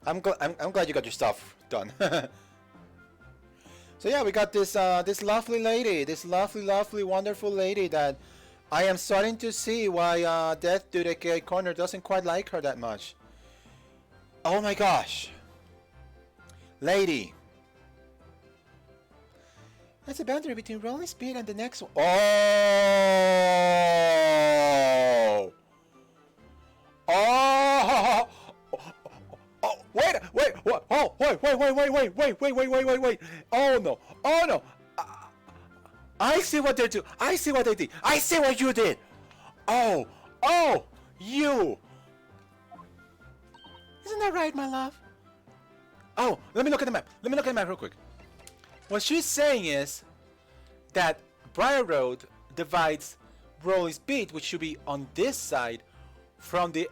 I'm glad you got your stuff done. So yeah, we got this this lovely lady, this lovely wonderful lady that I am starting to see why Death Dude aka Corner doesn't quite like her that much. Oh my gosh. Lady.
That's a boundary between Rolling Speed and the next one.
Oh! Oh! Oh! Wait! What? Oh! Wait! Oh no! Oh no! I see what they do. I see what they did. I see what you did. Oh! Oh! You!
Isn't that right, my love?
Oh! Let me look at the map. Let me look at the map real quick. What she's saying is that Briar Road divides Rolly's Beat, which should be on this side, from the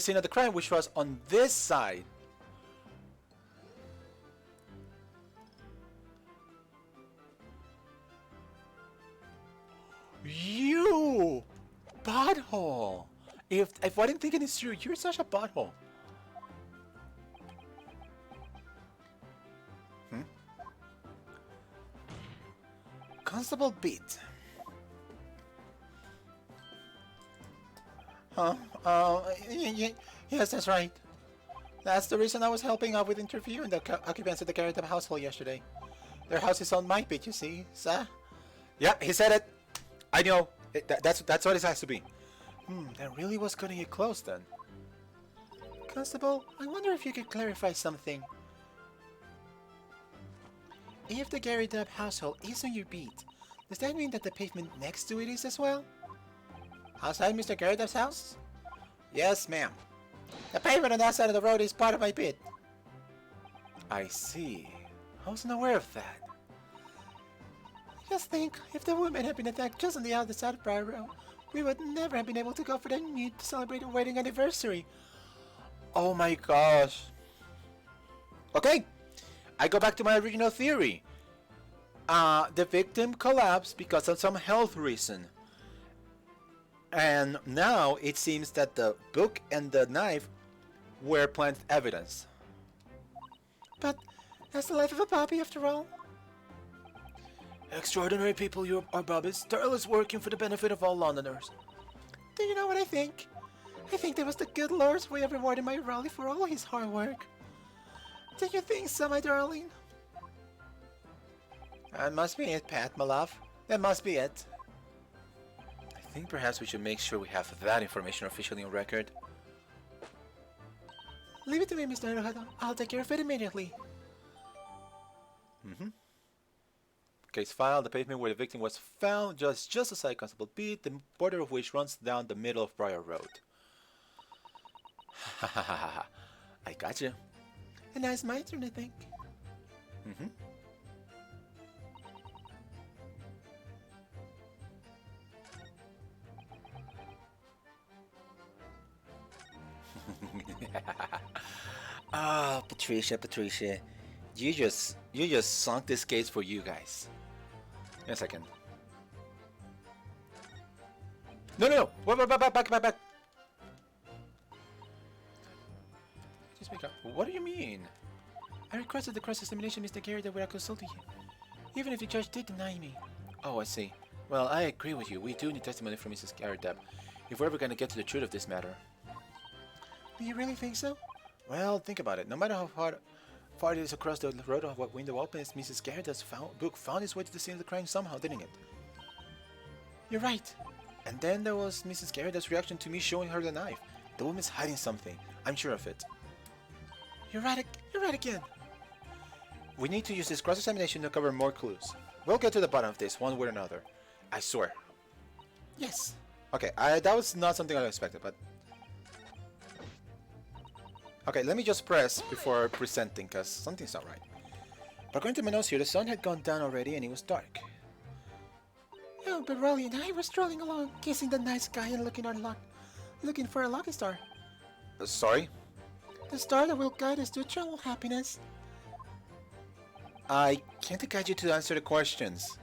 scene of the crime, which was on this side. You butthole! If I didn't think it is true, you're such a butthole. Constable Beat. Huh? Yes, that's right. That's the reason I was helping out with interviewing the occupants of the Garrett household yesterday. Their house is on my beat, you see, sir. Yeah, he said it. I know. That's what it has to be. That really was cutting it close then.
Constable, I wonder if you could clarify something. If the Gary Dub household is on your beat, does that mean that the pavement next to it is as well?
Outside Mr. Gary Dub's house? Yes, ma'am. The pavement on that side of the road is part of my bid. I see. I wasn't aware of that.
Just think, if the woman had been attacked just on the other side of Briar Road, we would never have been able to go for the meet to celebrate a wedding anniversary.
Oh my gosh. Okay, I go back to my original theory. The victim collapsed because of some health reason. And now it seems that the book and the knife were plant evidence.
But that's the life of a puppy after all.
Extraordinary people you are, Bobbis. Tireless working for the benefit of all Londoners.
Do you know what I think? I think that was the good Lord's way of rewarding my Raleigh for all his hard work. Do you think so, my darling?
That must be it, Pat, my love. That must be it. I think perhaps we should make sure we have that information officially on record.
Leave it to me, Mr. Naruhado. I'll take care of it immediately.
Case file, the pavement where the victim was found just aside Constable Beat, the border of which runs down the middle of Briar Road. I got you.
And now it's my turn, I think.
Ah, Patricia, you just sunk this case for you guys. In a second. No. Back. Just wake up. What do you mean?
I requested the cross-examination, Mr. Gary, that we are consulting you. Even if the judge did deny me.
Oh, I see. Well, I agree with you. We do need testimony from Mrs. Garrett if we're ever going to get to the truth of this matter.
Do you really think so?
Well, think about it. No matter how far it is across the road of what window opens, Mrs. Garrett's book found its way to the scene of the crime somehow, didn't it?
You're right.
And then there was Mrs. Garrett's reaction to me showing her the knife. The woman's hiding something. I'm sure of it.
You're right again.
We need to use this cross-examination to cover more clues. We'll get to the bottom of this, one way or another. I swear.
Yes.
Okay, that was not something I expected, but... Okay, let me just press before presenting, because something's not right. But according to my notes here, the sun had gone down already and it was dark.
Oh, but Rolly and I were strolling along, kissing the night sky and looking for a lucky star.
Sorry?
The star that will guide us to eternal happiness.
I can't guide you to answer the questions.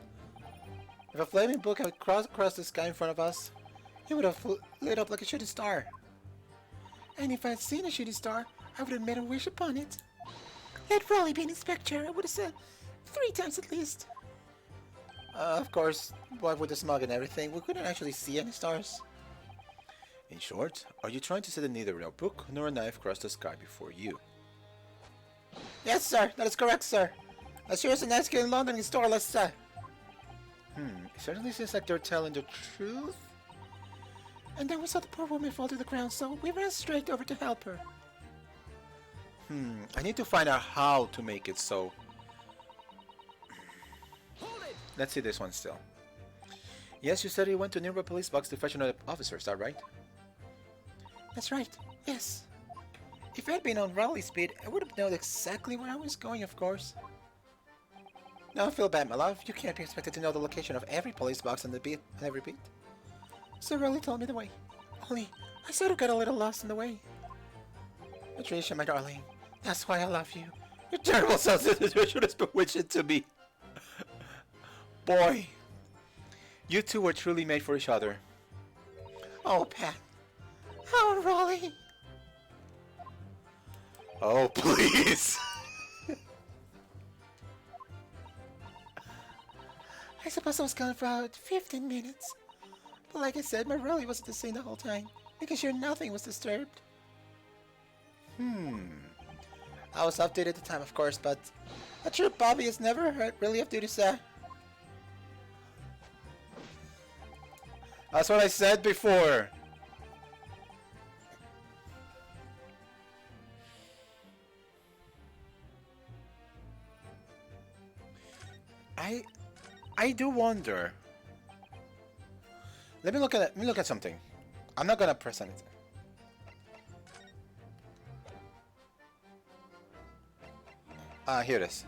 If a flaming book had crossed across the sky in front of us, it would have lit up like a shooting star.
And if I'd seen a shooting star, I would have made a wish upon it. Let Rolly be an inspector, I would have said 3 times at least.
Of course, what with the smog and everything, we couldn't actually see any stars. In short, are you trying to say that neither a book nor a knife crossed the sky before you?
Yes, sir, that is correct, sir. As sure as the night's getting longer in the store, let's say.
It certainly seems like they're telling the truth.
And then we saw the poor woman fall to the ground, so we ran straight over to help her.
I need to find out how to make it so.
Hold it!
Let's see this one still. Yes, you said you went to nearby police box to fetch another officer, is that right?
That's right, yes. If I'd been on Raleigh speed, I would have known exactly where I was going, of course.
Don't feel bad, my love. You can't be expected to know the location of every police box on every beat.
So Raleigh told me the way. Only, I sort of got a little lost in the way.
Patricia, my darling, that's why I love you. Your terrible self-situation is bewitching to me. Boy, you two were truly made for each other.
Oh, Pat. Oh, Raleigh.
Oh, please.
I suppose I was gone for about 15 minutes. But like I said, my Raleigh wasn't the same the whole time. Making sure nothing was disturbed.
I was updated at the time, of course, but a true Bobby is never really off duty, sir. That's what I said before. I do wonder. Let me look at something. I'm not gonna press anything. Here it is.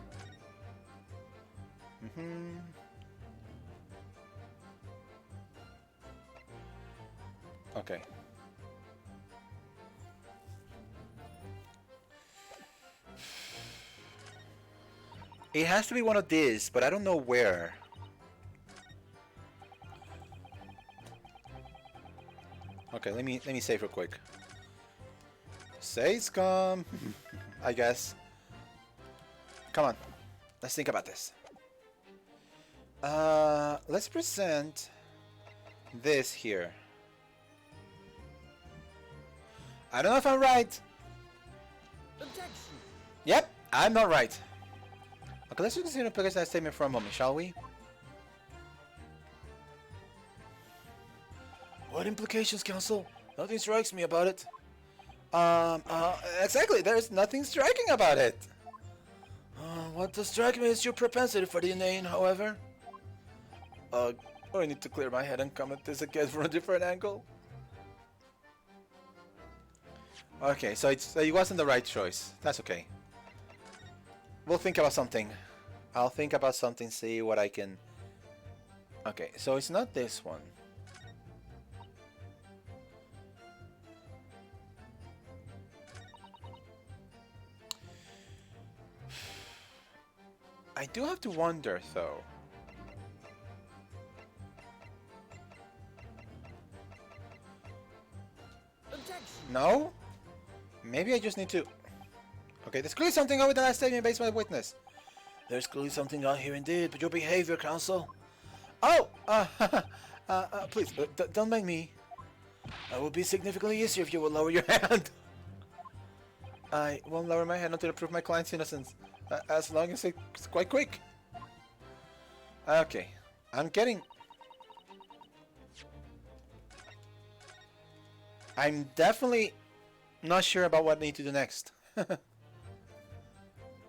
Okay. It has to be one of these, but I don't know where. Okay, let me save real quick. Say it's come. I guess. Come on. Let's think about this. Let's present this here. I don't know if I'm right.
Objection!
Yep, I'm not right. Okay, let's just consider that statement for a moment, shall we? What implications, Counsel? Nothing strikes me about it. Exactly, there's nothing striking about it. What does strike me is your propensity for the inane, however. I need to clear my head and come at this again from a different angle. Okay, so it wasn't the right choice. That's okay. We'll think about something. I'll think about something, see what I can... Okay, so it's not this one. I do have to wonder, though.
Objection!
No? Maybe I just need to... Okay, there's clearly something over the last statement based on the witness. There's clearly something out here indeed, but your behavior, Counsel.
Oh! Please, don't mind me. It would be significantly easier if you would lower your hand. I won't lower my hand until I prove my client's innocence. As long as it's quite quick. Okay. I'm definitely not sure about what I need to do next.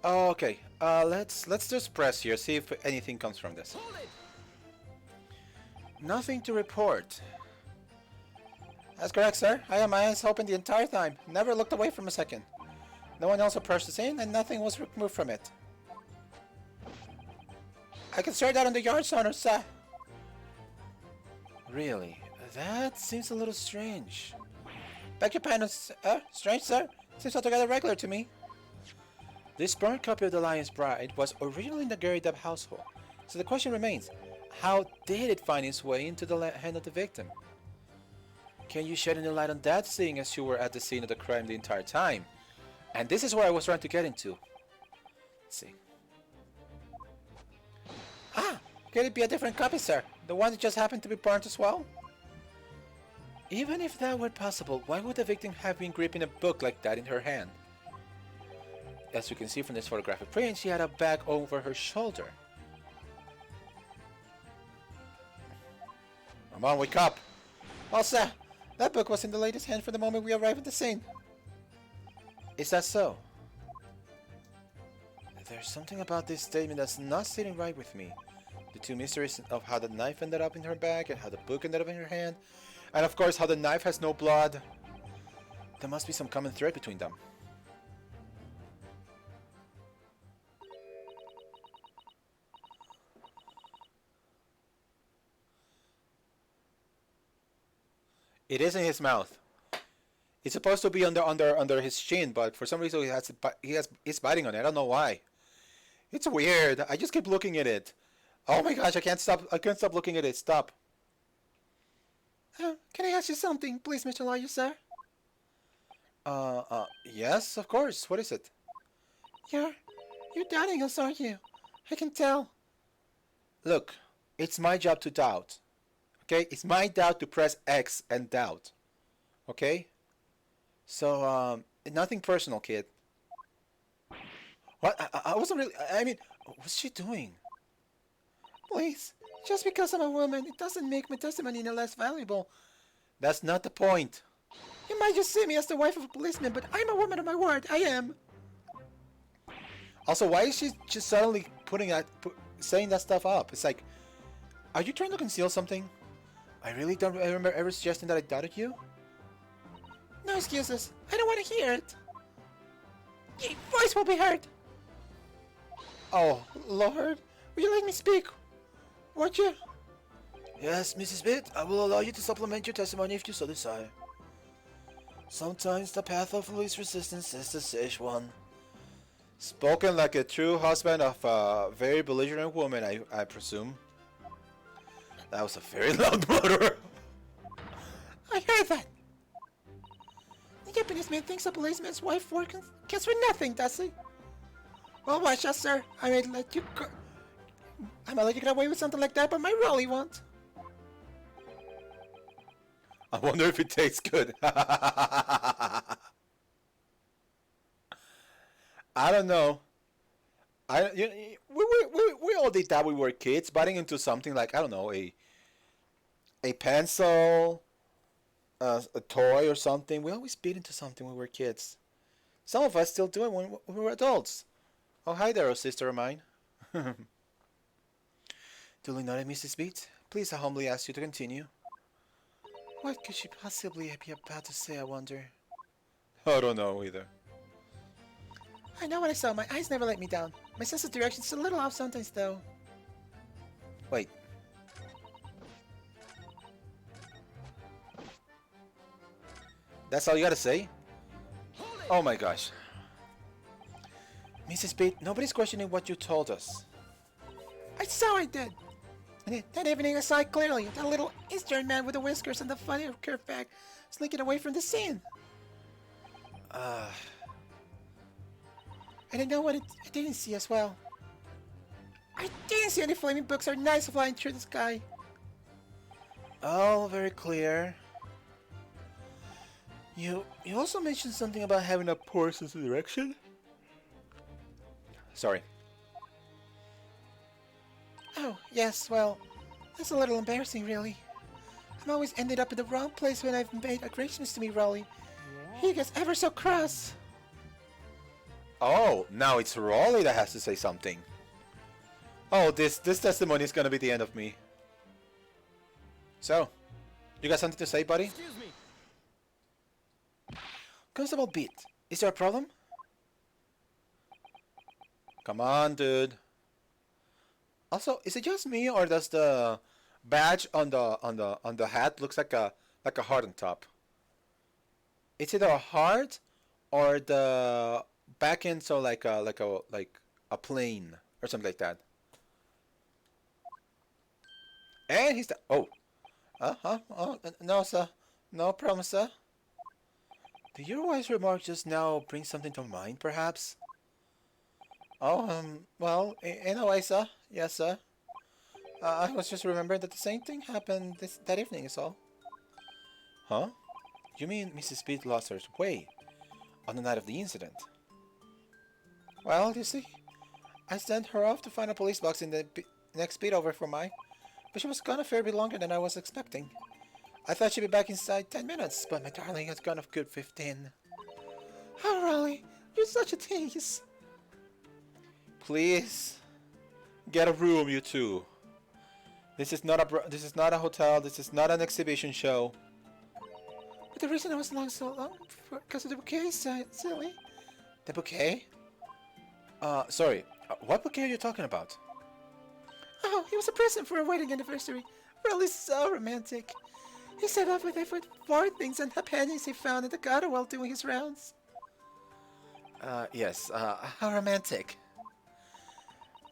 Okay. Let's just press here, see if anything comes from this.
Hold it!
Nothing to report. That's correct, sir. I had my eyes open the entire time. Never looked away from a second. No one else approached the scene, and nothing was removed from it. I can swear that on the yard sonar, sir. Really? That seems a little strange. Beg your pardon, strange, sir? Seems altogether regular to me. This burnt copy of the Lion's Bride was originally in the Gary Depp household. So the question remains, how did it find its way into the hand of the victim? Can you shed any light on that, seeing as you were at the scene of the crime the entire time? And this is where I was trying to get into. Let's see. Ah! Could it be a different copy, sir? The one that just happened to be burnt as well? Even if that were possible, why would the victim have been gripping a book like that in her hand? As you can see from this photographic print, she had a bag over her shoulder. Come on, wake up! Well, sir, that book was in the lady's hand from the moment we arrived at the scene. Is that so? There's something about this statement that's not sitting right with me. The two mysteries of how the knife ended up in her bag and how the book ended up in her hand. And of course how the knife has no blood. There must be some common thread between them. It is in his mouth. It's supposed to be under his chin, but for some reason he's biting on it. I don't know why. It's weird. I just keep looking at it. Oh my gosh, I can't stop looking at it. Stop.
Can I ask you something, please, Mr. Lawyer, sir?
Yes, of course. What is it?
You're doubting us, aren't you? I can tell.
Look, it's my job to doubt. Okay? It's my doubt to press X and doubt. Okay? So, nothing personal, kid. What? I wasn't really... I mean, what's she doing?
Please, just because I'm a woman, it doesn't make my testimony any less valuable.
That's not the point.
You might just see me as the wife of a policeman, but I'm a woman of my word. I am.
Also, why is she just suddenly saying that stuff up? It's like, are you trying to conceal something? I really don't remember ever suggesting that I doubted you.
No excuses. I don't want to hear it. Your voice will be heard.
Oh, Lord.
Will you let me speak? Won't you?
Yes, Mrs. Bitt, I will allow you to supplement your testimony if you so desire. Sometimes the path of least resistance is the sage one. Spoken like a true husband of a very belligerent woman, I presume. That was a very loud motor.
I heard that. The Japanese man thinks a policeman's wife works for nothing, does he? Well, watch out, sir. I might let you go. I might let you get away with something like that, but my Rolly won't.
I wonder if it tastes good. I don't know. We all did that when we were kids, biting into something like, I don't know, a pencil, a toy or something. We always bit into something when we were kids. Some of us still do it when we were adults. Oh, hi there, oh sister of mine. Duly noted, Mrs. Beat. Please, I humbly ask you to continue.
What could she possibly be about to say, I wonder?
I don't know either.
I know what I saw. My eyes never let me down. My sense of direction is a little off sometimes, though.
Wait. That's all you gotta say? Oh my gosh. Mrs. Beat, nobody's questioning what you told us.
I saw I did. And that evening I saw it clearly. That little Eastern man with the whiskers and the funny curved back slinking away from the scene. And I know what I didn't see as well. I didn't see any flaming books or knives flying through the sky.
All very clear. You also mentioned something about having a poor sense of direction?
Sorry.
Oh, yes, well, that's a little embarrassing, really. I'm always ended up in the wrong place when I've made arrangements to meet Raleigh. He gets ever so cross.
Oh, now it's Raleigh that has to say something. Oh, this testimony is gonna be the end of me. So, you got something to say, buddy?
Excuse me.
Constable Beat, is there a problem?
Come on, dude. Also, is it just me, or does the badge on the hat looks like a heart on top? It's either a heart or the back end, so like a plane or something like that. And he's the no, sir, no problem, sir. Did your wise remark just now bring something to mind, perhaps? Oh, well, in a way, sir. Yes, sir. I was just remembering that the same thing happened that evening, is all. Huh? You mean Mrs. Speed lost her way on the night of the incident? Well, you see, I sent her off to find a police box in the next beat over for mine, but she was gone a fair bit longer than I was expecting. I thought she'd be back inside 10 minutes, but my darling has gone a good 15.
Oh, Raleigh, you're such a tease.
Please, get a room, you two. This is not a hotel. This is not an exhibition show.
But the reason I was long so long because of the bouquet, silly.
The bouquet? Sorry. What bouquet are you talking about?
Oh, it was a present for a wedding anniversary. Really so romantic. He set off with it with 4 things and the pennies he found in the gutter while doing his rounds.
Yes. How romantic.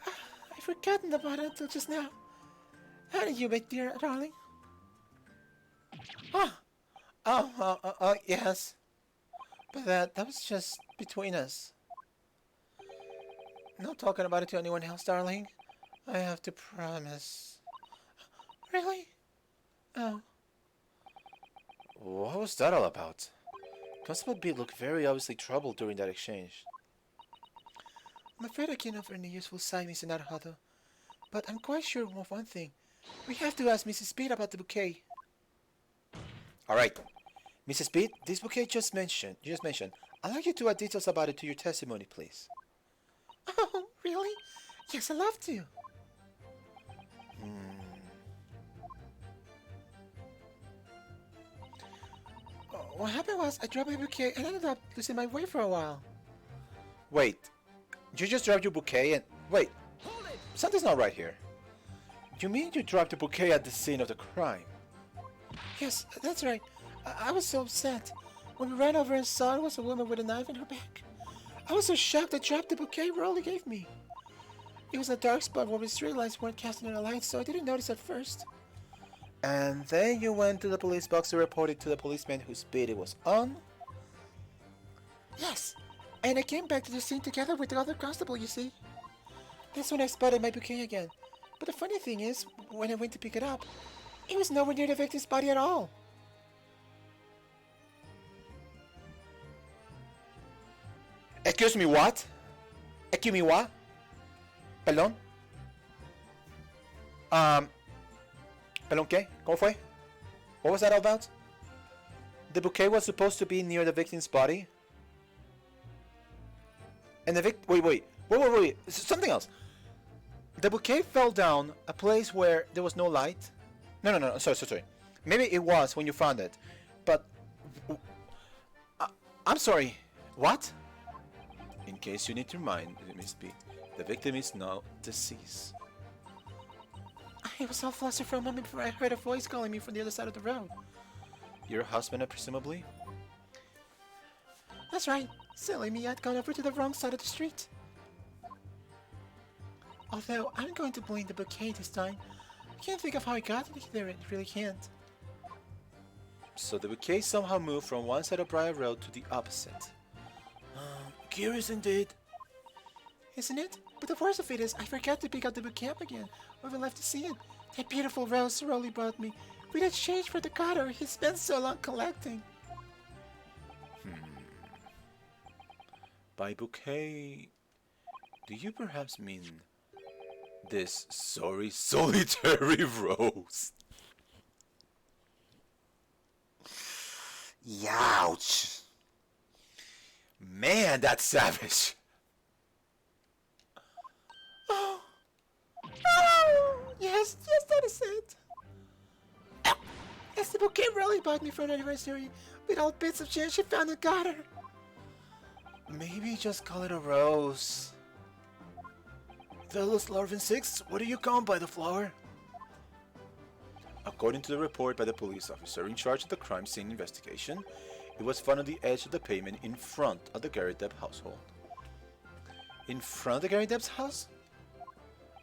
I've forgotten about it until just now. How did you make dear darling?
Yes. But that was just between us. Not talking about it to anyone else, darling. I have to promise.
Really? Oh.
What was that all about? Constable B looked very obviously troubled during that exchange.
I'm afraid I can't offer any useful side, Mr. Naruhodo. But I'm quite sure of one thing. We have to ask Mrs. Speed about the bouquet.
Alright. Mrs. Speed, this bouquet you just mentioned, I'd like you to add details about it to your testimony, please.
Oh, really? Yes, I'd love to. What happened was I dropped my bouquet and ended up losing my way for a while.
Wait. You just dropped your bouquet and... Wait.
Hold it.
Something's not right here. You mean you dropped the bouquet at the scene of the crime?
Yes, that's right. I was so upset. When we ran over and saw it was a woman with a knife in her back. I was so shocked I dropped the bouquet Rolly gave me. It was a dark spot where the street lights weren't casting a light, so I didn't notice at first.
And then you went to the police box to report it to the policeman whose beat it was on?
Yes, and I came back to the scene together with the other constable, you see. That's when I spotted my bouquet again. But the funny thing is, when I went to pick it up, it was nowhere near the victim's body at all.
Excuse me, what? Excuse me, what? Perdón. Perdón, ¿qué? ¿Cómo fue? What was that all about? The bouquet was supposed to be near the victim's body? And the wait. Something else. The bouquet fell down a place where there was no light? No. Sorry. Maybe it was when you found it. But... I'm sorry. What? In case you need to remind Miss B, the victim is now deceased.
I was all flustered for a moment before I heard a voice calling me from the other side of the road.
Your husband, presumably?
That's right. Silly me, I'd gone over to the wrong side of the street. Although, I'm going to blame the bouquet this time. I can't think of how I got it there, I really can't.
So the bouquet somehow moved from one side of Briar Road to the opposite.
Curious indeed.
Isn't it? But the worst of it is, I forgot to pick up the bouquet up again when we left to see it. That beautiful rose Rolly brought me. We'd exchange for the cutter he spent so long collecting.
By bouquet, do you perhaps mean this sorry solitary rose? Youch! Man, that's savage.
Oh, oh, yes, that is it. It's the bouquet Rolly bought me for an anniversary with all bits of gems she found and got her.
Maybe just call it a rose. Fellas Larvin 6, what do you count by the flower?
According to the report by the police officer in charge of the crime scene investigation, it was found on the edge of the pavement in front of the Gary Depp household. In front of the Gary Depp's house?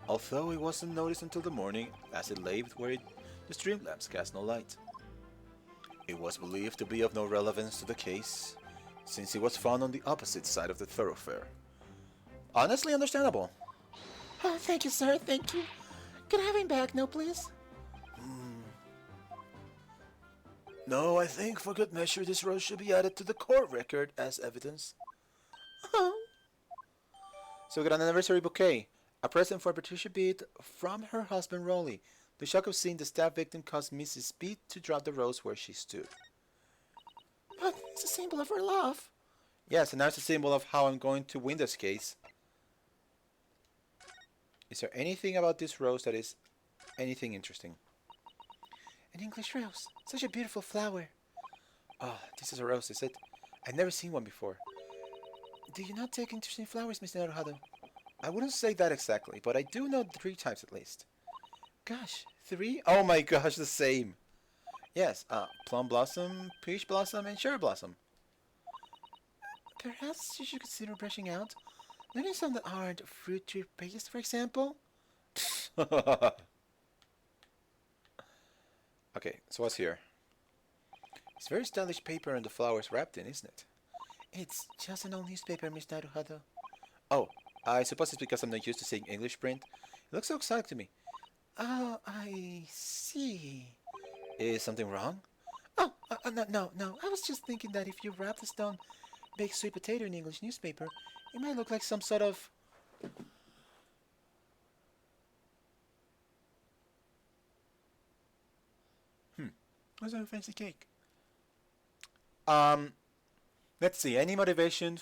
Although it wasn't noticed until the morning, as it lay where the street lamps cast no light. It was believed to be of no relevance to the case, since it was found on the opposite side of the thoroughfare. Honestly understandable.
Oh, thank you, sir, thank you. Can I have him back now, please?
No, I think for good measure this rose should be added to the court record as evidence.
Oh,
So we got an anniversary bouquet, a present for Patricia Beat from her husband Rolly. The shock of seeing the stab victim caused Mrs. Beat to drop the rose where she stood.
but it's a symbol of her love.
Yes, and now it's a symbol of how I'm going to win this case. Is there anything about this rose that is anything interesting?
An English rose, such a beautiful flower.
Oh, this is a rose, is it? I've never seen one before.
Do you not take interest in flowers, Mr. Naruhado?
I wouldn't say that exactly, but I do know 3 types at least.
Gosh, 3?
Oh my gosh, the same. Yes, plum blossom, peach blossom, and cherry blossom.
Perhaps you should consider brushing out. Learning some that aren't fruit tree based, for example.
Okay, so what's here? It's very stylish paper and the flowers wrapped in, isn't it?
It's just an old newspaper, Mr. Naruhado.
Oh, I suppose it's because I'm not used to seeing English print. It looks so exotic to me.
Oh, I see.
Is something wrong?
Oh, no. I was just thinking that if you wrapped a stone baked sweet potato in English newspaper, it might look like some sort of...
What's a fancy cake?
Let's see. Any motivation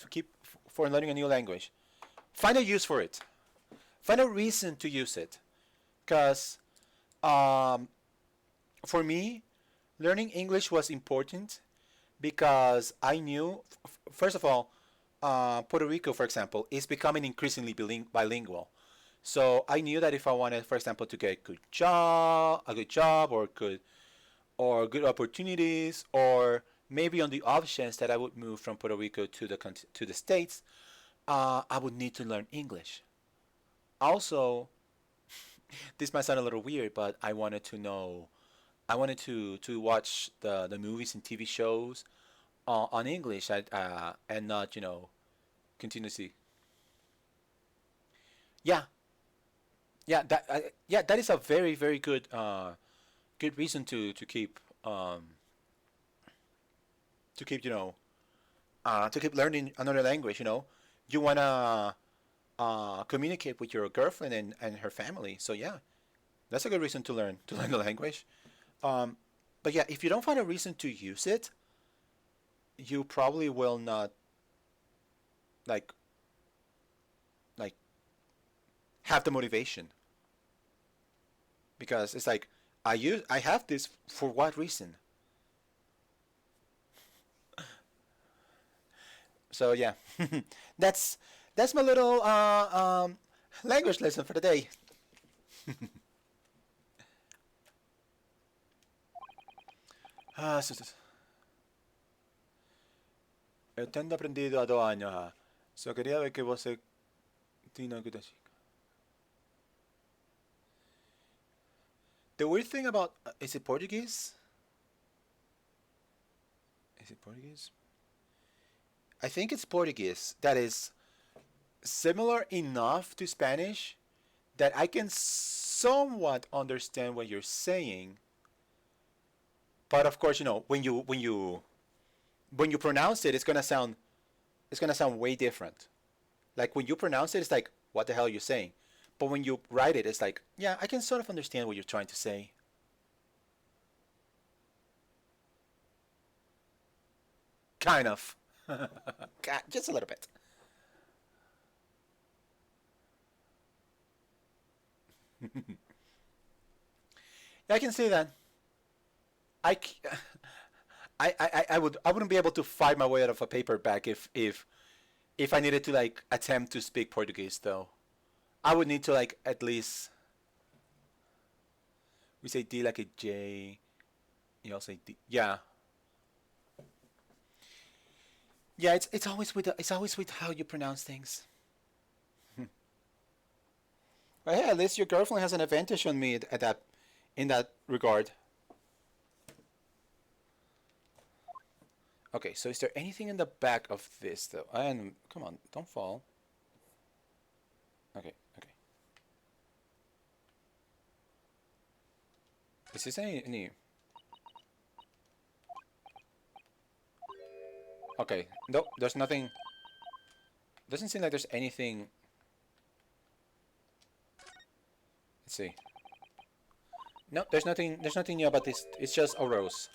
for learning a new language? Find a use for it. Find a reason to use it. Because for me, learning English was important because I knew, first of all, Puerto Rico, for example, is becoming increasingly bilingual. So I knew that if I wanted, for example, to get a good job, or good opportunities, or maybe on the off chance that I would move from Puerto Rico to the States, I would need to learn English. Also, this might sound a little weird, but I wanted to watch the movies and TV shows on English and not, continuously. Yeah, that is a very, very good good reason to keep to keep learning another language. You wanna communicate with your girlfriend and her family. So yeah, that's a good reason to learn the language. But yeah, if you don't find a reason to use it, you probably will not like have the motivation, because it's like I have this for what reason? So yeah, that's my little language lesson for the day. Eu tenho aprendido há 2 años. So quería ver que você tinha que chica. The weird thing about is it Portuguese? Is it Portuguese? I think it's Portuguese that is similar enough to Spanish that I can somewhat understand what you're saying. But of course, you know, when you pronounce it, it's gonna sound way different. Like when you pronounce it, it's like, what the hell are you saying? But when you write it, it's like, yeah, I can sort of understand what you're trying to say. Kind of. Just a little bit. Yeah, I can see that. I, c- I wouldn't be able to fight my way out of a paperback if I needed to like attempt to speak Portuguese though. I would need to like at least we say D like a J. You all say D. Yeah. Yeah, it's always with it's always with how you pronounce things. But hey, at least your girlfriend has an advantage on me at that in that regard. Okay, so is there anything in the back of this though? And come on, don't fall. Okay, okay. Is this any? Okay, no, there's nothing. Doesn't seem like there's anything. Let's see. No, there's nothing. There's nothing new about this. It's just a rose.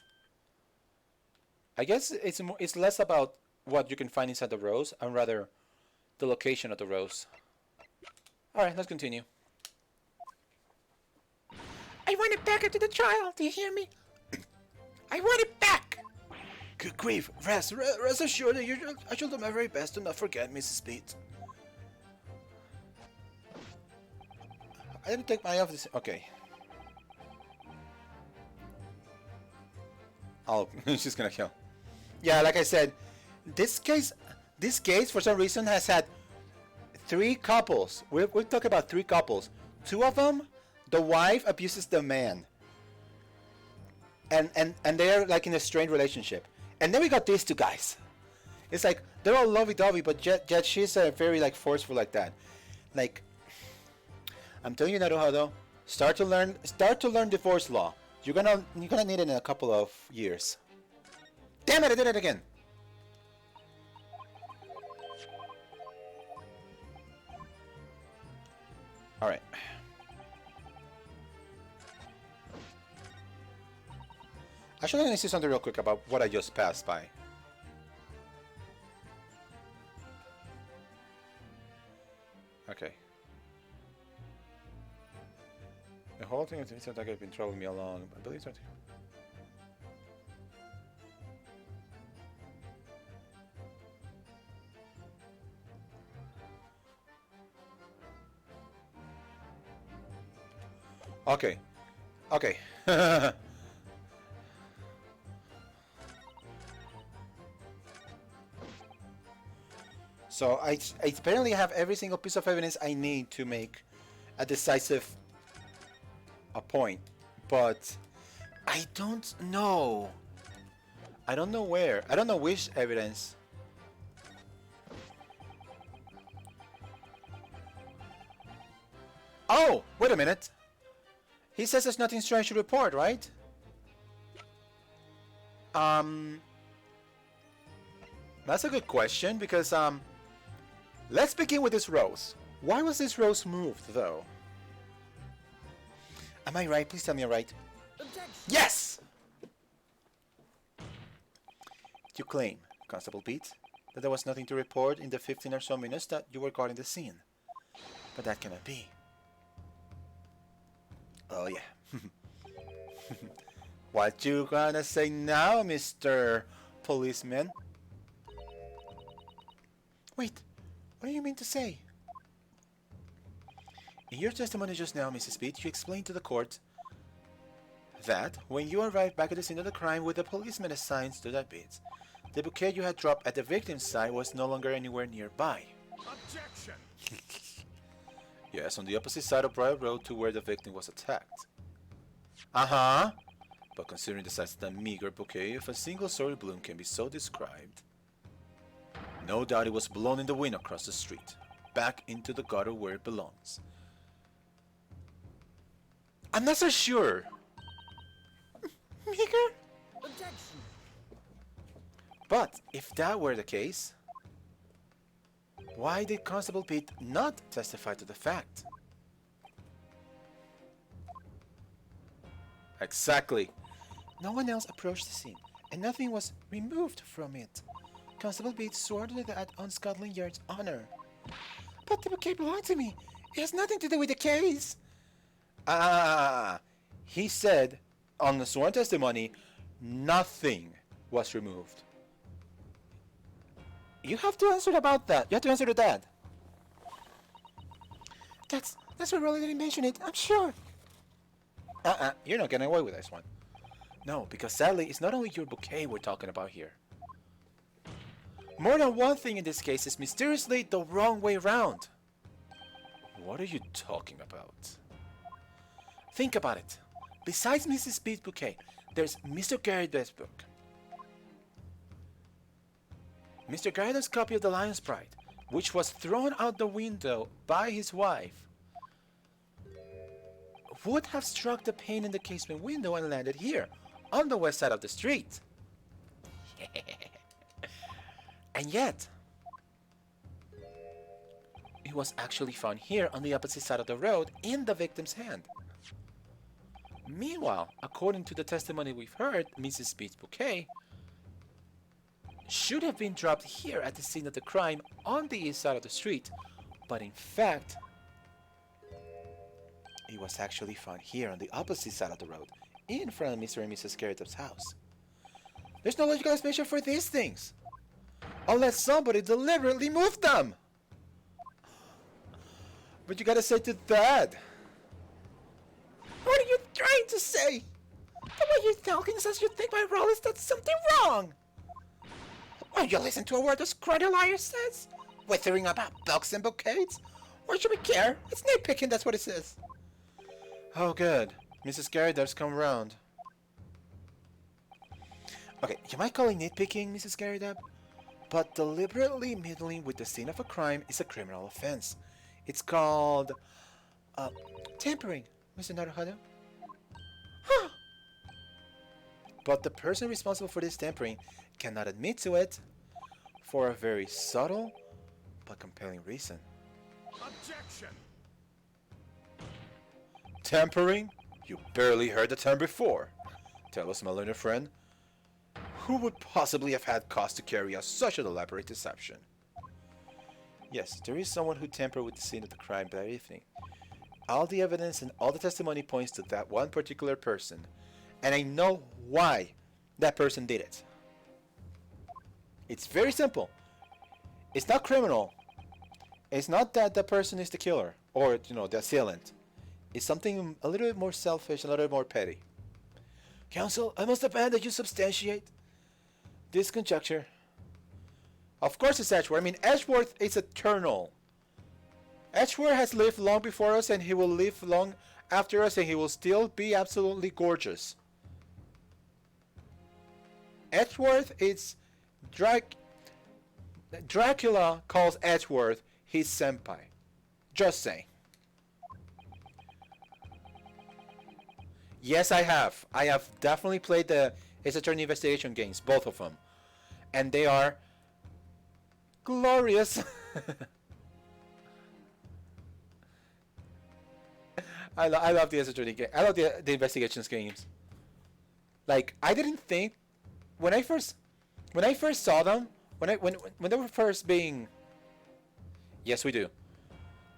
I guess it's less about what you can find inside the rose, and rather the location of the rose. All right, let's continue.
I want it back after the trial. Do you hear me? I want it back.
Good grief, rest assured that I shall do my very best to not forget, Mrs. Pete.
I didn't take my eye off this. Okay. Oh, she's gonna kill. Yeah, like I said, this case for some reason has had 3 couples. We're talking about 3 couples. 2 of them, the wife abuses the man, and they're like in a strained relationship. And then we got these 2 guys. It's like they're all lovey-dovey, but yet she's very like forceful like that. Like, I'm telling you, Naruhodo, start to learn divorce law. You're gonna need it in a couple of years. Damn it! I did it again. All right. Actually, let me see something real quick about what I just passed by. Okay. The whole thing is like I've been troubling me along. I believe so. Okay. Okay. So I apparently have every single piece of evidence I need to make a decisive point, but I don't know. I don't know where. I don't know which evidence. Oh, wait a minute. He says there's nothing strange to report, right? That's a good question because let's begin with this rose. Why was this rose moved, though? Am I right? Please tell me I'm right.
Objection.
Yes! You claim, Constable Pete, that there was nothing to report in the 15 or so minutes that you were guarding the scene. But that cannot be. Oh, yeah. What you gonna say now, Mr. Policeman? Wait, what do you mean to say? In your testimony just now, Mrs. Pete, you explained to the court that when you arrived back at the scene of the crime with the policeman assigned to that bit, the bouquet you had dropped at the victim's side was no longer anywhere nearby.
Objection.
Yes, on the opposite side of Briar Road to where the victim was attacked. Uh-huh. But considering the size of the meager bouquet, if a single sorry bloom can be so described, no doubt it was blown in the wind across the street. back into the gutter where it belongs. I'm not so sure.
Meeker?
Objection.
But if that were the case, why did Constable Pete not testify to the fact? Exactly.
No one else approached the scene, and nothing was removed from it. Constable Pete swore to that on Scotland Yard's honor. But the bouquet belonged to me. It has nothing to do with the case.
He said on the sworn testimony, nothing was removed. You have to answer about that. You have to answer to that.
That's what Rolly didn't mention it, I'm sure.
You're not getting away with this one. No, because sadly, it's not only your bouquet we're talking about here. More than one thing in this case is mysteriously the wrong way around. What are you talking about? Think about it. Besides Mrs. Pete's bouquet, there's Mr. Garrido's book. Mr. Garrido's copy of The Lion's Pride, which was thrown out the window by his wife, would have struck the pane in the casement window and landed here, on the west side of the street. And yet, it was actually found here on the opposite side of the road in the victim's hand. Meanwhile, according to the testimony we've heard, Mrs. Pete's bouquet should have been dropped here at the scene of the crime on the east side of the street, but in fact, it was actually found here on the opposite side of the road, in front of Mr. and Mrs. Garrett's house. There's no logical explanation for these things, unless somebody deliberately moved them. But you gotta say to Dad.
What are you trying to say? The way you're talking says you think my role is that something wrong. Won't you listen to a word this cruddy liar says? Withering about books and bouquets? Why should we care? It's nitpicking, that's what it says.
Oh good, Mrs. Garrett's come around. Okay, you might call it nitpicking, Mrs. Garrett, but deliberately meddling with the scene of a crime is a criminal offense. It's called
Tampering, Mr. Naruhodo.
Huh. But the person responsible for this tampering cannot admit to it for a very subtle but compelling reason.
Objection!
Tampering? You barely heard the term before. Tell us, my learned friend, who would possibly have had cause to carry out such an elaborate deception? Yes, there is someone who tampered with the scene of the crime that evening. All the evidence and all the testimony points to that one particular person, and I know why that person did it. It's very simple. It's not criminal. It's not that the person is the killer or, the assailant. It's something a little bit more selfish, a little bit more petty. Counsel, I must demand that you substantiate this conjecture. Of course it's Edgeworth. I mean, Edgeworth is eternal. Edgeworth has lived long before us, and he will live long after us, and he will still be absolutely gorgeous. Edgeworth is Dracula calls Edgeworth his senpai. Just saying. Yes, I have. I have definitely played the Ace Attorney investigation games, both of them, and they are glorious. I love the Ace Attorney game. I love the investigations games. Like, I didn't think when I first saw them, when they were first being. Yes, we do.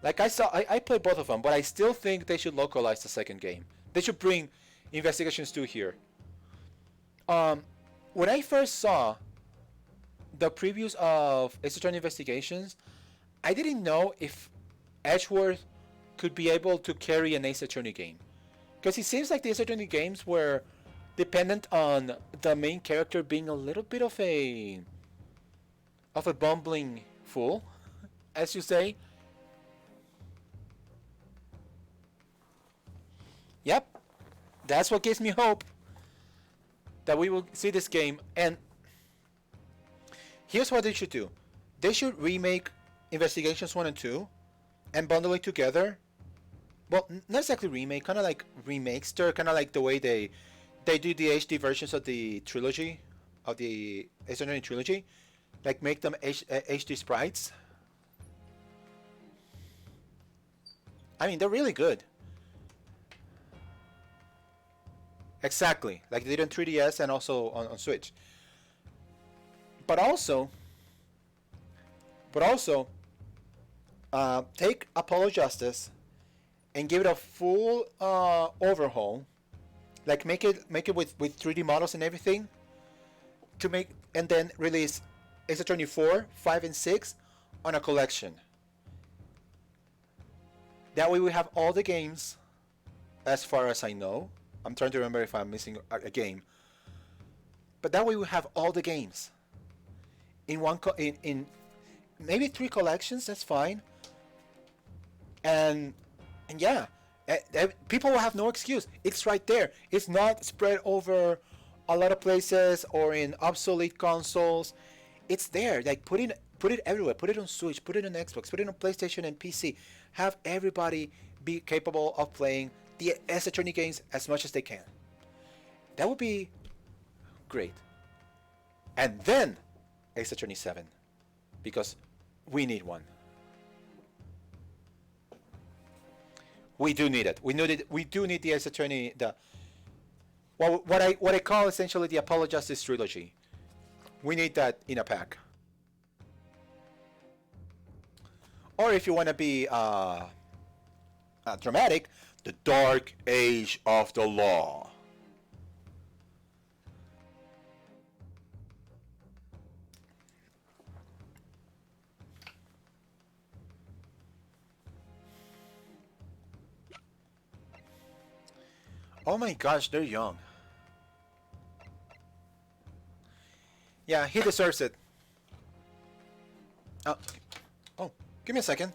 Like I played both of them, but I still think they should localize the second game. They should bring Investigations 2 here. When I first saw the previews of Ace Attorney Investigations, I didn't know if Edgeworth could be able to carry an Ace Attorney game, because it seems like the Ace Attorney games were dependent on the main character being a little bit of a bumbling fool, as you say. Yep, that's what gives me hope that we will see this game. And here's what they should do. They should remake Investigations 1 and 2 and bundle it together. Well, not exactly remake, kind of like remakes. They're kind of like the way they do the HD versions of the trilogy, of the Ace Attorney trilogy, like make them HD sprites. I mean, they're really good. Exactly, like they did on 3DS and also on Switch. But also, take Apollo Justice and give it a full overhaul. Like make it with 3D models and everything. To make and then release Ace Attorney 4, 5, and 6 on a collection. That way we have all the games, as far as I know. I'm trying to remember if I'm missing a game. But that way we have all the games in one in maybe 3 collections. That's fine. And yeah, people will have no excuse. It's right there. It's not spread over a lot of places or in obsolete consoles. It's there. Like put it everywhere. Put it on Switch. Put it on Xbox. Put it on PlayStation and PC. Have everybody be capable of playing the Ace Attorney games as much as they can. That would be great. And then Ace Attorney 7, because we need one. We do need it. We do need the Ace Attorney, what I call essentially the Apollo Justice trilogy. We need that in a pack. Or if you want to be dramatic, the Dark Age of the Law. Oh my gosh, they're young. Yeah, he deserves it. Oh, give me a second.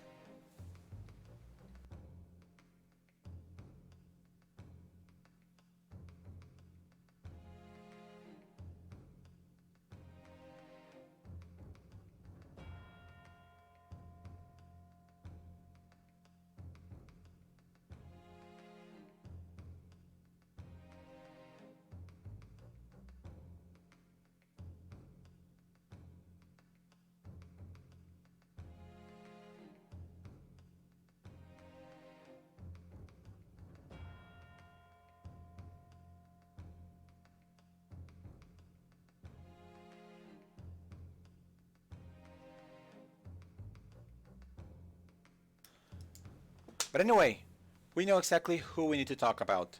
But anyway, we know exactly who we need to talk about.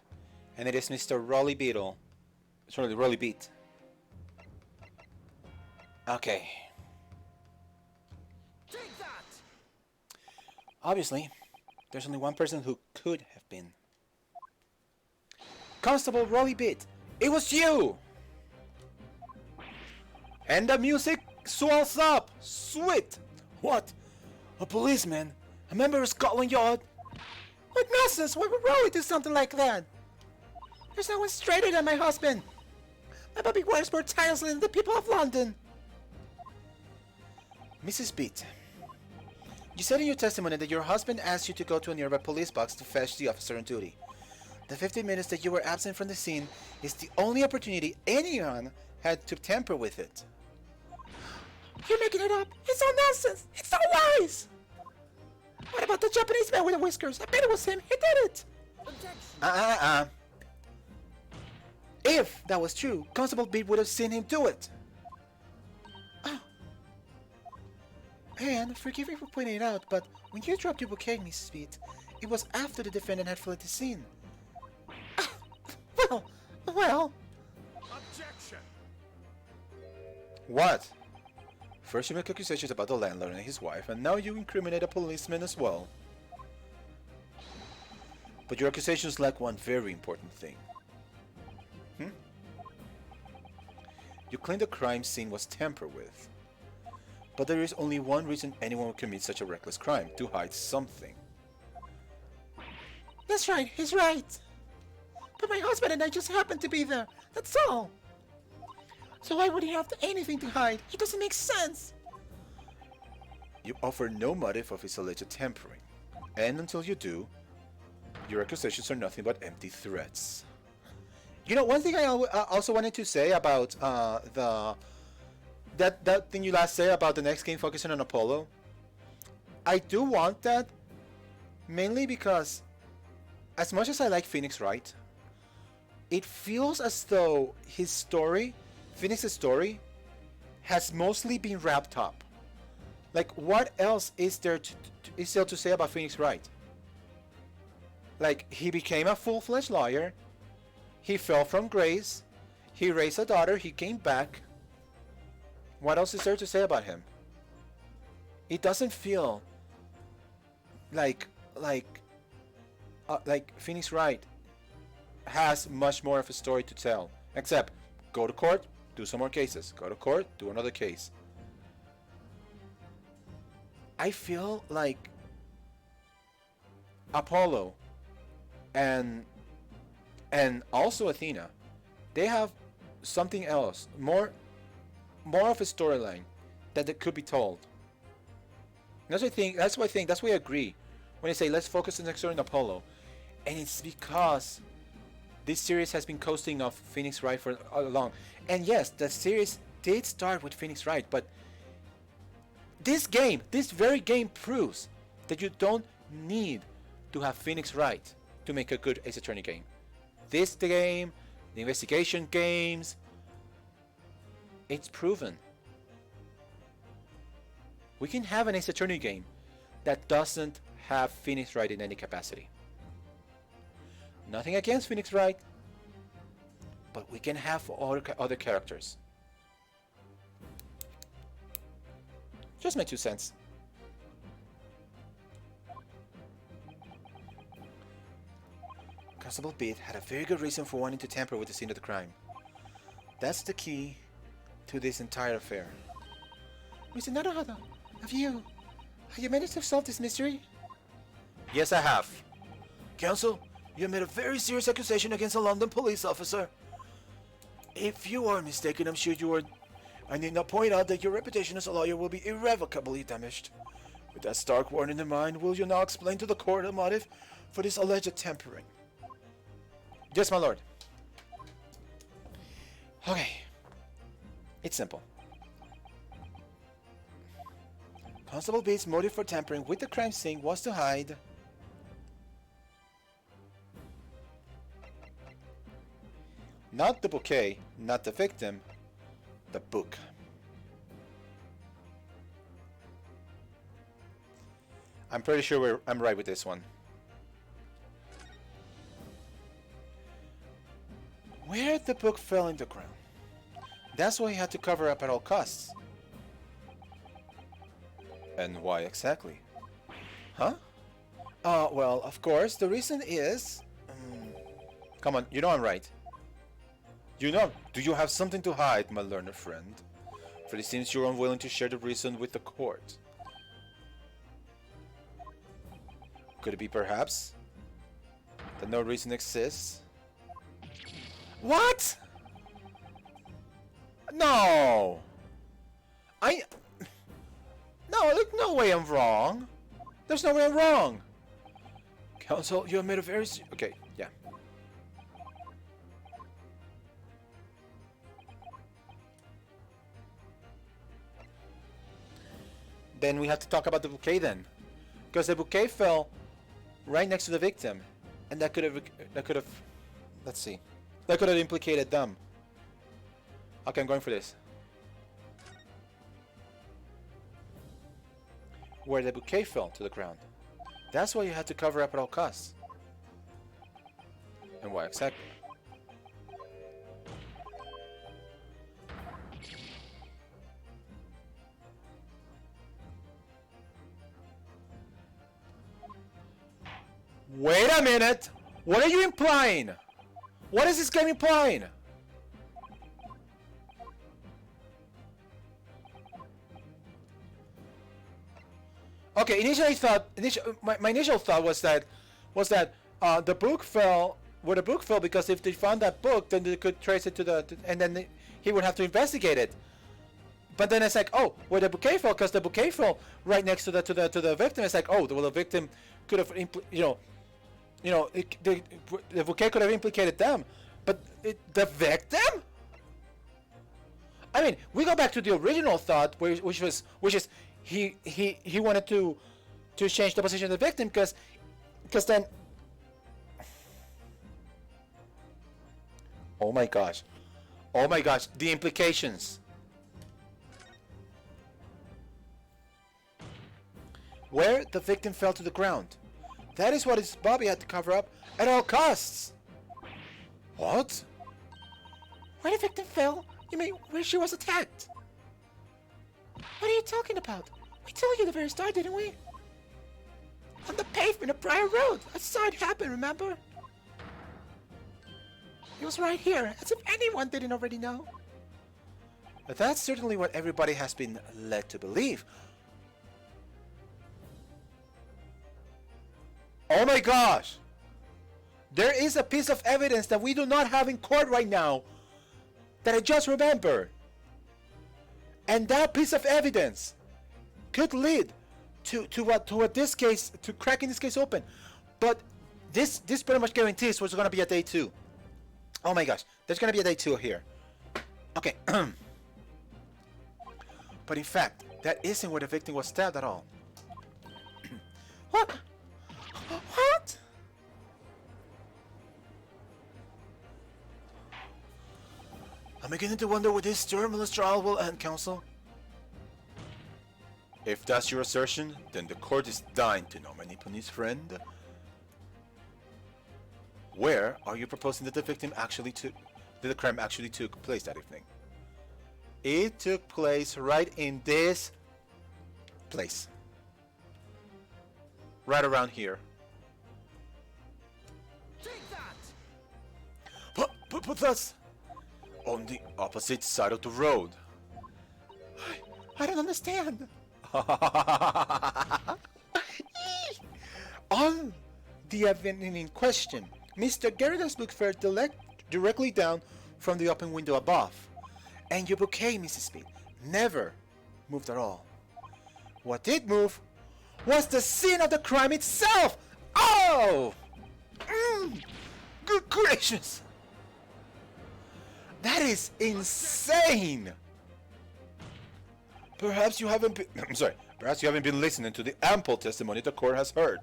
And it is Mr. Rolly Beetle. Sorry, Rolly Beat. Okay.
Take that!
Obviously, there's only one person who could have been. Constable Rolly Beat, it was you! And the music swells up! Sweet! What? A policeman? A member of Scotland Yard?
What nonsense! Why would Rolly do something like that? There's no one straighter than my husband. My puppy works more tirelessly than the people of London.
Mrs. Beat, you said in your testimony that your husband asked you to go to a nearby police box to fetch the officer on duty. The 15 minutes that you were absent from the scene is the only opportunity anyone had to tamper with it.
You're making it up. It's all nonsense. It's all lies. What about the Japanese man with the whiskers? I bet it was him. He did it.
Objection!
If that was true, Constable Beat would have seen him do it.
Oh. And forgive me for pointing it out, but when you dropped your bouquet, Mrs. Beat, it was after the defendant had fled the scene. Well.
Objection!
What? First you make accusations about the landlord and his wife, and now you incriminate a policeman as well. But your accusations lack one very important thing. You claim the crime scene was tampered with. But there is only one reason anyone would commit such a reckless crime, to hide something.
That's right, he's right. But my husband and I just happened to be there. That's all. So why would he have anything to hide? It doesn't make sense.
You offer no motive of his alleged tampering. And until you do, your accusations are nothing but empty threats. You know, one thing I also wanted to say about that thing you last said about the next game focusing on Apollo. I do want that, mainly because as much as I like Phoenix Wright, it feels as though his story, Phoenix's story, has mostly been wrapped up. Like, what else is there to say about Phoenix Wright? Like, he became a full-fledged lawyer. He fell from grace. He raised a daughter. He came back. What else is there to say about him? It doesn't feel like Phoenix Wright has much more of a story to tell. Except, go to court, do some more cases. Go to court, do another case. I feel like Apollo and also Athena, they have something else, more of a storyline that could be told. That's why I agree when I say let's focus on the next story on Apollo, and it's because this series has been coasting off Phoenix Wright for all along. And yes, the series did start with Phoenix Wright, but this very game proves that you don't need to have Phoenix Wright to make a good Ace Attorney game. This game, the investigation games, it's proven. We can have an Ace Attorney game that doesn't have Phoenix Wright in any capacity. Nothing against Phoenix Wright, but we can have other characters. Just my 2 cents. Constable Beat had a very good reason for wanting to tamper with the scene of the crime. That's the key to this entire affair.
Mr. Naruhodo, have you managed to solve this mystery?
Yes, I have.
Counsel, you have made a very serious accusation against a London police officer. If you are mistaken, I'm sure you are. I need not point out that your reputation as a lawyer will be irrevocably damaged. With that stark warning in mind, will you now explain to the court the motive for this alleged tampering?
Yes, my lord. Okay. It's simple.
Constable Beat's motive for tampering with the crime scene was to hide
not the bouquet, not the victim, the book. I'm pretty sure I'm right with this one.
where the book fell in the ground. That's why he had to cover up at all costs.
And why exactly?
Huh? Well, of course, the reason is...
Come on, you know I'm right. You know, do you have something to hide, my learned friend? For it seems you're unwilling to share the reason with the court. Could it be perhaps that no reason exists?
What?
No! No, look, no way I'm wrong. There's no way I'm wrong.
Counsel, you have made a very...
Okay, yeah. Then we have to talk about the bouquet then. Because the bouquet fell right next to the victim. And that could have, let's see. That could have implicated them. Okay, I'm going for this. Where the bouquet fell to the ground.
That's why you had to cover up at all costs.
And why exactly? Wait a minute! What are you implying? What is this game implying? Okay, initially I thought, my initial thought was that the book fell where the book fell because if they found that book, then they could trace it to the, and then he would have to investigate it. But then it's like, oh, where the bouquet fell, because the bouquet fell right next to the victim. It's like, oh, well, the victim could have, the bouquet could have implicated them, but the victim. I mean, we go back to the original thought, which is he wanted to change the position of the victim, because then. Oh my gosh, the implications. Where the victim fell to the ground. That is what his Bobby had to cover up at all costs. What?
Where the victim fell? You mean where she was attacked? What are you talking about? We told you the very start, didn't we? On the pavement of Briar Road. I saw it happen, remember? It was right here, as if anyone didn't already know.
That's certainly what everybody has been led to believe. Oh my gosh! There is a piece of evidence that we do not have in court right now that I just remembered. And that piece of evidence could lead to this case, to cracking this case open. But this pretty much guarantees what's going to be a day 2. Oh my gosh, there's going to be a day 2 here. Okay. But in fact, that isn't where the victim was stabbed at all.
What? What?
I'm beginning to wonder where this turbulent trial will end, counsel.
If that's your assertion, then the court is dying to know, my Nipponese friend. Where are you proposing that the crime actually took place that evening? It took place right in this place. Right around here.
Take that!
But that's
On the opposite side of the road.
I don't understand.
On the avenue in question, Mr. Gerda's looked fair directly down from the open window above. And your bouquet, Mrs. Speed, never moved at all. What did move was the scene of the crime itself! Oh! Good gracious! That is insane! Perhaps you haven't been perhaps you haven't been listening to the ample testimony the court has heard.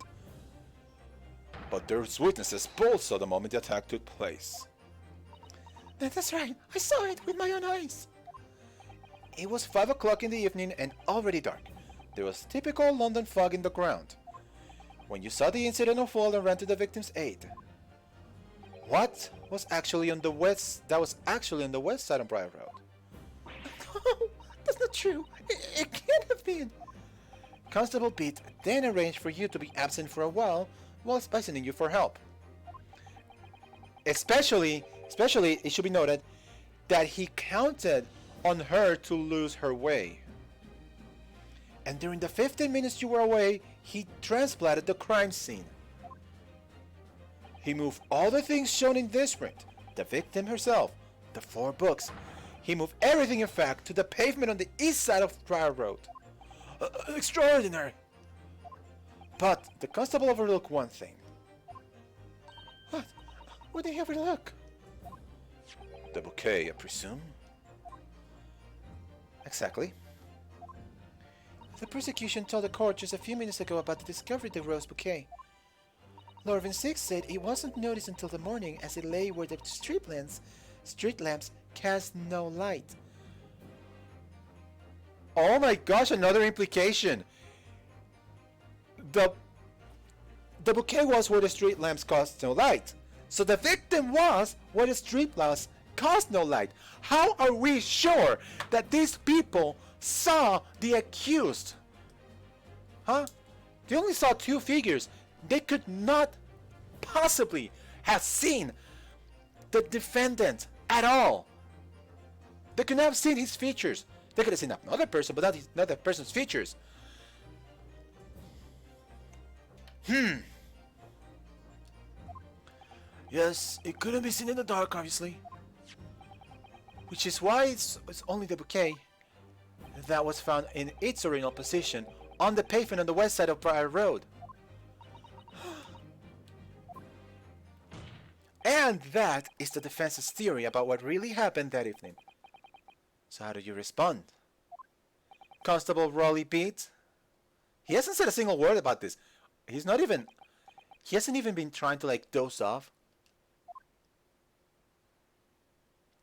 But there's witnesses both saw the moment the attack took place.
That's right. I saw it with my own eyes.
It was 5 o'clock in the evening and already dark. There was typical London fog in the ground. When you saw the incident unfold and ran to the victim's aid. What was actually on the west side of Briar Road?
No, that's not true. It can't have been.
Constable Pete then arranged for you to be absent for a while sending you for help. Especially, it should be noted that he counted on her to lose her way. And during the 15 minutes you were away, he transplanted the crime scene. He moved all the things shown in this print, the victim herself, the 4 books. He moved everything, in fact, to the pavement on the east side of Briar Road.
extraordinary.
But the constable overlooked one thing.
What? What did they overlook?
The bouquet, I presume. Exactly. The prosecution told the court just a few minutes ago about the discovery of the rose bouquet. Lorvin 6 said it wasn't noticed until the morning as it lay where the street lamps cast no light. Oh my gosh, another implication! The bouquet was where the street lamps cast no light. So the victim was where the street lamps cast no light. How are we sure that these people saw the accused? Huh? They only saw 2 figures. They could not possibly have seen the defendant at all. They could not have seen his features. They could have seen another person, but not that person's features.
Yes, it couldn't be seen in the dark, obviously.
Which is why it's only the bouquet. that was found in its original position on the pavement on the west side of Briar Road. And that is the defense's theory about what really happened that evening. So how do you respond? Constable Raleigh Beat? He hasn't said a single word about this. He hasn't even been trying to like doze off.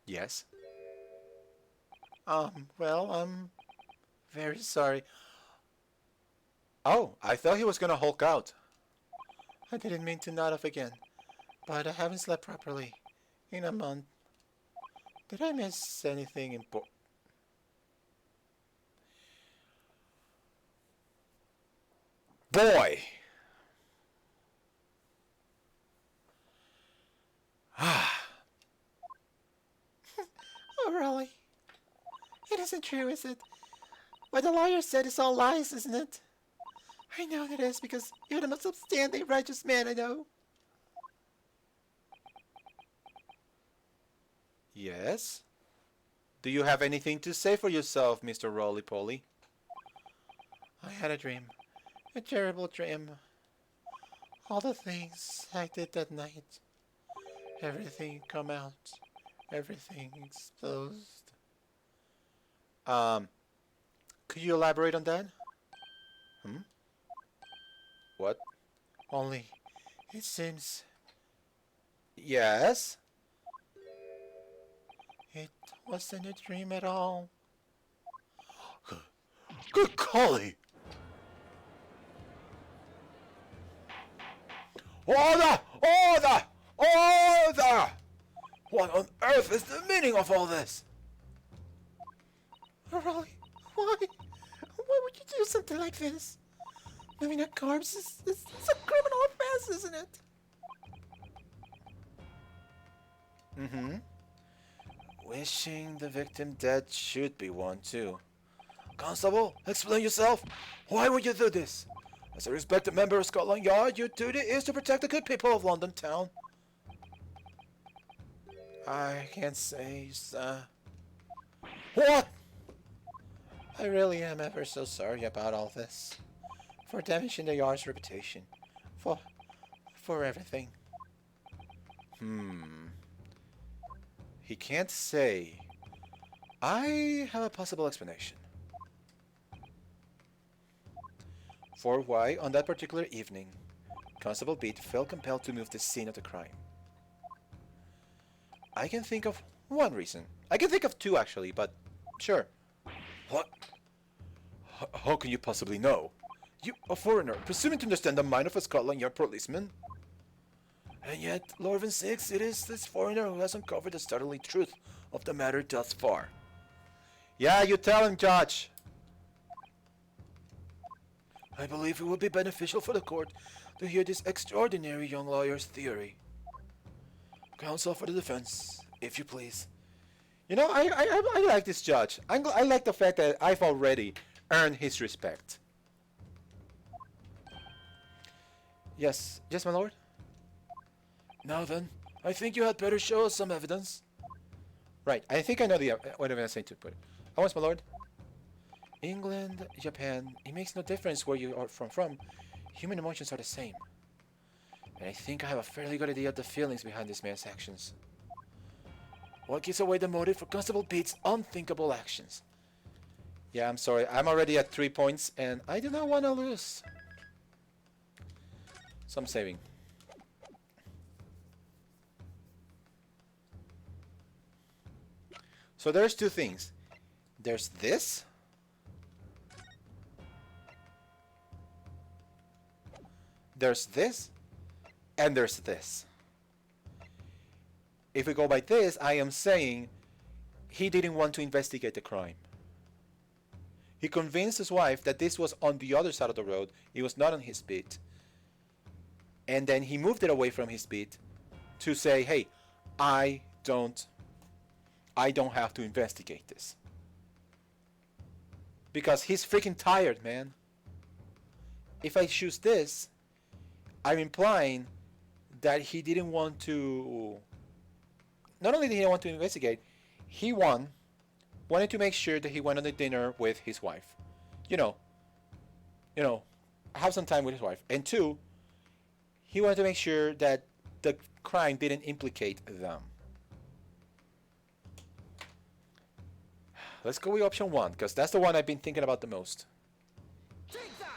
Yes. Well, I'm very sorry. Oh, I thought he was gonna Hulk out. I didn't mean to nod off again, but I haven't slept properly in a month. Did I miss anything important? Boy!
Oh, Raleigh. It isn't true, is it? What the lawyer said is all lies, isn't it? I know it is because you're the most upstanding righteous man I know.
Yes? Do you have anything to say for yourself, Mr. Roly-Poly?
I had a dream. A terrible dream. All the things I did that night. Everything come out. Everything exposed.
Could you elaborate on that? What?
Only, it seems
Yes?
it wasn't a dream at all.
Good golly! Order! Order! Order! What on earth is the meaning of all this?
Oh, Raleigh, why? Why would you do something like this? Moving a corpse is a criminal offense, isn't it?
Mm-hmm. Wishing the victim dead should be one too. Constable, explain yourself. Why would you do this? As a respected member of Scotland Yard, your duty is to protect the good people of London town. I can't say, sir. What?
I really am ever so sorry about all this. For damaging the Yard's reputation. For everything.
He can't say. I have a possible explanation. For why, on that particular evening, Constable Beat felt compelled to move the scene of the crime. I can think of one reason. I can think of two, actually, but sure. What? How can you possibly know? You, a foreigner, presuming to understand the mind of a Scotland Yard policeman? And yet, Lord Van Six, it is this foreigner who has uncovered the startling truth of the matter thus far. Yeah, you tell him, Judge. I believe it would be beneficial for the court to hear this extraordinary young lawyer's theory. Counsel for the defense, if you please. You know, I like this judge. I like the fact that I've already earned his respect. Yes, yes, my lord. Now then, I think you had better show us some evidence. Right, I think I know the what I'm saying to put it. Once, my lord. England, Japan, it makes no difference where you are from. Human emotions are the same. And I think I have a fairly good idea of the feelings behind this man's actions. What gives away the motive for Constable Beat's unthinkable actions? Yeah, I'm sorry. I'm already at 3 points, and I do not want to lose. So I'm saving. So there's two things. There's this. There's this. And there's this. If we go by this, I am saying he didn't want to investigate the crime. He convinced his wife that this was on the other side of the road. It was not on his beat. And then he moved it away from his beat to say, hey, I don't have to investigate this. Because he's freaking tired, man. If I choose this, I'm implying that he didn't want to... Not only did he want to investigate, he won wanted to make sure that he went on a dinner with his wife. You know, you know, have some time with his wife. And two, he wanted to make sure that the crime didn't implicate them. Let's go with option one, because that's the one I've been thinking about the most.
Take that!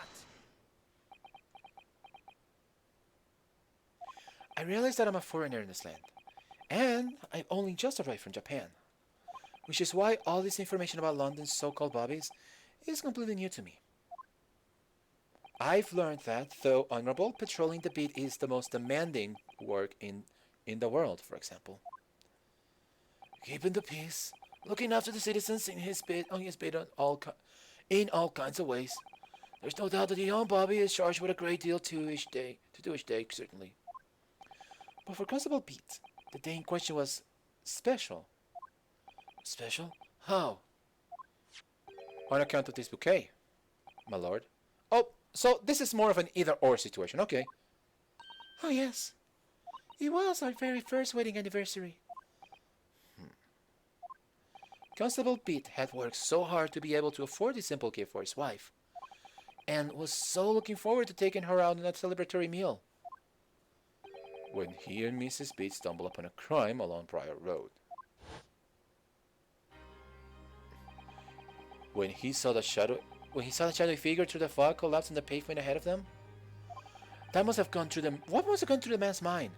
I realize that I'm a foreigner in this land, and I've only just arrived from Japan, which is why all this information about London's so-called bobbies is completely new to me. I've learned that, though honorable, patrolling the beat is the most demanding work in the world, for example. Keeping the peace, looking after the citizens in his bid in all kinds of ways. There's no doubt that the young Bobby is charged with a great deal to do each day, certainly. But for Constable Pete, the day in question was special. Special? How? On account of this bouquet, my lord. Oh, so this is more of an either-or situation. Okay.
Oh, yes. It was our very first wedding anniversary.
Constable Pete had worked so hard to be able to afford this simple gift for his wife, and was so looking forward to taking her out on a celebratory meal, when he and Mrs. Pete stumbled upon a crime along Briar Road. When he saw the shadowy figure through the fog collapse on the pavement ahead of them, that must have gone through them. What must have gone through the man's mind?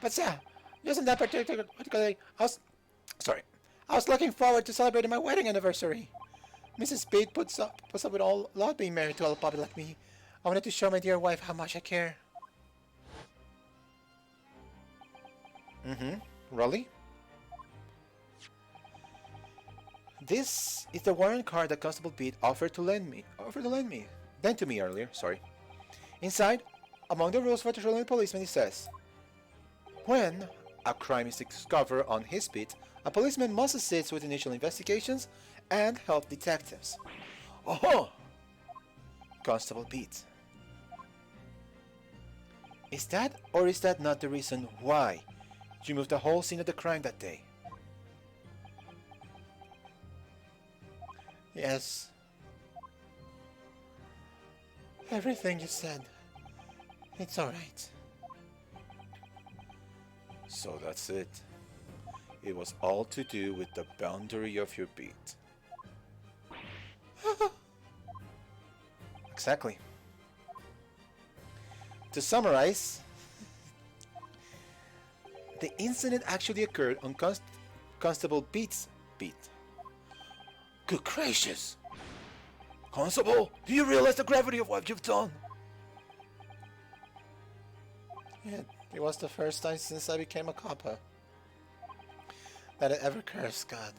But sir, wasn't that particularly... I was looking forward to celebrating my wedding anniversary. Mrs. Pete puts up with all lot being married to a puppy like me. I wanted to show my dear wife how much I care.
Raleigh? This is the warrant card that Constable Pete offered to lend me earlier, sorry. Inside, among the rules for patrolling policemen, it says, when a crime is discovered on his beat, a policeman must assist with initial investigations and help detectives. Oh! Constable Pete. Is that or is that not the reason why you moved the whole scene of the crime that day?
Yes. Everything you said. It's alright.
So that's it. It was all to do with the boundary of your beat. Exactly. To summarize, the incident actually occurred on Constable Pete's beat. Good gracious! Constable, do you realize the gravity of what you've done?
It was the first time since I became a copper that I ever cursed God.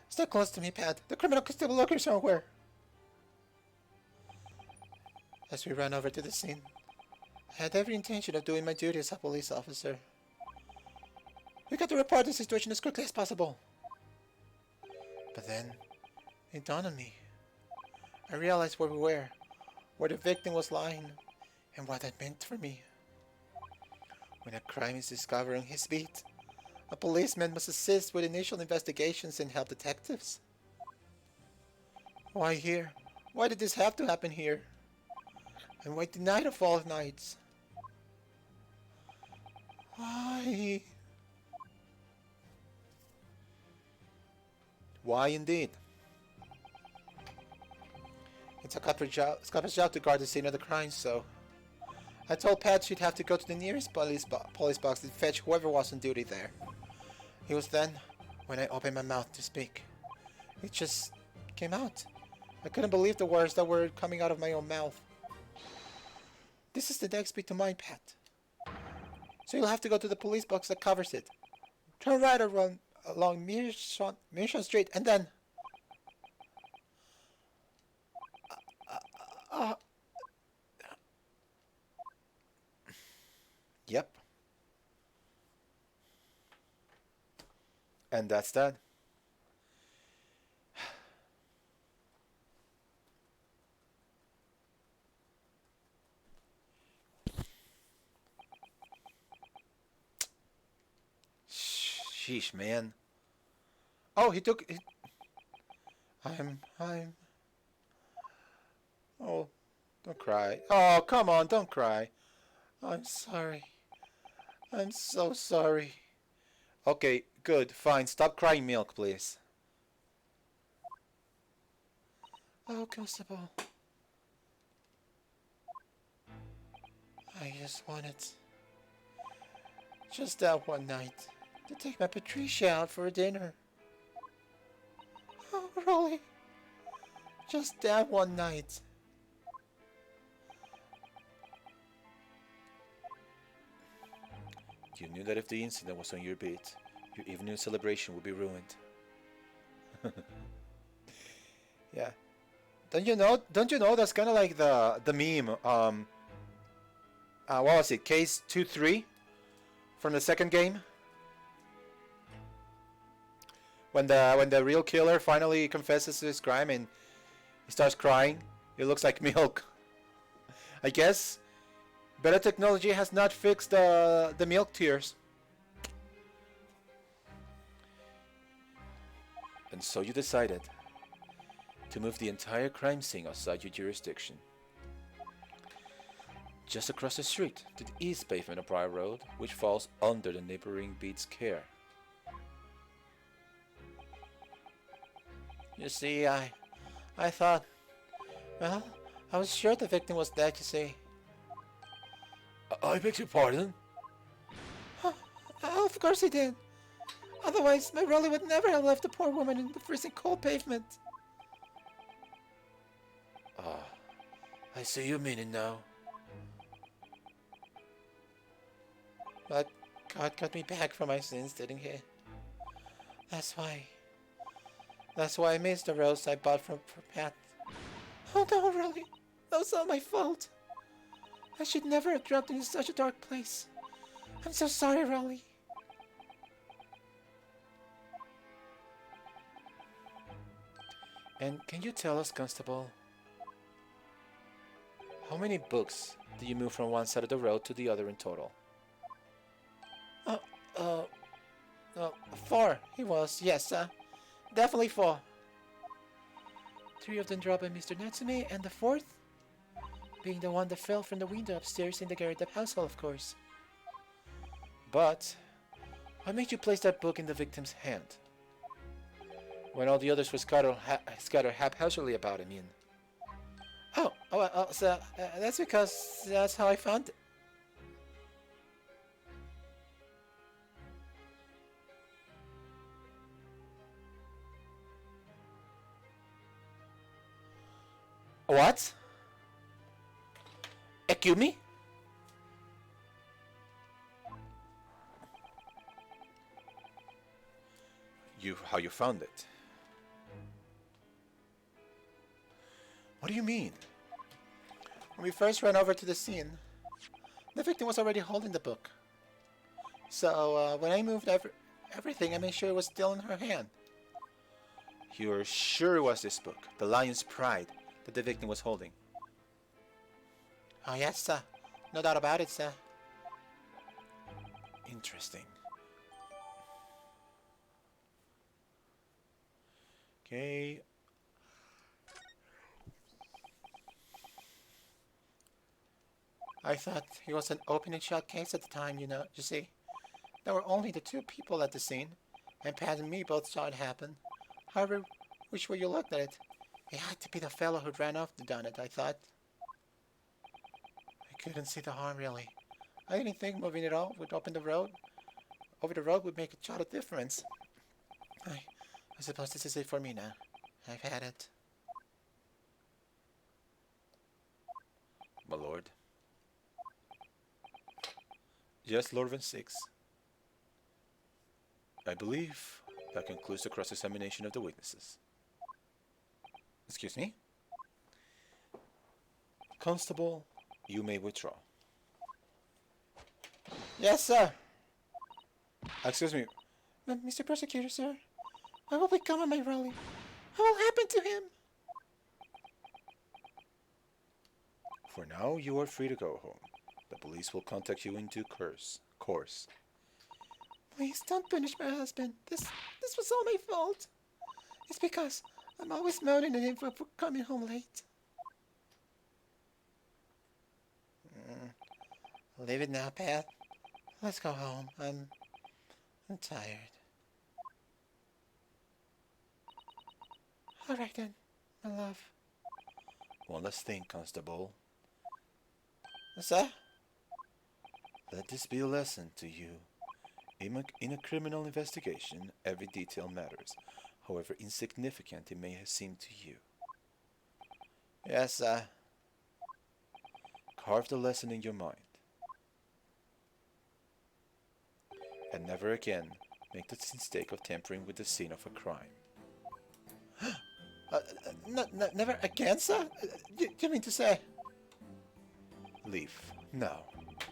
Stay close to me, Pat. The criminal could still lurk here somewhere. As we ran over to the scene, I had every intention of doing my duty as a police officer. We got to report the situation as quickly as possible. But then, it dawned on me. I realized where we were, where the victim was lying, and what that meant for me. When a crime is discovered on his beat, a policeman must assist with initial investigations and help detectives. Why here? Why did this have to happen here? And why the night of all nights? Why?
Why indeed?
It's a copper's job to guard the scene of the crime, so I told Pat she'd have to go to the nearest police box and fetch whoever was on duty there. It was then, when I opened my mouth to speak, it just came out. I couldn't believe the words that were coming out of my own mouth. This is the next beat to mine, Pat. So you'll have to go to the police box that covers it. Turn right or run along Mission Street, and then...
Yep. And that's that. Sheesh, man. Oh, he took... I'm... Oh, don't cry. Oh, come on, don't cry. I'm sorry. I'm so sorry. Okay, good, fine. Stop crying, Milk, please.
Oh, Constable. I just wanted... just that one night to take my Patricia out for a dinner. Oh, really? Just that one night.
You knew that if the incident was on your beat, your evening celebration would be ruined. Yeah. Don't you know? Don't you know that's kind of like the meme? What was it? Case 2-3 from the second game. When the real killer finally confesses to his crime and he starts crying, it looks like Milk. I guess better technology has not fixed the Milk tears. And so you decided to move the entire crime scene outside your jurisdiction. Just across the street to the east pavement of Briar Road, which falls under the neighboring beat's care.
You see, I thought, well, I was sure the victim was dead, you see.
I beg your pardon?
Oh, of course he did. Otherwise, my Rolly would never have left the poor woman in the freezing cold pavement.
Ah, I see you mean it now.
But God got me back from my sins, didn't he? That's why I missed the rose I bought for Pat. Oh no, really? That was all my fault. I should never have dropped into such a dark place. I'm so sorry, Rolly.
And can you tell us, Constable, how many books do you move from one side of the road to the other in total?
4, he was, yes, definitely 4. 3 of them dropped by Mr. Natsume, and the 4th being the one that fell from the window upstairs in the Garrett household, of course.
But what made you place that book in the victim's hand when all the others were scattered haphazardly about? I mean,
So that's because that's how I found it.
what? Excuse me? How you found it? What do you mean?
When we first ran over to the scene, the victim was already holding the book. So when I moved everything, I made sure it was still in her hand.
You're sure it was this book, The Lion's Pride, that the victim was holding?
Oh yes, sir. No doubt about it, sir.
Interesting. Okay.
I thought it was an open and shut case at the time, you see. There were only the 2 people at the scene, and Pat and me both saw it happen. However, which way you looked at it, it had to be the fellow who ran off to done it, I thought. I couldn't see the harm, really. I didn't think moving it all would open the road. Over the road would make a jot of difference. I suppose this is it for me now. I've had it.
My lord. Yes, Lord Van Six. I believe that concludes the cross-examination of the witnesses. Excuse me? Constable, you may withdraw.
Yes, sir.
Excuse me.
Mr. Prosecutor, sir. What will become of my Rolly? What will happen to him?
For now, you are free to go home. The police will contact you in due course.
Please don't punish my husband. This was all my fault. It's because I'm always moaning at him for coming home late.
Leave it now, Pat. Let's go home. I'm tired.
All right then, my love.
One last thing, Constable. Sir? Let this be a lesson to you. In a criminal investigation, every detail matters, however insignificant it may have seemed to you. Yes, sir. Carve the lesson in your mind. And never again make the mistake of tampering with the scene of a crime.
Never again, sir? You mean to say?
Leave. Now.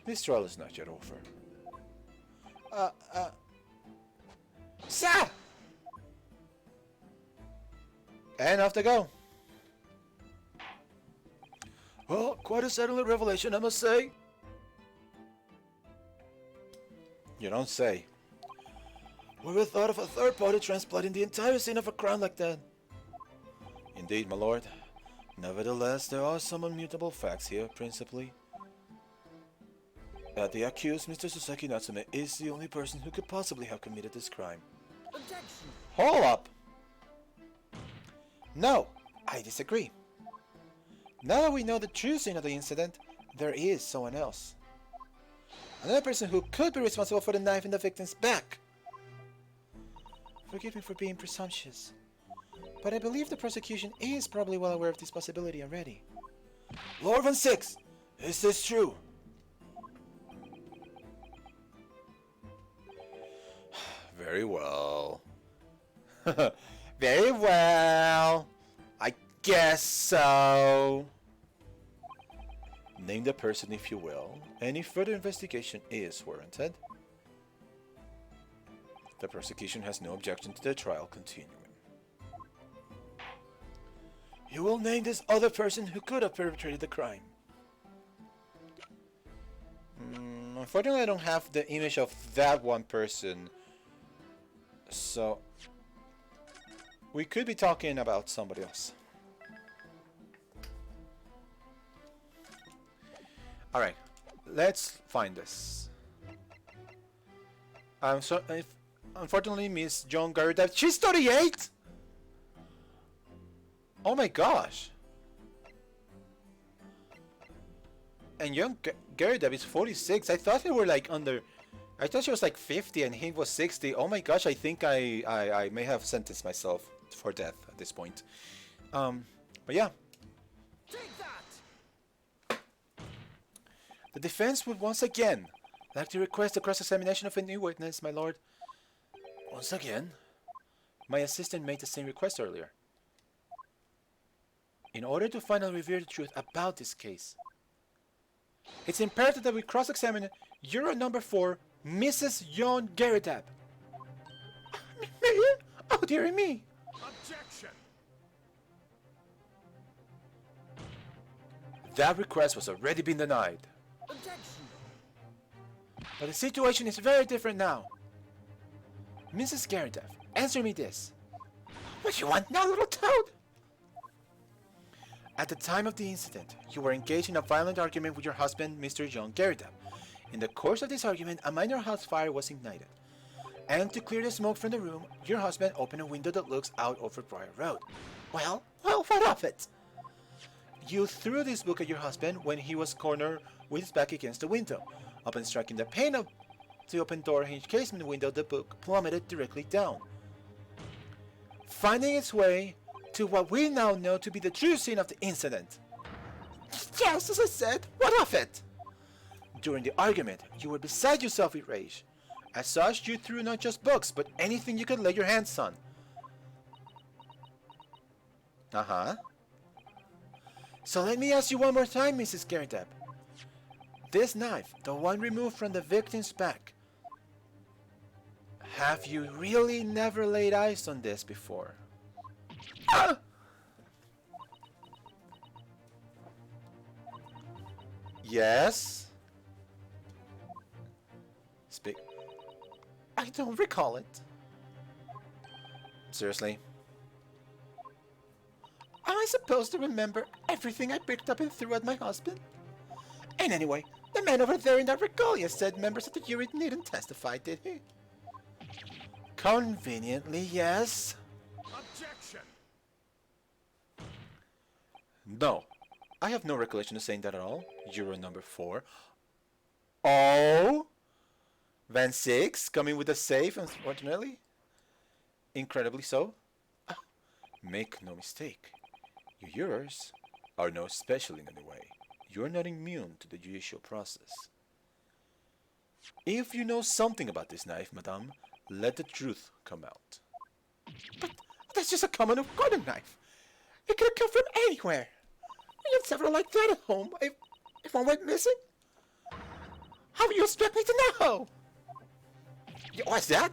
This trial is not yet over.
Sir!
And off they go. Well, quite a settling revelation, I must say. You don't say. Who would have thought of a third party transplanting the entire scene of a crime like that? Indeed, my lord. Nevertheless, there are some immutable facts here, principally. That the accused, Mr. Suseki Natsume, is the only person who could possibly have committed this crime.
Objection.
Hold up! No, I disagree. Now that we know the true scene of the incident, there is someone else. Another person who could be responsible for the knife in the victim's back. Forgive me for being presumptuous, but I believe the prosecution is probably well aware of this possibility already. Lord Van Six, is this true? Very well. Very well. I guess so. Name the person if you will. Any further investigation is warranted. The prosecution has no objection to the trial continuing. You will name this other person who could have perpetrated the crime. Unfortunately, I don't have the image of that one person. So, we could be talking about somebody else. Alright, let's find this. Unfortunately, Miss John Garrett, she's 38! Oh my gosh! And young Gary Deb is 46. I thought they were like under... I thought she was like 50 and he was 60. Oh my gosh, I think I may have sentenced myself for death at this point. But yeah.
Take that.
The defense would once again like to request a cross-examination of a new witness, my lord. Once again? My assistant made the same request earlier. In order to finally reveal the truth about this case, it's imperative that we cross-examine Euro number 4, Mrs. Yon Geridab.
Me? Oh, dearie me.
Objection.
That request was already been denied.
Objection.
But the situation is very different now. Mrs. Geridab, answer me this.
What you want now, little toad?
At the time of the incident, you were engaged in a violent argument with your husband, Mr. John Geridab. In the course of this argument, a minor house fire was ignited. And to clear the smoke from the room, your husband opened a window that looks out over Briar Road.
Well, what of it?
You threw this book at your husband when he was cornered with his back against the window. Upon striking the pane of the open door hinge casement window, the book plummeted directly down, finding its way to what we now know to be the true scene of the incident.
Yes, as I said, what of it?
During the argument, you were beside yourself with rage. As such, you threw not just books, but anything you could lay your hands on. Uh-huh. So let me ask you one more time, Mrs. Geridab. This knife, the one removed from the victim's back, have you really never laid eyes on this before?
Ah!
Yes? Speak.
I don't recall it.
Seriously?
Am I supposed to remember everything I picked up and threw at my husband? And anyway, the man over there in that regalia said members of the jury needn't testify, did he?
Conveniently, yes.
Objection!
No. I have no recollection of saying that at all. Juror number 4. Oh! Van 6 coming with a save, unfortunately. Incredibly so. Make no mistake. You jurors are no special in any way. You're not immune to the judicial process. If you know something about this knife, madame, let the truth come out.
But that's just a common garden knife. It could have come from anywhere. We have several like that at home. If one went missing, how would you expect me to know?
What's that?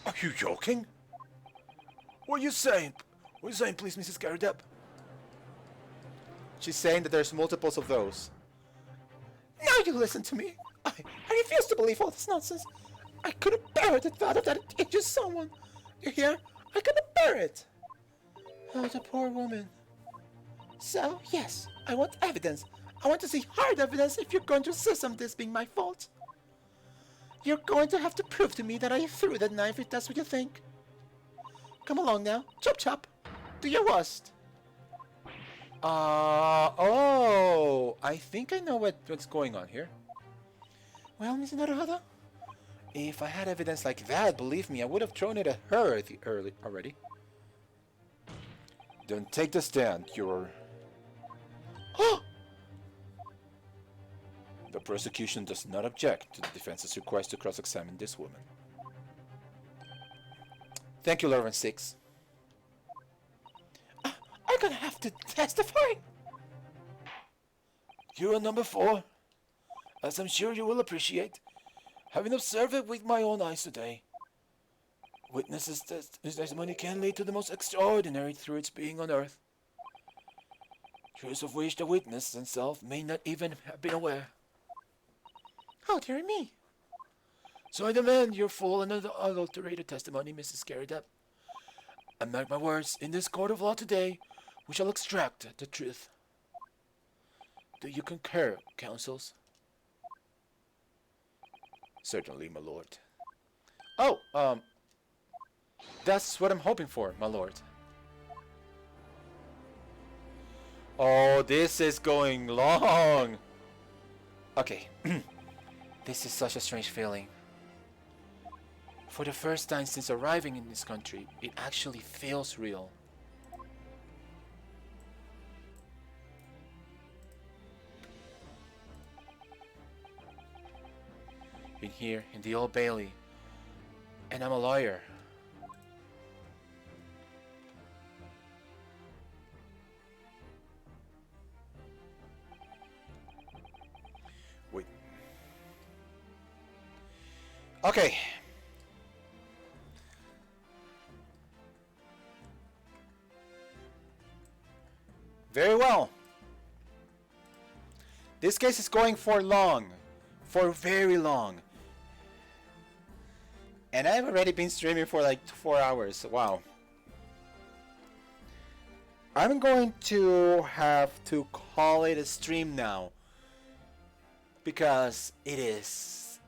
Are you joking?
What are you saying? What are you saying, please, Mrs. Garrett?
She's saying that there's multiples of those.
Now you listen to me. I refuse to believe all this nonsense. I couldn't bear the thought of that it injures someone. You hear? I couldn't bear it. Oh, the poor woman. So, yes, I want evidence. I want to see hard evidence if you're going to insist on this being my fault. You're going to have to prove to me that I threw that knife if that's what you think. Come along now. Chop chop. Do your worst.
Oh, I think I know what's going on here.
Well, Miss Naruhodo?
If I had evidence like that, believe me, I would have thrown it at her already. Then take the stand, Juror.
Oh!
The prosecution does not object to the defense's request to cross-examine this woman. Thank you, Lawrence 6.
I'm gonna have to testify.
Juror number 4. As I'm sure you will appreciate, having observed it with my own eyes today, witnesses' testimony can lead to the most extraordinary truths being unearthed. Truths of which the witness himself may not even have been aware.
Oh, dear me.
So I demand your full and unadulterated testimony, Mrs. Garrett. And mark my words, in this court of law today, we shall extract the truth. Do you concur, counsels?
Certainly, my lord. Oh, that's what I'm hoping for, my lord. Oh, this is going long. Okay. This is such a strange feeling. For the first time since arriving in this country, it actually feels real. Been here in the Old Bailey, and I'm a lawyer. Wait. Okay. Very well. This case is going for long. For very long. And I've already been streaming for like 4 hours. Wow. I'm going to have to call it a stream now. Because it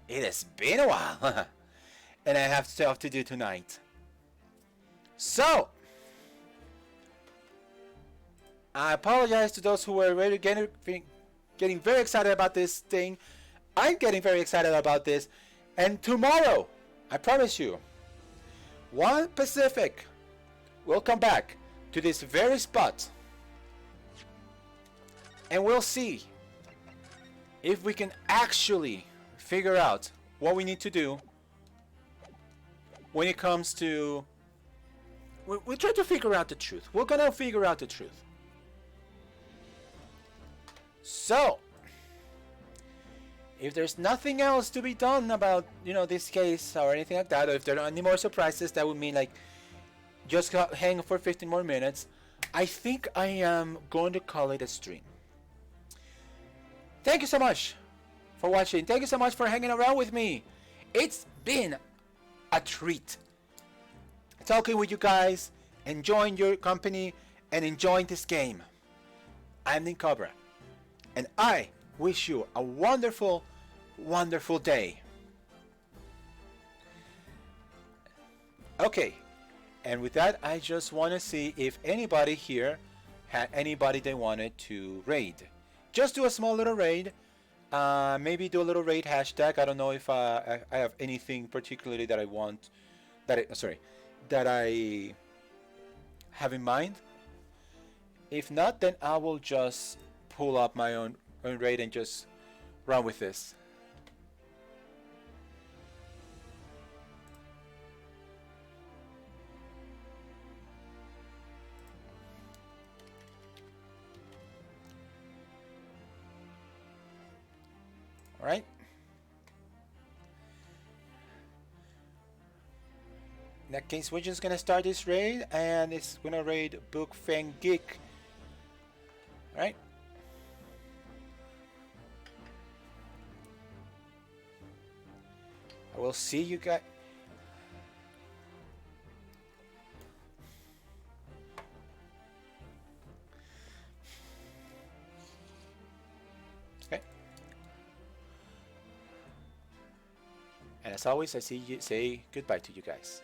has been a while. And I have stuff to do tonight. So, I apologize to those who were already getting very excited about this thing. I'm getting very excited about this. And tomorrow, I promise you, 1 Pacific, we'll come back to this very spot. And we'll see if we can actually figure out what we need to do when it comes to... We'll try to figure out the truth. We're gonna figure out the truth. So, if there's nothing else to be done about, this case or anything like that, or if there are any more surprises, that would mean like just hang for 15 more minutes. I think I am going to call it a stream. Thank you so much for watching. Thank you so much for hanging around with me. It's been a treat talking with you guys, enjoying your company, and enjoying this game. I'm Nick Cobra, and I wish you a wonderful, wonderful day. Okay, and with that, I just want to see if anybody here had anybody they wanted to raid. Just do a small little raid. Maybe do a little raid hashtag. I don't know if I have anything particularly that I want, that I have in mind. If not, then I will just pull up my own raid and just run with this. All right. In that case, we're just gonna start this raid, and it's gonna raid Book Fang Geek. All right. I will see you guys. Okay. And as always, I say goodbye to you guys.